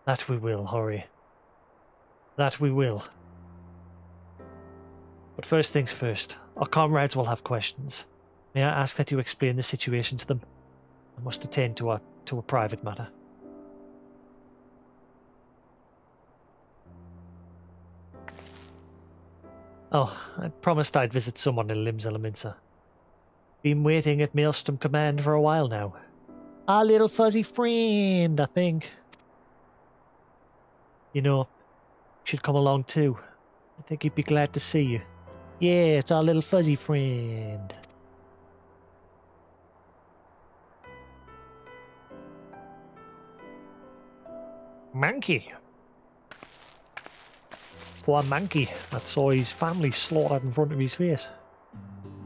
That we will, Hori. That we will. But first things first, our comrades will have questions. May I ask that you explain the situation to them? I must attend to a private matter. Oh, I promised I'd visit someone in Lims Elemensa. Been waiting at Maelstrom Command for a while now. Our little fuzzy friend, I think. You know, should come along too. I think he'd be glad to see you. Yeah, it's our little fuzzy friend. Monkey. Poor monkey that saw his family slaughtered in front of his face.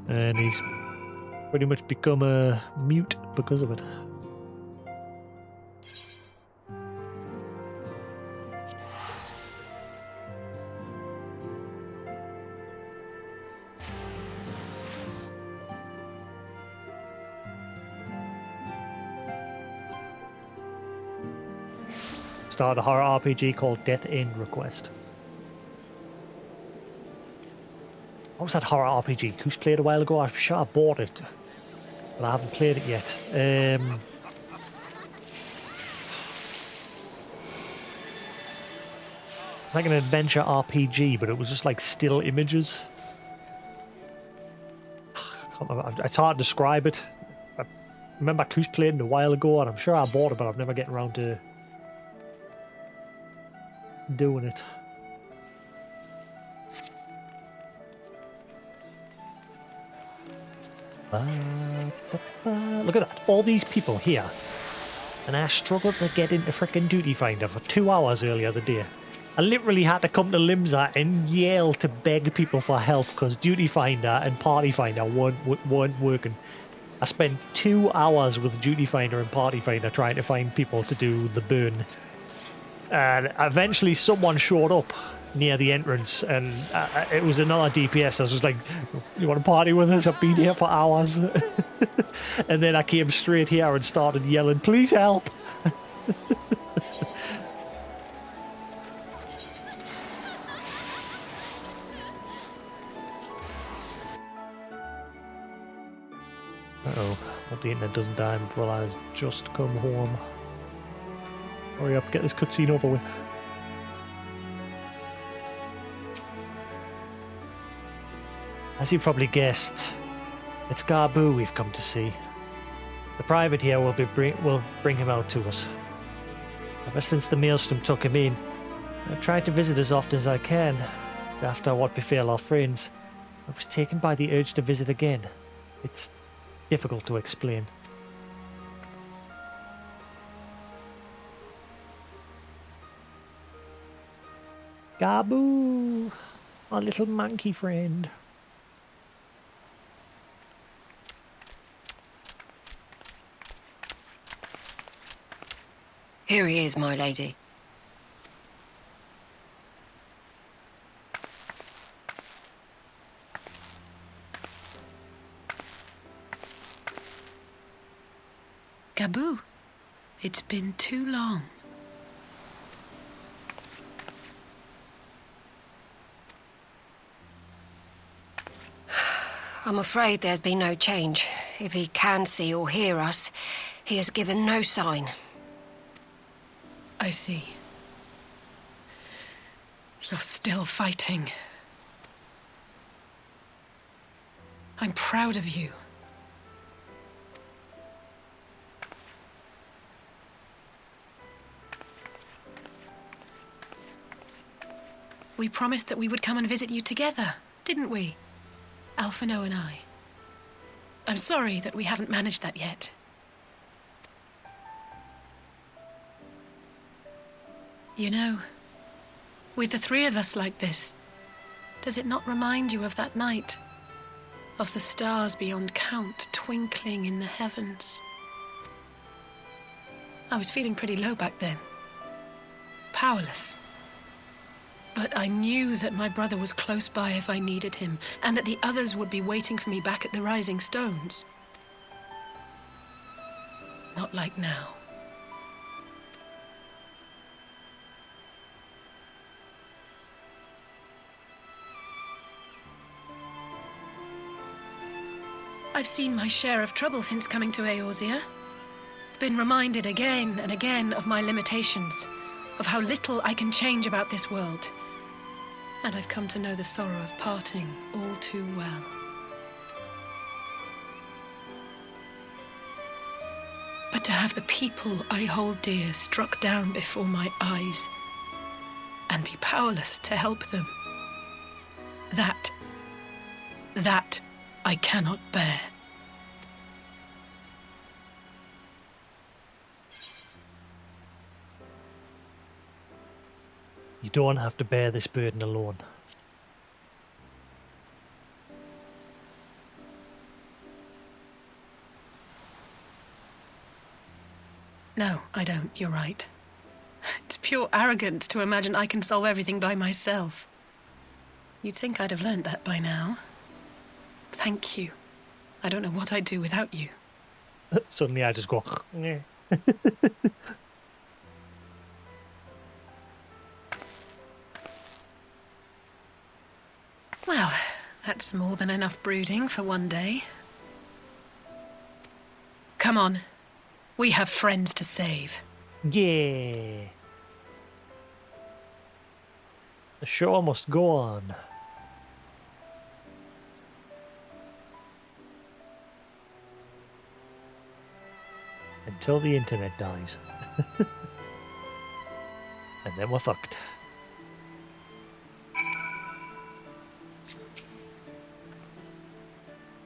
And he's pretty much become a mute because of it. Start a horror RPG called Death End Request. What was that horror RPG? Who's played a while ago? I'm sure I bought it, but I haven't played it yet. Like an adventure RPG, but it was just like still images. It's hard to describe it. I remember Coos played it a while ago, and I'm sure I bought it, but I've never getting around to doing it. Look at that, all these people here, and I struggled to get into frickin' Duty Finder for 2 hours earlier the day. I literally had to come to Limsa and yell to beg people for help because Duty Finder and Party Finder weren't working. I spent 2 hours with Duty Finder and Party Finder trying to find people to do the burn. And eventually someone showed up near the entrance, and it was another DPS. I was just like, you want to party with us? I've been here for hours. And then I came straight here and started yelling, please help. Uh-oh, hope the internet doesn't die while I just come home. Hurry up, get this cutscene over with. As you've probably guessed, it's Garbu we've come to see. The private here will bring him out to us. Ever since the Maelstrom took him in, I've tried to visit as often as I can. After what befell our friends, I was taken by the urge to visit again. It's difficult to explain. Garbu, our little monkey friend. Here he is, my lady. Gabu, it's been too long. I'm afraid there's been no change. If he can see or hear us, he has given no sign. I see. You're still fighting. I'm proud of you. We promised that we would come and visit you together, didn't we? Alphino and I. I'm sorry that we haven't managed that yet. You know, with the three of us like this, does it not remind you of that night? Of the stars beyond count twinkling in the heavens? I was feeling pretty low back then. Powerless. But I knew that my brother was close by if I needed him, and that the others would be waiting for me back at the Rising Stones. Not like now. I've seen my share of trouble since coming to Eorzea. Been reminded again and again of my limitations, of how little I can change about this world. And I've come to know the sorrow of parting all too well. But to have the people I hold dear struck down before my eyes, and be powerless to help them. That I cannot bear. You don't have to bear this burden alone. No, I don't. You're right. It's pure arrogance to imagine I can solve everything by myself. You'd think I'd have learned that by now. Thank you. I don't know what I'd do without you. Suddenly I just go, "Nyeh." Well, that's more than enough brooding for one day. Come on. We have friends to save. Yeah. The show must go on. Until the internet dies. And then we're fucked.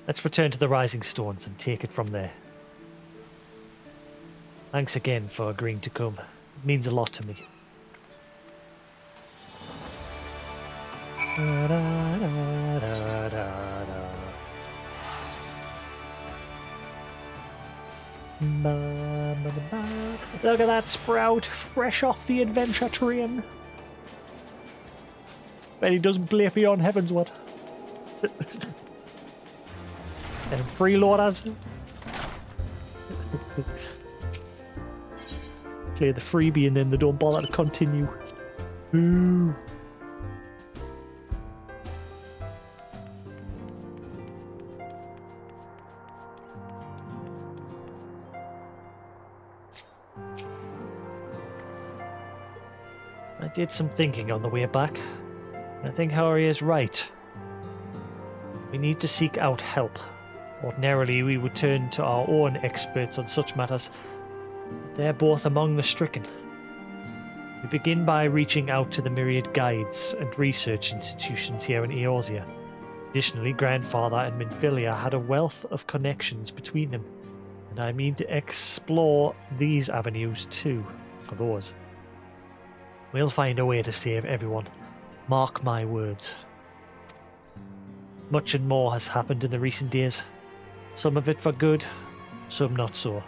Let's return to the Rising Stones and take it from there. Thanks again for agreeing to come. It means a lot to me. Look at that Sprout, fresh off the adventure train. Bet he doesn't play beyond Heavensward. And freeloaders. Clear the freebie and then they don't bother to continue. Ooh. I did some thinking on the way back. I think Harry is right. We need to seek out help. Ordinarily, we would turn to our own experts on such matters. They're both among the stricken. We begin by reaching out to the myriad guides and research institutions here in Eorzea. Additionally, Grandfather and Minfilia had a wealth of connections between them, and I mean to explore these avenues too, for those. We'll find a way to save everyone. Mark my words. Much and more has happened in the recent days. Some of it for good, some not so.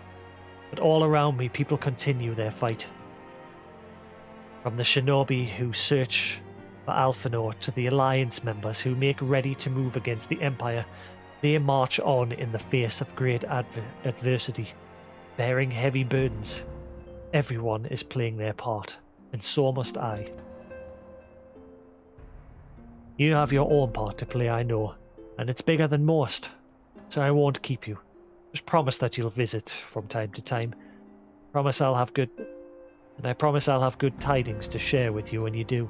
But all around me, people continue their fight. From the shinobi who search for Alphinaud to the Alliance members who make ready to move against the Empire, they march on in the face of great adversity, bearing heavy burdens. Everyone is playing their part, and so must I. You have your own part to play, I know, and it's bigger than most, so I won't keep you. Just promise that you'll visit from time to time. I promise I'll have good tidings to share with you when you do.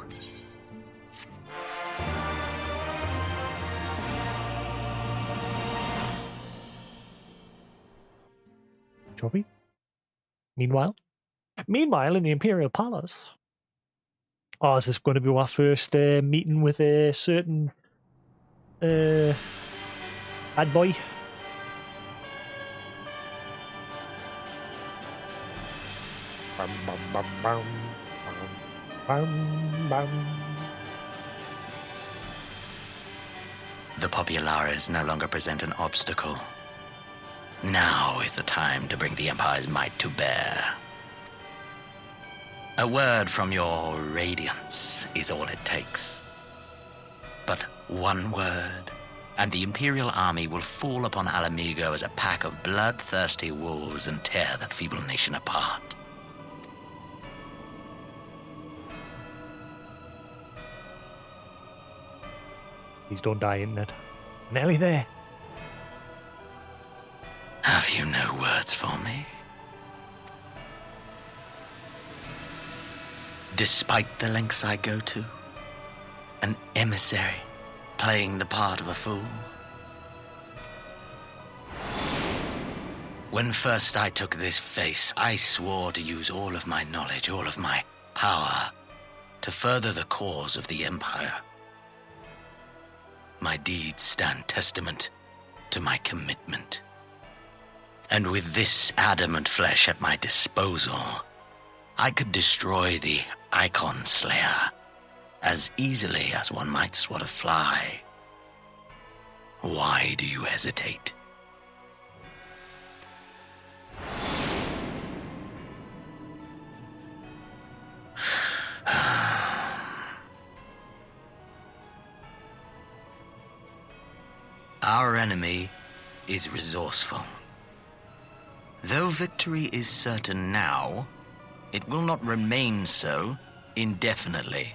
Trophy? Meanwhile in the Imperial Palace. Oh, is this going to be our first meeting with a certain bad boy? The Populares no longer present an obstacle. Now is the time to bring the Empire's might to bear. A word from your Radiance is all it takes. But one word, and the Imperial army will fall upon Alamigo as a pack of bloodthirsty wolves and tear that feeble nation apart. Please don't die, Internet. Nearly there. Have you no words for me? Despite the lengths I go to, an emissary playing the part of a fool. When first I took this face, I swore to use all of my knowledge, all of my power, to further the cause of the Empire. My deeds stand testament to my commitment. And with this adamant flesh at my disposal, I could destroy the Icon Slayer as easily as one might swat a fly. Why do you hesitate? Our enemy is resourceful. Though victory is certain now, it will not remain so indefinitely.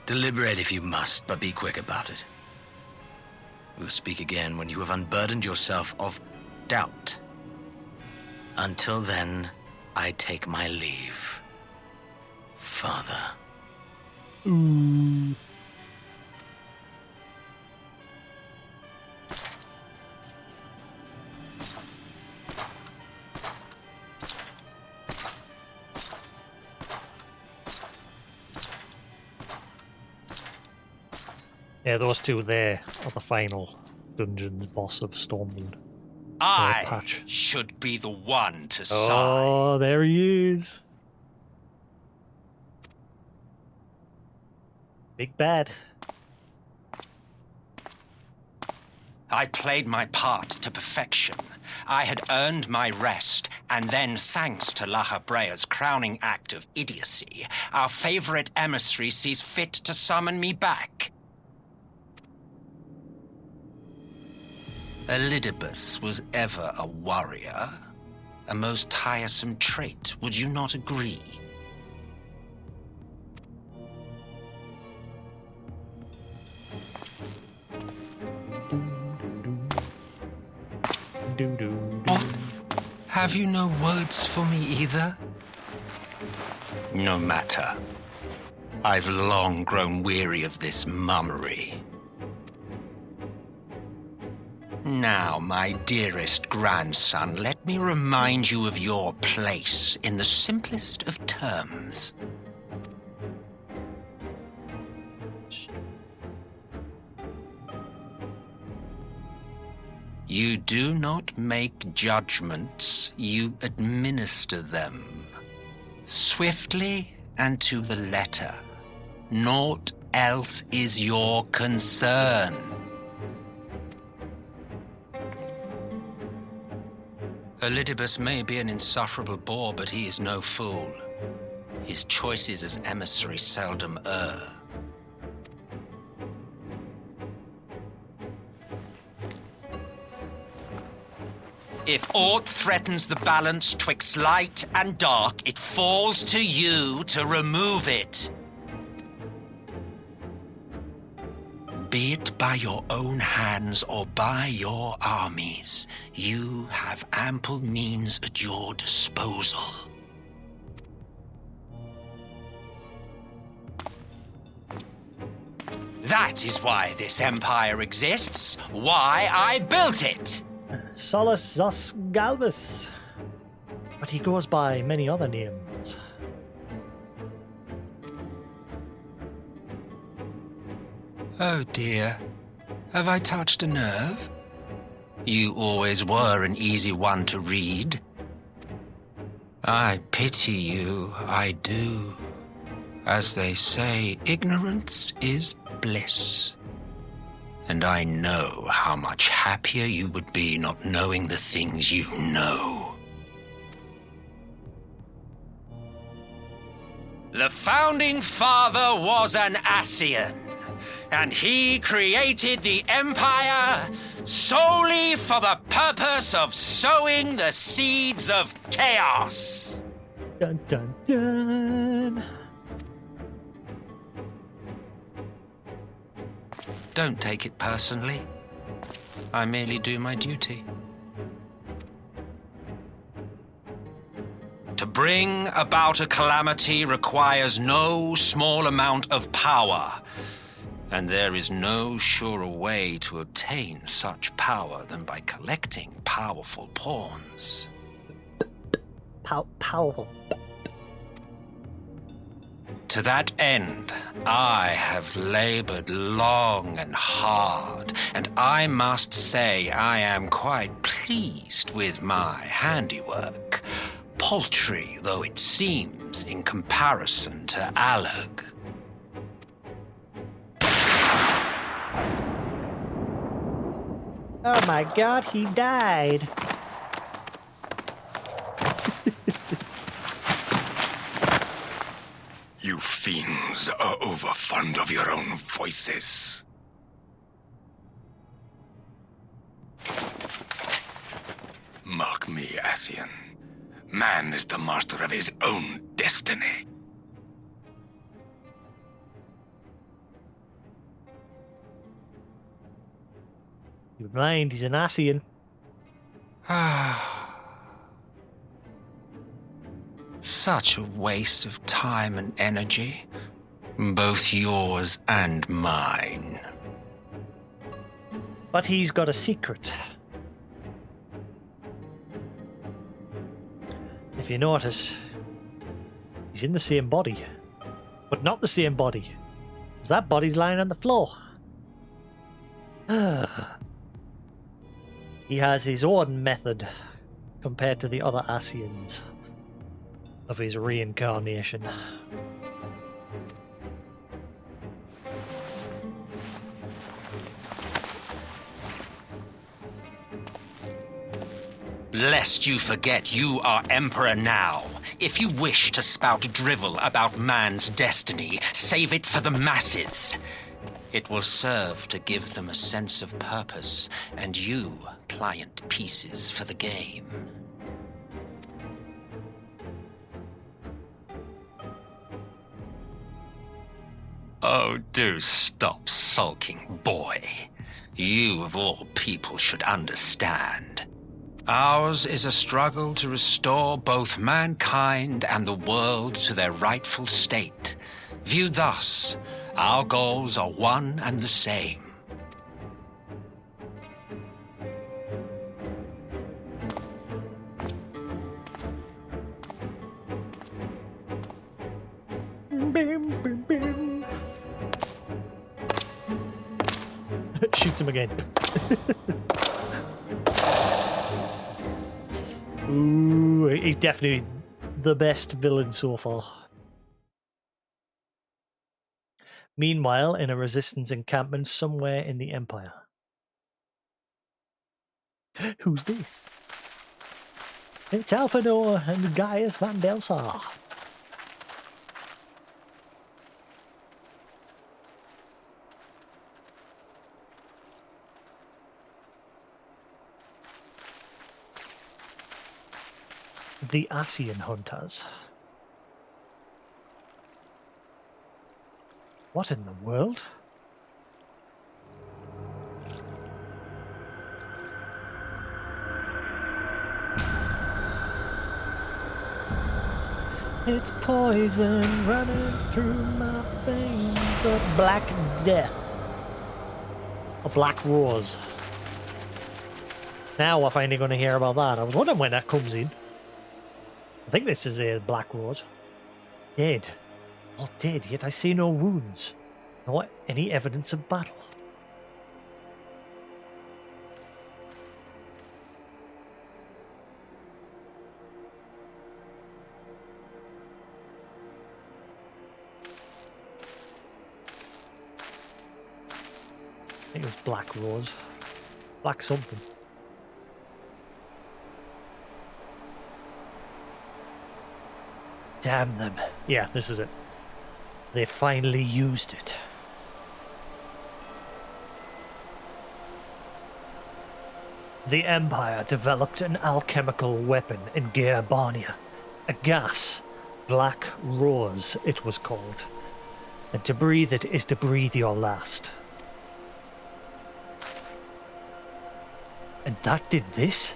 Deliberate if you must, but be quick about it. We'll speak again when you have unburdened yourself of doubt. Until then, I take my leave, Father. Yeah, those two there are the final dungeons boss of Stormblood. I patch. should be the one to sigh. Oh, there he is. Big bad. I played my part to perfection. I had earned my rest, and then, thanks to La Habrea's crowning act of idiocy, our favorite emissary sees fit to summon me back. Elidibus was ever a warrior. A most tiresome trait, would you not agree? What? Have you no words for me either? No matter. I've long grown weary of this mummery. Now, my dearest grandson, let me remind you of your place in the simplest of terms. You do not make judgments, you administer them. Swiftly and to the letter. Naught else is your concern. Elidibus may be an insufferable bore, but he is no fool. His choices as emissary seldom err. If aught threatens the balance twixt light and dark, it falls to you to remove it. Be it by your own hands or by your armies, you have ample means at your disposal. That is why this empire exists, why I built it. Solus Zos Galvus. But he goes by many other names. Oh dear, have I touched a nerve? You always were an easy one to read. I pity you, I do. As they say, ignorance is bliss. And I know how much happier you would be not knowing the things you know. The founding father was an Ascian, and he created the Empire solely for the purpose of sowing the seeds of chaos. Dun dun dun. Don't take it personally. I merely do my duty. To bring about a calamity requires no small amount of power, and there is no surer way to obtain such power than by collecting powerful pawns. Powerful. To that end, I have labored long and hard, and I must say I am quite pleased with my handiwork, paltry though it seems in comparison to Alec. Oh my god, he died. You fiends are overfond of your own voices. Mark me, Ascian. Man is the master of his own destiny. Never mind, he's an Ascian. Such a waste of time and energy, both yours and mine. But he's got a secret. If you notice, he's in the same body, but not the same body, because that body's lying on the floor. He has his own method compared to the other Ascians of his reincarnation. Lest you forget, you are Emperor now. If you wish to spout drivel about man's destiny, save it for the masses. It will serve to give them a sense of purpose, and you pliant pieces for the game. Oh, do stop sulking, boy. You, of all people, should understand. Ours is a struggle to restore both mankind and the world to their rightful state. Viewed thus, our goals are one and the same. Shoots him again. Ooh, he's definitely the best villain so far. Meanwhile, in a resistance encampment somewhere in the Empire. Who's this? It's Alphinaud and Gaius van Belsar. The Ascian Hunters. What in the world? It's poison running through my veins. The Black Death. A Black Rose. Now we're finally going to hear about that. I was wondering when that comes in. I think this is a Black Rose. Dead. All dead, yet I see no wounds. Nor any evidence of battle. I think it was Black Rose. Black something. Damn them. Yeah, this is it. They finally used it. The Empire developed an alchemical weapon in Gearbania. A gas. Black Rose, it was called. And to breathe it is to breathe your last. And that did this?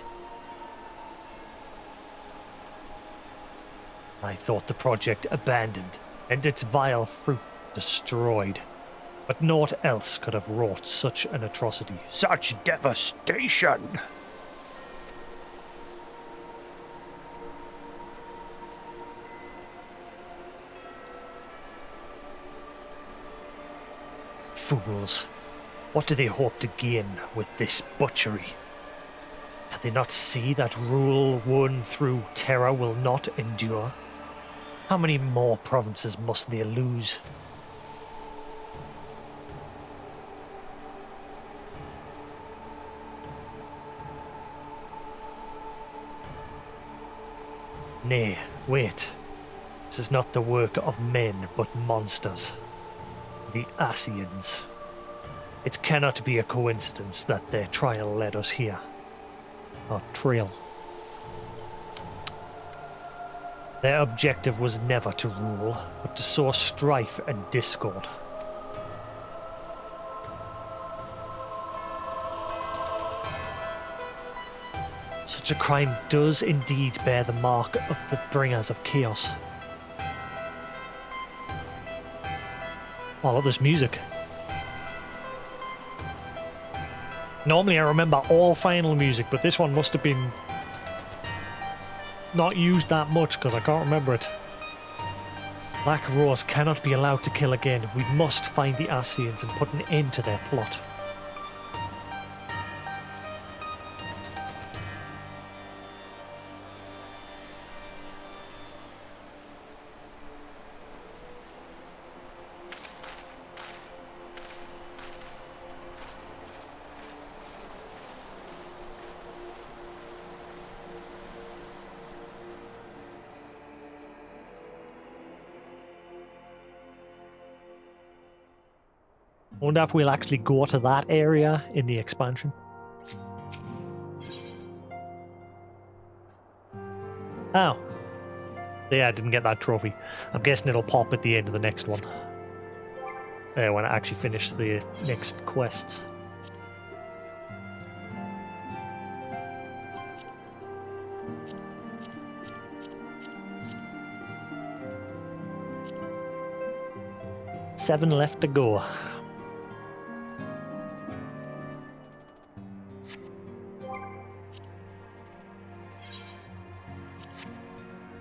I thought the project abandoned, and its vile fruit destroyed. But naught else could have wrought such an atrocity, such devastation! fools. What do they hope to gain with this butchery? Can they not see that rule won through terror will not endure? How many more provinces must they lose? Nay, wait. This is not the work of men, but monsters. The Ascians. It cannot be a coincidence that their trial led us here. Or trail. Their objective was never to rule, but to sow strife and discord. Such a crime does indeed bear the mark of the bringers of chaos. Oh, look, there's music. Normally I remember all final music, but this one must have been not used that much because I can't remember it. Black Rose cannot be allowed to kill again. We must find the Ascians and put an end to their plot. I wonder if we'll actually go to that area in the expansion. Oh. Yeah, I didn't get that trophy. I'm guessing it'll pop at the end of the next one. When I actually finish the next quest. Seven left to go.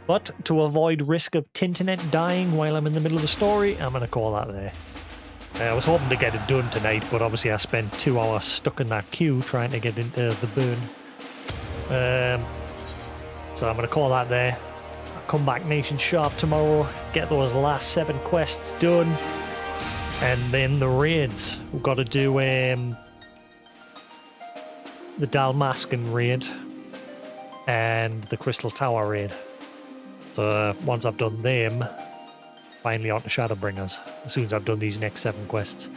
But to avoid risk of Tintinet dying while I'm in the middle of the story, I'm going to call that there. I was hoping to get it done tonight, but obviously I spent 2 hours stuck in that queue trying to get into the burn. So I'm going to call that there. I'll come back nice and sharp tomorrow, get those last 7 quests done, and then the raids. We've got to do the Dalmascan raid and the Crystal Tower raid. So once I've done them, finally on to Shadowbringers, as soon as I've done these next 7 quests.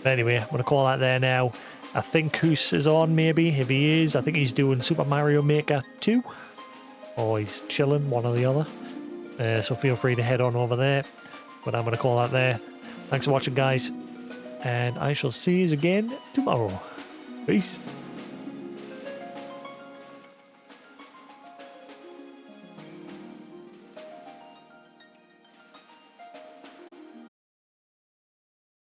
But anyway, I'm going to call that there now. I think Hoos is on, maybe. If he is, I think he's doing Super Mario Maker 2. Or he's chilling, one or the other. So feel free to head on over there. But I'm going to call that there. Thanks for watching, guys. And I shall see you again tomorrow. Peace.